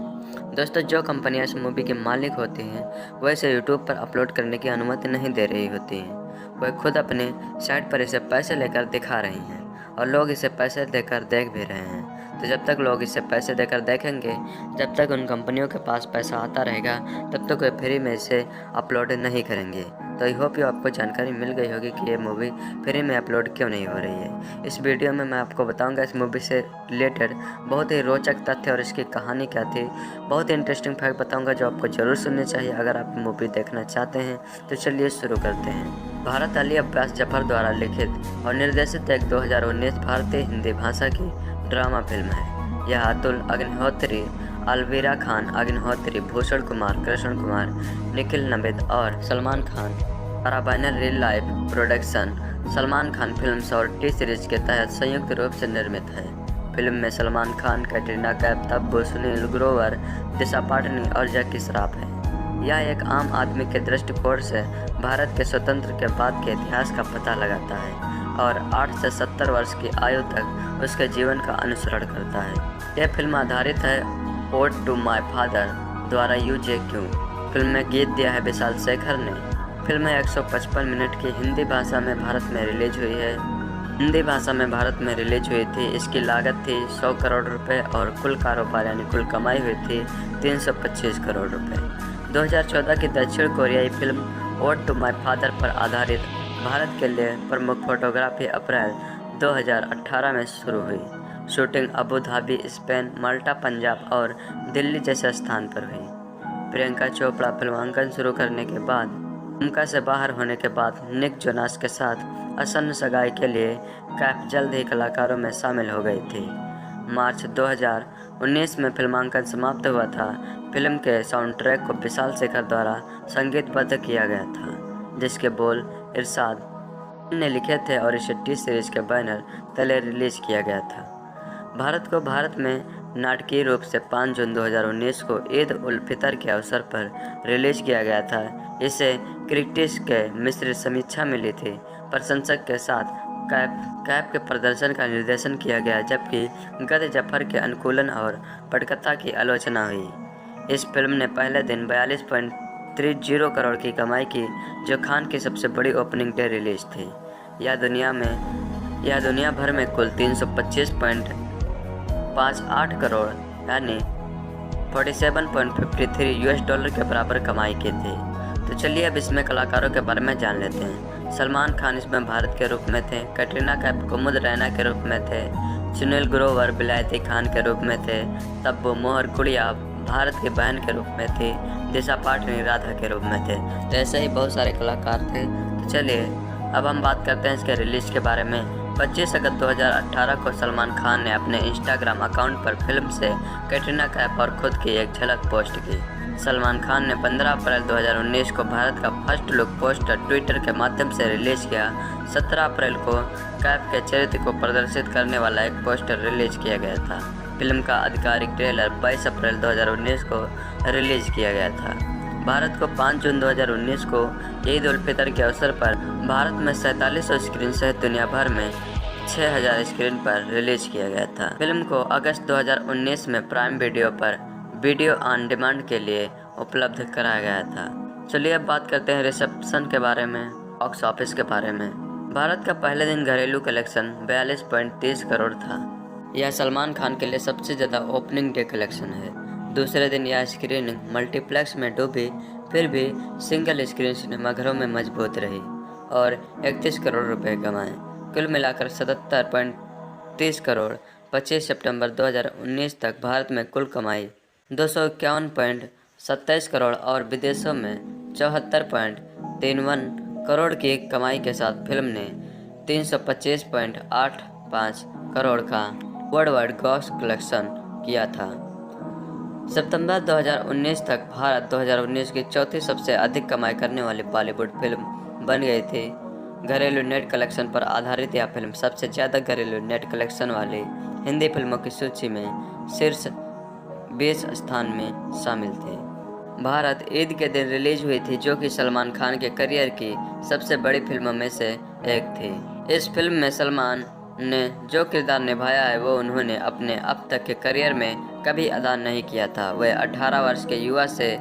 दोस्तों, जो कंपनियां इस मूवी के मालिक होती हैं वह इसे यूट्यूब पर अपलोड करने की अनुमति नहीं दे रही होती हैं। वह खुद अपने साइट पर इसे पैसे लेकर दिखा रही हैं और लोग इसे पैसे देकर देख भी रहे हैं। तो जब तक लोग इसे पैसे देकर देखेंगे, जब तक उन कंपनियों के पास पैसा आता रहेगा, तब तक वे फ्री में इसे अपलोड नहीं करेंगे। तो आई होप आपको जानकारी मिल गई होगी कि ये मूवी फ्री में अपलोड क्यों नहीं हो रही है। इस वीडियो में मैं आपको बताऊंगा इस मूवी से रिलेटेड बहुत ही रोचक तथ्य और इसकी कहानी क्या थी। बहुत ही इंटरेस्टिंग फैक्ट बताऊंगा जो आपको ज़रूर सुनने चाहिए अगर आप मूवी देखना चाहते हैं। तो चलिए शुरू करते हैं। भारत अली अब्बास जफर द्वारा लिखित और निर्देशित एक 2019 भारतीय हिंदी भाषा की ड्रामा फिल्म है। यह अतुल अग्निहोत्री, अलवीरा खान अग्निहोत्री, भूषण कुमार, कृष्ण कुमार, निखिल नबिद और सलमान खान द्वारा banner real life production Salman Khan films और टी सीरीज के तहत संयुक्त रूप से निर्मित है। फिल्म में सलमान खान, कैटरीना कैफ, तब्बू, सुनील ग्रोवर, दिशा पाटनी और जैकी श्रॉफ है। यह एक आम आदमी के दृष्टिकोण से भारत के स्वतंत्र के बाद के इतिहास का पता लगाता है और 8 से 70 वर्ष की आयु तक उसके जीवन का अनुसरण करता है। यह फिल्म आधारित है ओड टू माय फादर द्वारा UJQ। फिल्म में गीत दिया है विशाल शेखर ने। फिल्म 155 मिनट की हिंदी भाषा में भारत में रिलीज हुई है। हिंदी भाषा में भारत में रिलीज हुई थी। इसकी लागत थी 100 करोड़ रुपए और कुल कारोबार यानी कुल कमाई हुई थी 325 करोड़ रुपए। 2014 की दक्षिण कोरियाई film Ode to My Father पर आधारित भारत के लिए प्रमुख फोटोग्राफी अप्रैल 2018 में शुरू हुई। शूटिंग अबू धाबी, स्पेन, माल्टा, पंजाब और दिल्ली जैसे स्थान पर हुई। प्रियंका चोपड़ा फिल्मांकन शुरू करने के बाद भूमिका से बाहर होने के बाद निक जोनास के साथ आसन्न सगाई के लिए कैफ जल्द ही कलाकारों में शामिल हो गई थी। मार्च 2019 में फिल्मांकन समाप्त हुआ था। फिल्म के साउंड ट्रैक को विशाल शेखर द्वारा संगीतबद्ध किया गया था, जिसके बोल इरशाद ने लिखे थे और इसे टी सीरीज के बैनर तले रिलीज किया गया था। भारत को भारत में नाटकीय रूप से 5 जून 2019 को ईद उल फितर के अवसर पर रिलीज किया गया था। इसे क्रिटिक्स के मिश्रित समीक्षा मिली थी। प्रशंसक के साथ कैप के प्रदर्शन का निर्देशन किया गया, जबकि गद जफर के अनुकूलन और पटकथा की आलोचना हुई। इस फिल्म ने पहले दिन 42.30 करोड़ की कमाई की, जो खान की सबसे बड़ी ओपनिंग डे रिलीज थी। यह दुनिया भर में कुल 325.58 करोड़ यानी $47.53 के बराबर कमाई की थी। तो चलिए अब इसमें कलाकारों के बारे में जान लेते हैं। सलमान खान इसमें भारत के रूप में थे, कैटरीना कैफ कुमुद रैना के रूप में थे, सुनील ग्रोवर बिलायती खान के रूप में थे, तब्बू मोहर गुड़िया भारत की बहन के रूप में थी, दिशा पाटनी राधा के रूप में थे। तो ऐसे ही बहुत सारे कलाकार थे। तो चलिए अब हम बात करते हैं इसके रिलीज के बारे में। 25 अगस्त 2018 को सलमान खान ने अपने इंस्टाग्राम अकाउंट पर फिल्म से कैटरीना कैफ और खुद की एक झलक पोस्ट की। सलमान खान ने 15 अप्रैल 2019 को भारत का फर्स्ट लुक पोस्टर ट्विटर के माध्यम से रिलीज किया। 17 अप्रैल को कैफ के चरित्र को प्रदर्शित करने वाला एक पोस्टर रिलीज किया गया था। फिल्म का आधिकारिक ट्रेलर 22 अप्रैल 2019 को रिलीज किया गया था। भारत को 5 जून 2019 को ईद उल फितर के अवसर पर भारत में 4700 स्क्रीन सहित दुनिया भर में 6000 स्क्रीन पर रिलीज किया गया था। फिल्म को अगस्त 2019 में प्राइम वीडियो पर वीडियो ऑन डिमांड के लिए उपलब्ध कराया गया था। चलिए अब बात करते हैं रिसेप्शन के बारे में, बॉक्स ऑफिस के बारे में। भारत का पहले दिन घरेलू कलेक्शन 42.30 करोड़ था। यह सलमान खान के लिए सबसे ज़्यादा ओपनिंग डे कलेक्शन है। दूसरे दिन यह स्क्रीनिंग मल्टीप्लेक्स में डूबी, फिर भी सिंगल स्क्रीन सिनेमाघरों में मजबूत रही और 31 करोड़ रुपए कमाए। कुल मिलाकर 77.30 करोड़ 25 सितंबर 2019 तक भारत में कुल कमाई 251.27 करोड़ और विदेशों में 74.31 करोड़ की कमाई के साथ फिल्म ने 325.85 करोड़ का वर्ल्ड वाइड ग्रॉस कलेक्शन किया था। सितंबर 2019 तक भारत 2019 की चौथी सबसे अधिक कमाई करने वाली बॉलीवुड फिल्म बन गई थी। घरेलू नेट कलेक्शन पर आधारित यह फिल्म सबसे ज़्यादा घरेलू नेट कलेक्शन वाली हिंदी फिल्मों की सूची में शीर्ष 20 स्थान में शामिल थी। भारत ईद के दिन रिलीज हुई थी, जो कि सलमान खान के करियर की सबसे बड़ी फिल्मों में से एक थी। इस फिल्म में सलमान ने जो किरदार निभाया है वो उन्होंने अपने अब तक के करियर में कभी अदा नहीं किया था। वे 18 वर्ष के युवा से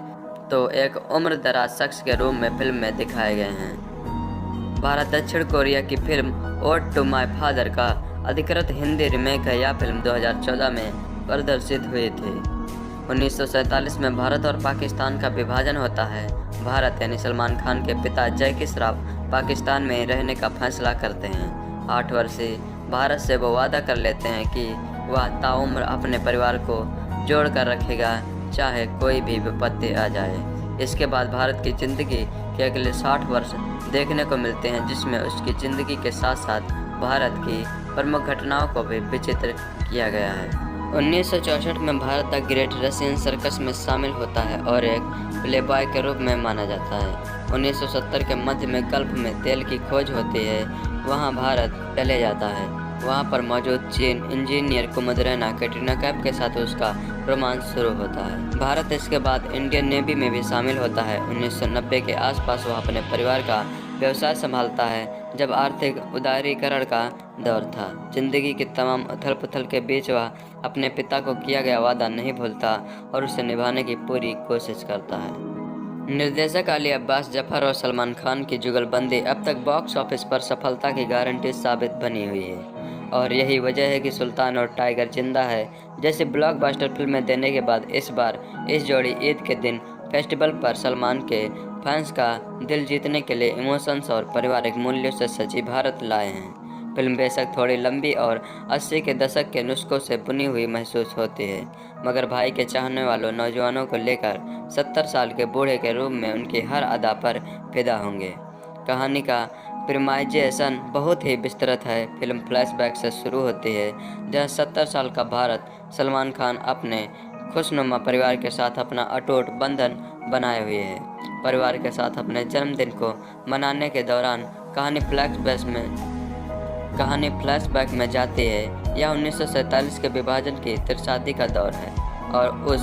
तो एक उम्र दराज शख्स के रूप में फिल्म में दिखाए गए हैं। भारत दक्षिण कोरिया की film Ode to My Father का अधिकृत हिंदी रीमेक है। यह फिल्म 2014 में प्रदर्शित हुई थी। 1947 में भारत और पाकिस्तान का विभाजन होता है। भारत यानी सलमान खान के पिता जैकी श्रॉफ पाकिस्तान में रहने का फैसला करते हैं। 8 वर्षीय भारत से वो वादा कर लेते हैं कि वह ताउम्र अपने परिवार को जोड़ कर रखेगा, चाहे कोई भी विपत्ति आ जाए। इसके बाद भारत की ज़िंदगी के अगले 60 वर्ष देखने को मिलते हैं, जिसमें उसकी ज़िंदगी के साथ साथ भारत की प्रमुख घटनाओं को भी विचित्र किया गया है। 1964 में Bharat the great Russian circus में शामिल होता है और एक प्लेबॉय के रूप में माना जाता है। 1970 के मध्य में गल्फ में तेल की खोज होती है, वहां भारत चले जाता है। वहां पर मौजूद चीन इंजीनियर कुमुद रैना कैटरीना कैफ के साथ उसका रोमांस शुरू होता है। भारत इसके बाद इंडियन नेवी में भी शामिल होता है। 1990 के आसपास वह अपने परिवार का व्यवसाय संभालता है, जब आर्थिक उदारीकरण का दौर था। जिंदगी की तमाम उथल पुथल के बीच वह अपने पिता को किया गया वादा नहीं भूलता और उसे निभाने की पूरी कोशिश करता है। निर्देशक अली अब्बास जफर और सलमान खान की जुगलबंदी अब तक बॉक्स ऑफिस पर सफलता की गारंटी साबित बनी हुई है और यही वजह है कि सुल्तान और टाइगर जिंदा है जैसे ब्लॉकबस्टर फिल्में देने के बाद इस बार इस जोड़ी ईद के दिन फेस्टिवल पर सलमान के फैंस का दिल जीतने के लिए इमोशंस और पारिवारिक मूल्यों से सजी भारत लाए हैं। फिल्म बेशक थोड़ी लंबी और 80 के दशक के नुस्खों से बुनी हुई महसूस होती है, मगर भाई के चाहने वालों नौजवानों को लेकर 70 साल के बूढ़े के रूप में उनकी हर अदा पर फिदा होंगे। कहानी का प्रीमाइजेशन बहुत ही विस्तृत है। फिल्म फ्लैशबैक से शुरू होती है, जहाँ 70 साल का भारत सलमान खान अपने खुशनुमा परिवार के साथ अपना अटूट बंधन बनाए हुए है। परिवार के साथ अपने जन्मदिन को मनाने के दौरान कहानी फ्लैशबैक में कहानी फ्लैशबैक में जाती है। यह 1947 के विभाजन की तिरछादी का दौर है और उस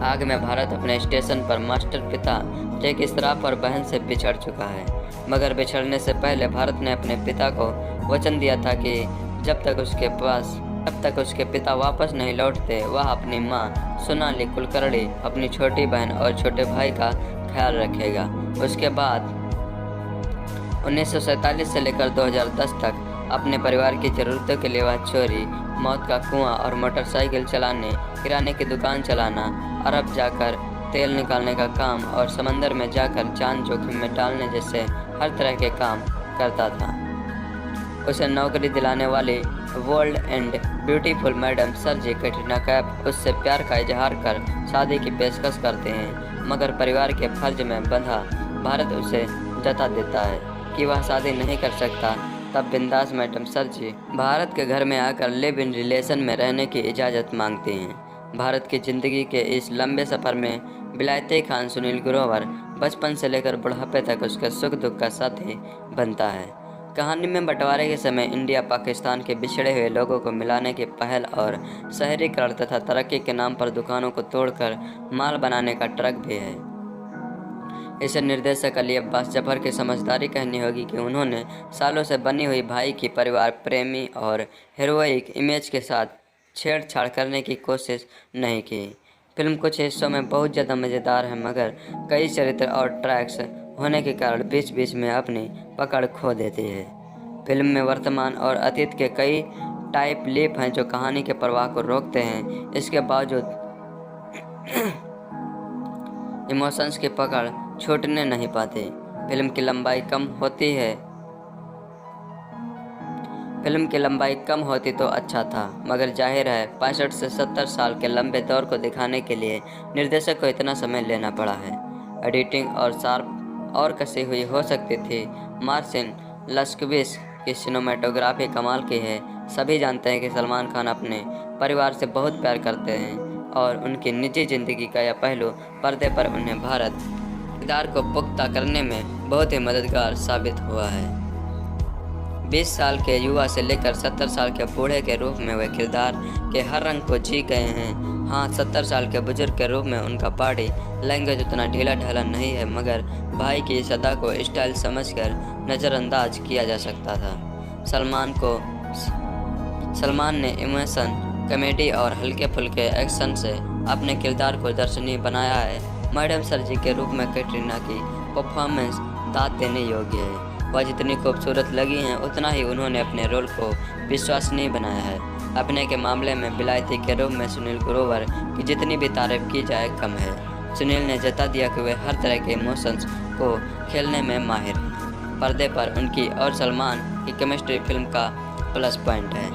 आग में भारत अपने स्टेशन पर मास्टर पिता जैक श्रॉफ और बहन से बिछड़ चुका है। मगर बिछड़ने से पहले भारत ने अपने पिता को वचन दिया था कि जब तक उसके पिता वापस नहीं लौटते वह अपनी माँ सोनाली कुलकर्णी, अपनी छोटी बहन और छोटे भाई का ख्याल रखेगा। उसके बाद 1947 से लेकर 2010 तक अपने परिवार की ज़रूरतों के लिए वह चोरी, मौत का कुआं और मोटरसाइकिल चलाने, किराने की दुकान चलाना, अरब जाकर तेल निकालने का काम और समंदर में जाकर जान जोखिम में डालने जैसे हर तरह के काम करता था। उसे नौकरी दिलाने वाली बोल्ड एंड ब्यूटीफुल मैडम सर्जी कैटरीना कैफ उससे प्यार का इजहार कर शादी की पेशकश करते हैं, मगर परिवार के फर्ज में बंधा भारत उसे जता देता है कि वह शादी नहीं कर सकता। तब बिंदास मैडम सर्जी भारत के घर में आकर लिव इन रिलेशन में रहने की इजाज़त मांगती हैं। भारत की ज़िंदगी के इस लंबे सफ़र में विलायती खान सुनील ग्रोवर बचपन से लेकर बुढ़ापे तक उसके सुख दुख का साथी बनता है। कहानी में बंटवारे के समय इंडिया पाकिस्तान के बिछड़े हुए लोगों को मिलाने की पहल और शहरीकरण तथा तरक्की के नाम पर दुकानों को तोड़कर माल बनाने का ट्रक भी है। इसे निर्देशक अली अब्बास जफर की समझदारी कहनी होगी कि उन्होंने सालों से बनी हुई भाई की परिवार प्रेमी और हीरोइक इमेज के साथ छेड़छाड़ करने की कोशिश नहीं की। फिल्म कुछ हिस्सों में बहुत ज़्यादा मज़ेदार है, मगर कई चरित्र और ट्रैक्स होने के कारण बीच बीच में अपनी पकड़ खो देती है। फिल्म में वर्तमान और अतीत के कई टाइप लीप हैं जो कहानी के प्रवाह को रोकते हैं। इसके बावजूद इमोशंस की पकड़ छूटने नहीं पाती। फिल्म की लंबाई कम होती तो अच्छा था, मगर जाहिर है 65 से 70 साल के लंबे दौर को दिखाने के लिए निर्देशक को इतना समय लेना पड़ा है। एडिटिंग और शार्प और कसी हुई हो सकती थी। मार्सिन लस्कविस की सिनेमेटोग्राफी कमाल की है। सभी जानते हैं कि सलमान खान अपने परिवार से बहुत प्यार करते हैं और उनकी निजी ज़िंदगी का यह पहलू पर्दे पर उन्हें भारत किरदार को पुख्ता करने में बहुत ही मददगार साबित हुआ है। 20 साल के युवा से लेकर 70 साल के बूढ़े के रूप में वे किरदार के हर रंग को जी गए हैं। हाँ, 70 साल के बुजुर्ग के रूप में उनका बॉडी लैंग्वेज उतना ढीला ढाला नहीं है, मगर भाई की इस अदा को स्टाइल समझकर नज़रअंदाज किया जा सकता था। सलमान ने इमोशन, कॉमेडी और हल्के फुल्के एक्शन से अपने किरदार को दर्शनीय बनाया है। मैडम सर्जी के रूप में कैटरीना की परफॉर्मेंस दाद देने योग्य है। वह जितनी खूबसूरत लगी हैं उतना ही उन्होंने अपने रोल को विश्वसनीय बनाया है। अभिनय के मामले में विलायती के रूप में सुनील ग्रोवर की जितनी भी तारीफ की जाए कम है। सुनील ने जता दिया कि वे हर तरह के इमोशंस को खेलने में माहिर हैं। पर्दे पर उनकी और सलमान की केमिस्ट्री फिल्म का प्लस पॉइंट है।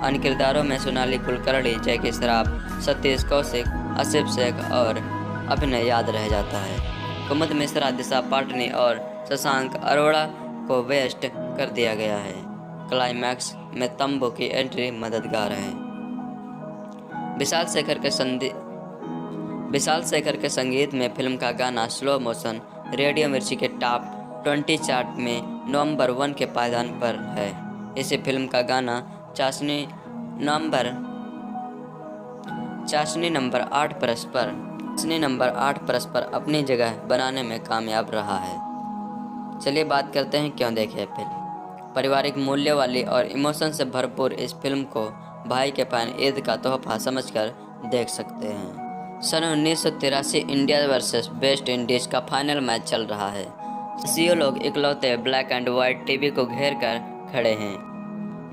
अन्य किरदारों में सोनाली कुलकर्णी, जैकी श्रॉफ, सतीश कौशिक, आसिफ शेख और अभिनय याद रह जाता है। कुमुद मिश्रा, दिशा पाटनी और शशांक अरोड़ा को वेस्ट कर दिया गया है। क्लाइमैक्स में तंबू की एंट्री मददगार है। विशाल शेखर के संगीत में फिल्म का गाना स्लो मोशन रेडियो मिर्ची के टॉप 20 चार्ट में नवंबर 1 के पायदान पर है। इसी फिल्म का गाना चाशनी नंबर 8 पर अपनी जगह बनाने में कामयाब रहा है। चलिए बात करते हैं क्यों देखें फिल्म। पारिवारिक मूल्य वाली और इमोशन से भरपूर इस फिल्म को भाई के बहन ईद का तोहफा समझकर देख सकते हैं। सन 1983 इंडिया वर्सेस वेस्ट इंडीज़ का फाइनल मैच चल रहा है। सीओ लोग इकलौते ब्लैक एंड वाइट टीवी को घेर कर खड़े हैं।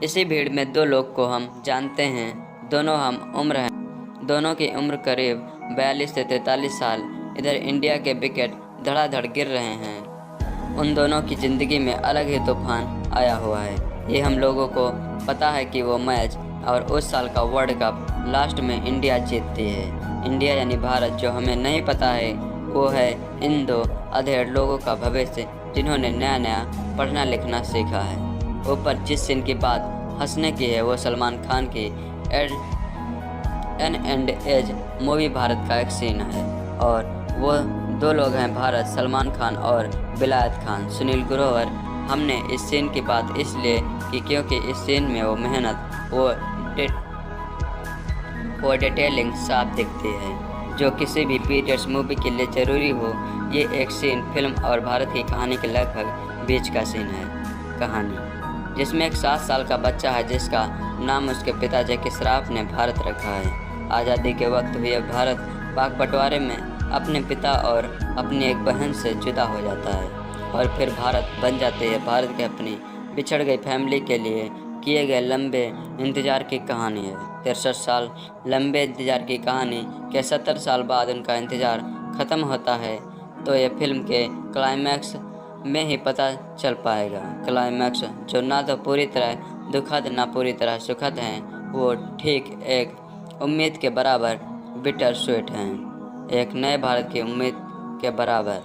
इसी भीड़ में दो लोग को हम जानते हैं, दोनों हम उम्र हैं। दोनों की उम्र करीब 42 से 43 साल। इधर इंडिया के विकेट धड़ाधड़ गिर रहे हैं। उन दोनों की ज़िंदगी में अलग ही तूफान आया हुआ है। ये हम लोगों को पता है कि वो मैच और उस साल का वर्ल्ड कप लास्ट में इंडिया जीतती है। इंडिया यानी भारत। जो हमें नहीं पता है वो है इन दो अधेड़ लोगों का भविष्य, जिन्होंने नया पढ़ना लिखना सीखा है। ऊपर जिस सीन की बात हंसने की है वो सलमान खान की एन एज मूवी भारत का एक सीन है, और वो दो लोग हैं भारत, सलमान खान और विलायत खान। सुनील ग्रोवर हमने इस सीन की बात इसलिए की क्योंकि इस सीन में वो मेहनत, वो डिटेलिंग साफ दिखती है जो किसी भी पीरियड्स मूवी के लिए ज़रूरी हो। ये एक सीन फिल्म और भारत की कहानी के लगभग बीच का सीन है। कहानी जिसमें एक 7 साल का बच्चा है जिसका नाम उसके पिताजी के श्राप ने भारत रखा है। आज़ादी के वक्त हुए भारत पाक बंटवारे में अपने पिता और अपनी एक बहन से जुदा हो जाता है और फिर भारत बन जाते हैं। भारत के अपनी बिछड़ गई फैमिली के लिए किए गए लंबे इंतज़ार की कहानी है। 63 साल लंबे इंतज़ार की कहानी के 70 साल बाद उनका इंतज़ार ख़त्म होता है तो ये फिल्म के क्लाइमैक्स में ही पता चल पाएगा। क्लाइमैक्स जो ना तो पूरी तरह दुखद ना पूरी तरह सुखद हैं, वो ठीक एक उम्मीद के बराबर बिटर स्वीट हैं, एक नए भारत की उम्मीद के बराबर।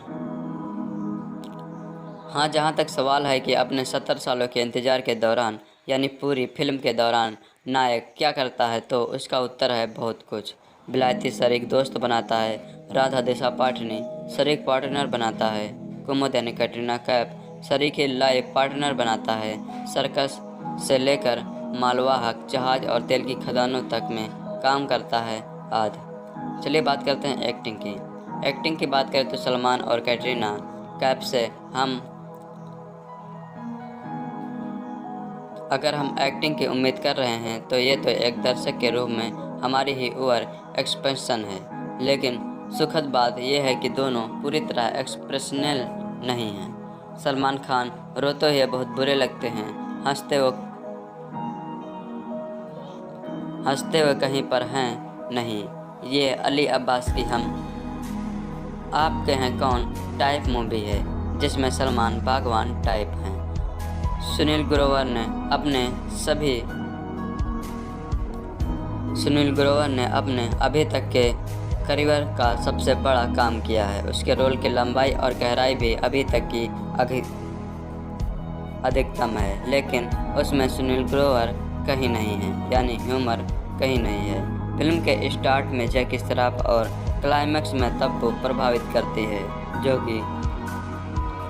हाँ, जहाँ तक सवाल है कि अपने 70 सालों के इंतज़ार के दौरान यानी पूरी फिल्म के दौरान नायक क्या करता है, तो उसका उत्तर है बहुत कुछ। बिलायती शरीक दोस्त बनाता है, राधा दिशा पाटनी शरीक पार्टनर बनाता है, कुमुद यानी कैटरीना कैफ शरीक लाइफ पार्टनर बनाता है, सर्कस से लेकर मालवाहक जहाज और तेल की खदानों तक में काम करता है आदि। चलिए बात करते हैं एक्टिंग की। एक्टिंग की बात करें तो सलमान और कैटरीना कैफ से अगर हम एक्टिंग की उम्मीद कर रहे हैं तो ये तो एक दर्शक के रूप में हमारी ही ओवर एक्सप्रेशन है। लेकिन सुखद बात यह है कि दोनों पूरी तरह एक्सप्रेशनल नहीं हैं। सलमान खान रोते हुए बहुत बुरे लगते हैं, हंसते हुए कहीं पर हैं नहीं। ये अली अब्बास की हम आपके हैं कौन टाइप मूवी है जिसमें सलमान बागवान टाइप हैं। सुनील ग्रोवर ने अपने अभी तक के करियर का सबसे बड़ा काम किया है। उसके रोल की लंबाई और गहराई भी अभी तक की अधिकतम है, लेकिन उसमें सुनील ग्रोवर कहीं नहीं है, यानी ह्यूमर कहीं नहीं है। फिल्म के स्टार्ट में जैकी श्रॉफ और क्लाइमैक्स में तब्बू प्रभावित करती है जो कि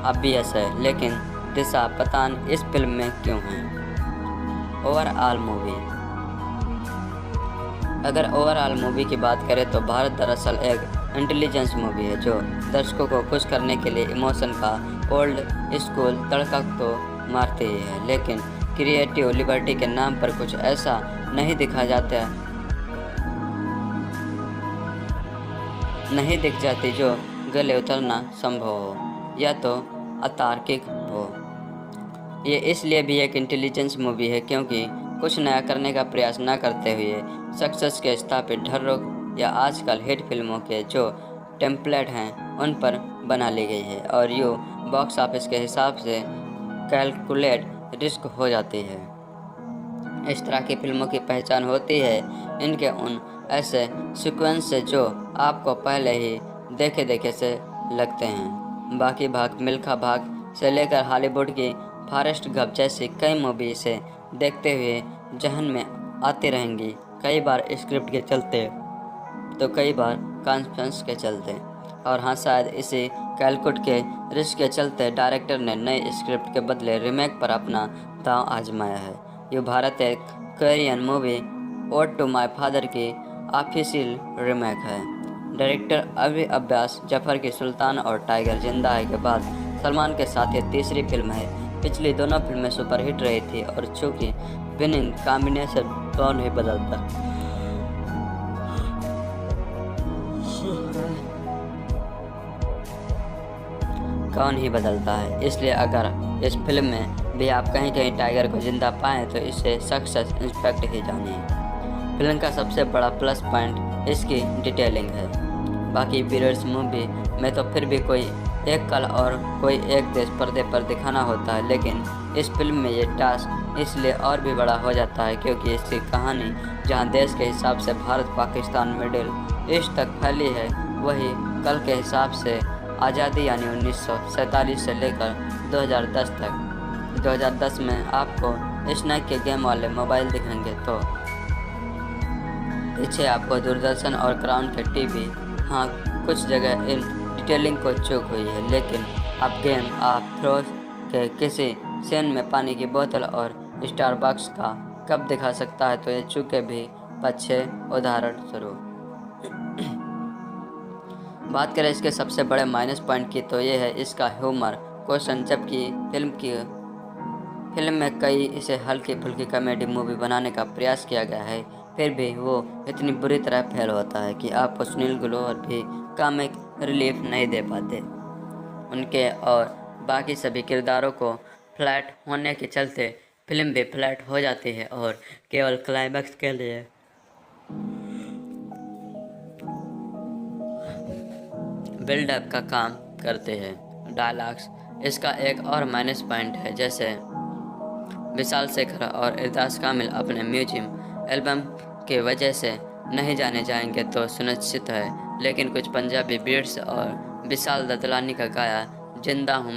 ऑब्वियस है, लेकिन दिशा पतान इस फिल्म में क्यों है। ओवरऑल मूवी, अगर ओवरऑल मूवी की बात करें तो भारत दरअसल एक इंटेलिजेंस मूवी है जो दर्शकों को खुश करने के लिए इमोशन का ओल्ड स्कूल तड़का तो मारती ही है, लेकिन क्रिएटिव लिबर्टी के नाम पर कुछ ऐसा नहीं दिख जाती जो गले उतरना संभव हो या तो अतार्किक हो। ये इसलिए भी एक इंटेलिजेंस मूवी है क्योंकि कुछ नया करने का प्रयास न करते हुए सक्सेस के स्थापित ढर्रों या आजकल हिट फिल्मों के जो टेम्पलेट हैं उन पर बना ली गई है और यो बॉक्स ऑफिस के हिसाब से कैलकुलेट रिस्क हो जाती है। इस तरह की फिल्मों की पहचान होती है इनके उन ऐसे सीक्वेंस से जो आपको पहले ही देखे से लगते हैं। बाकी भाग मिल्खा भाग से लेकर हॉलीवुड की फॉरेस्ट गंप जैसी कई मूवी से देखते हुए जहन में आती रहेंगी, कई बार स्क्रिप्ट के चलते तो कई बार कॉन्फिडेंस के चलते। और हाँ, शायद इसी कैलकुलेट के रिस्क के चलते डायरेक्टर ने नई स्क्रिप्ट के बदले रीमेक पर अपना दांव आजमाया है। ये भारत एक Korean movie Ode to My Father की ऑफिशियल रीमेक है। डायरेक्टर अली अब्बास जफर की सुल्तान और टाइगर जिंदा है के बाद सलमान के साथ ये तीसरी फिल्म है। पिछली दोनों फिल्में सुपरहिट रही थी और चूँकि विनिंग कॉम्बिनेशन कौन ही बदलता है, इसलिए अगर इस फिल्म में भी आप कहीं कहीं टाइगर को जिंदा पाएँ तो इसे सक्सेस इंस्पेक्ट ही जानिए। फिल्म का सबसे बड़ा प्लस पॉइंट इसकी डिटेलिंग है। बाकी पीरियड्स मूवी में तो फिर भी कोई एक कल और कोई एक देश पर्दे पर दिखाना होता है, लेकिन इस फिल्म में ये टास्क इसलिए और भी बड़ा हो जाता है क्योंकि इसकी कहानी जहां देश के हिसाब से भारत पाकिस्तान मिडिल ईस्ट तक फैली है, वही कल के हिसाब से आज़ादी यानी 1947 से लेकर 2010 तक। 2010 में आपको स्नैक के गेम वाले मोबाइल दिखेंगे तो पीछे आपको दूरदर्शन और क्राउन के टीवी। हाँ, कुछ जगह इन डिटेलिंग को चूक हुई है, लेकिन अब गेम ऑफ थ्रोन्स के किसी सीन में पानी की बोतल और स्टारबक्स का कप दिखा सकता है तो ये चूके भी 5-6 उदाहरण स्वरूप। बात करें इसके सबसे बड़े माइनस पॉइंट की तो ये है इसका ह्यूमर क्वेश्चन। जबकि फिल्म में कई इसे हल्की फुल्की कॉमेडी मूवी बनाने का प्रयास किया गया है, फिर भी वो इतनी बुरी तरह फेल होता है कि आपको सुनील ग्रोवर भी कॉमिक रिलीफ नहीं दे पाते। उनके और बाकी सभी किरदारों को फ्लैट होने के चलते फिल्म भी फ्लैट हो जाती है और केवल क्लाइमैक्स के लिए बिल्डअप का काम करते हैं। डायलॉग्स इसका एक और माइनस पॉइंट है। जैसे विशाल शेखर और इरदास कामिल अपने म्यूजियम एल्बम के वजह से नहीं जाने जाएंगे तो सुनिश्चित है, लेकिन कुछ पंजाबी बीट्स और विशाल ददलानी का गाया जिंदा हूँ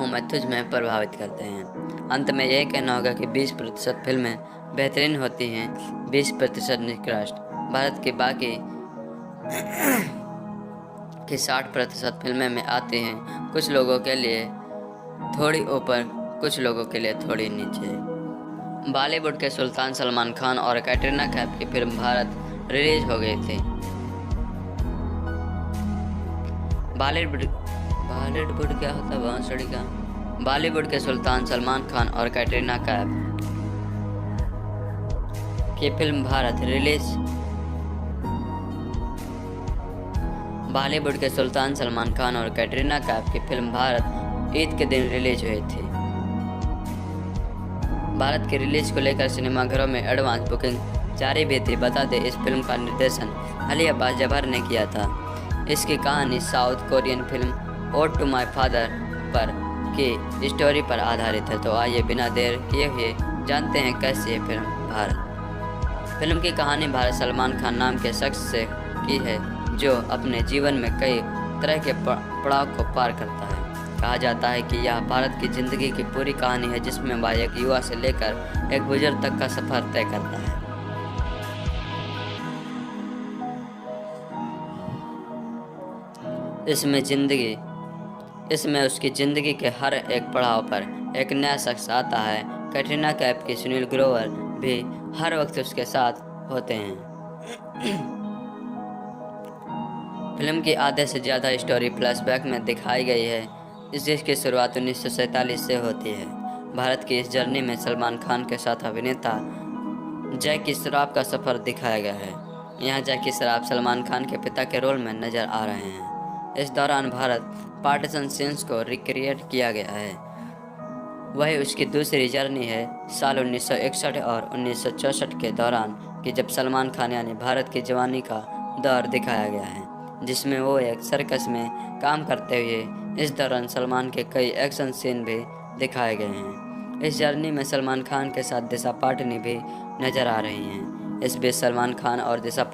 मैं तुझ में प्रभावित करते हैं। अंत में यह कहना होगा कि 20% फिल्में बेहतरीन होती हैं, 20% निकृष्ट। भारत की बाकी की 60% फिल्में में आती हैं, कुछ लोगों के लिए थोड़ी ऊपर, कुछ लोगों के लिए थोड़ी नीचे। बॉलीवुड के सुल्तान सलमान खान और कैटरीना कैफ की फिल्म भारत रिलीज हो गई थी। बॉलीवुड क्या होता है बांसुरी का? बॉलीवुड के सुल्तान सलमान खान और कैटरीना कैफ की फिल्म भारत रिलीज। बॉलीवुड के सुल्तान सलमान खान और कैटरीना कैफ की फिल्म भारत ईद के दिन रिलीज हुई थी। भारत की रिलीज को लेकर सिनेमाघरों में एडवांस बुकिंग जारी भी थी। बता दें इस फिल्म का निर्देशन अली अब्बास जफर ने किया था। इसकी कहानी South Korean film Ode to My Father पर की स्टोरी पर आधारित है। तो आइए बिना देर किए हुए जानते हैं कैसी है फिल्म भारत। फिल्म की कहानी भारत सलमान खान नाम के शख्स से की है जो अपने जीवन में कई तरह के पड़ाव को पार करता है। कहा जाता है कि यह भारत की ज़िंदगी की पूरी कहानी है, जिसमें वह एक युवा से लेकर एक बुजुर्ग तक का सफ़र तय करता है। इसमें उसकी ज़िंदगी के हर एक पड़ाव पर एक नया शख्स आता है। कैटरीना कैफ की सुनील ग्रोवर भी हर वक्त उसके साथ होते हैं। फिल्म की आधे से ज़्यादा स्टोरी फ्लैशबैक में दिखाई गई है, जिसकी शुरुआत 1947 से होती है। भारत की इस जर्नी में सलमान खान के साथ अभिनेता जैकी श्रॉफ का सफ़र दिखाया गया है। यहाँ जैकी श्रॉफ सलमान खान के पिता के रोल में नज़र आ रहे हैं। इस दौरान भारत पार्टीशन सीन्स को रिक्रिएट किया गया है। वही उसकी दूसरी जर्नी है साल 1961 और 1964 के दौरान कि जब सलमान खान यानी भारत की जवानी का दौर दिखाया गया है, जिसमें वो एक सर्कस में काम करते हुए इस दौरान सलमान के कई एक्शन सीन भी दिखाए गए हैं। इस जर्नी में सलमान खान के साथ दिशा पाटनी भी नजर आ रही हैं। इस बीच सलमान खान और दिशा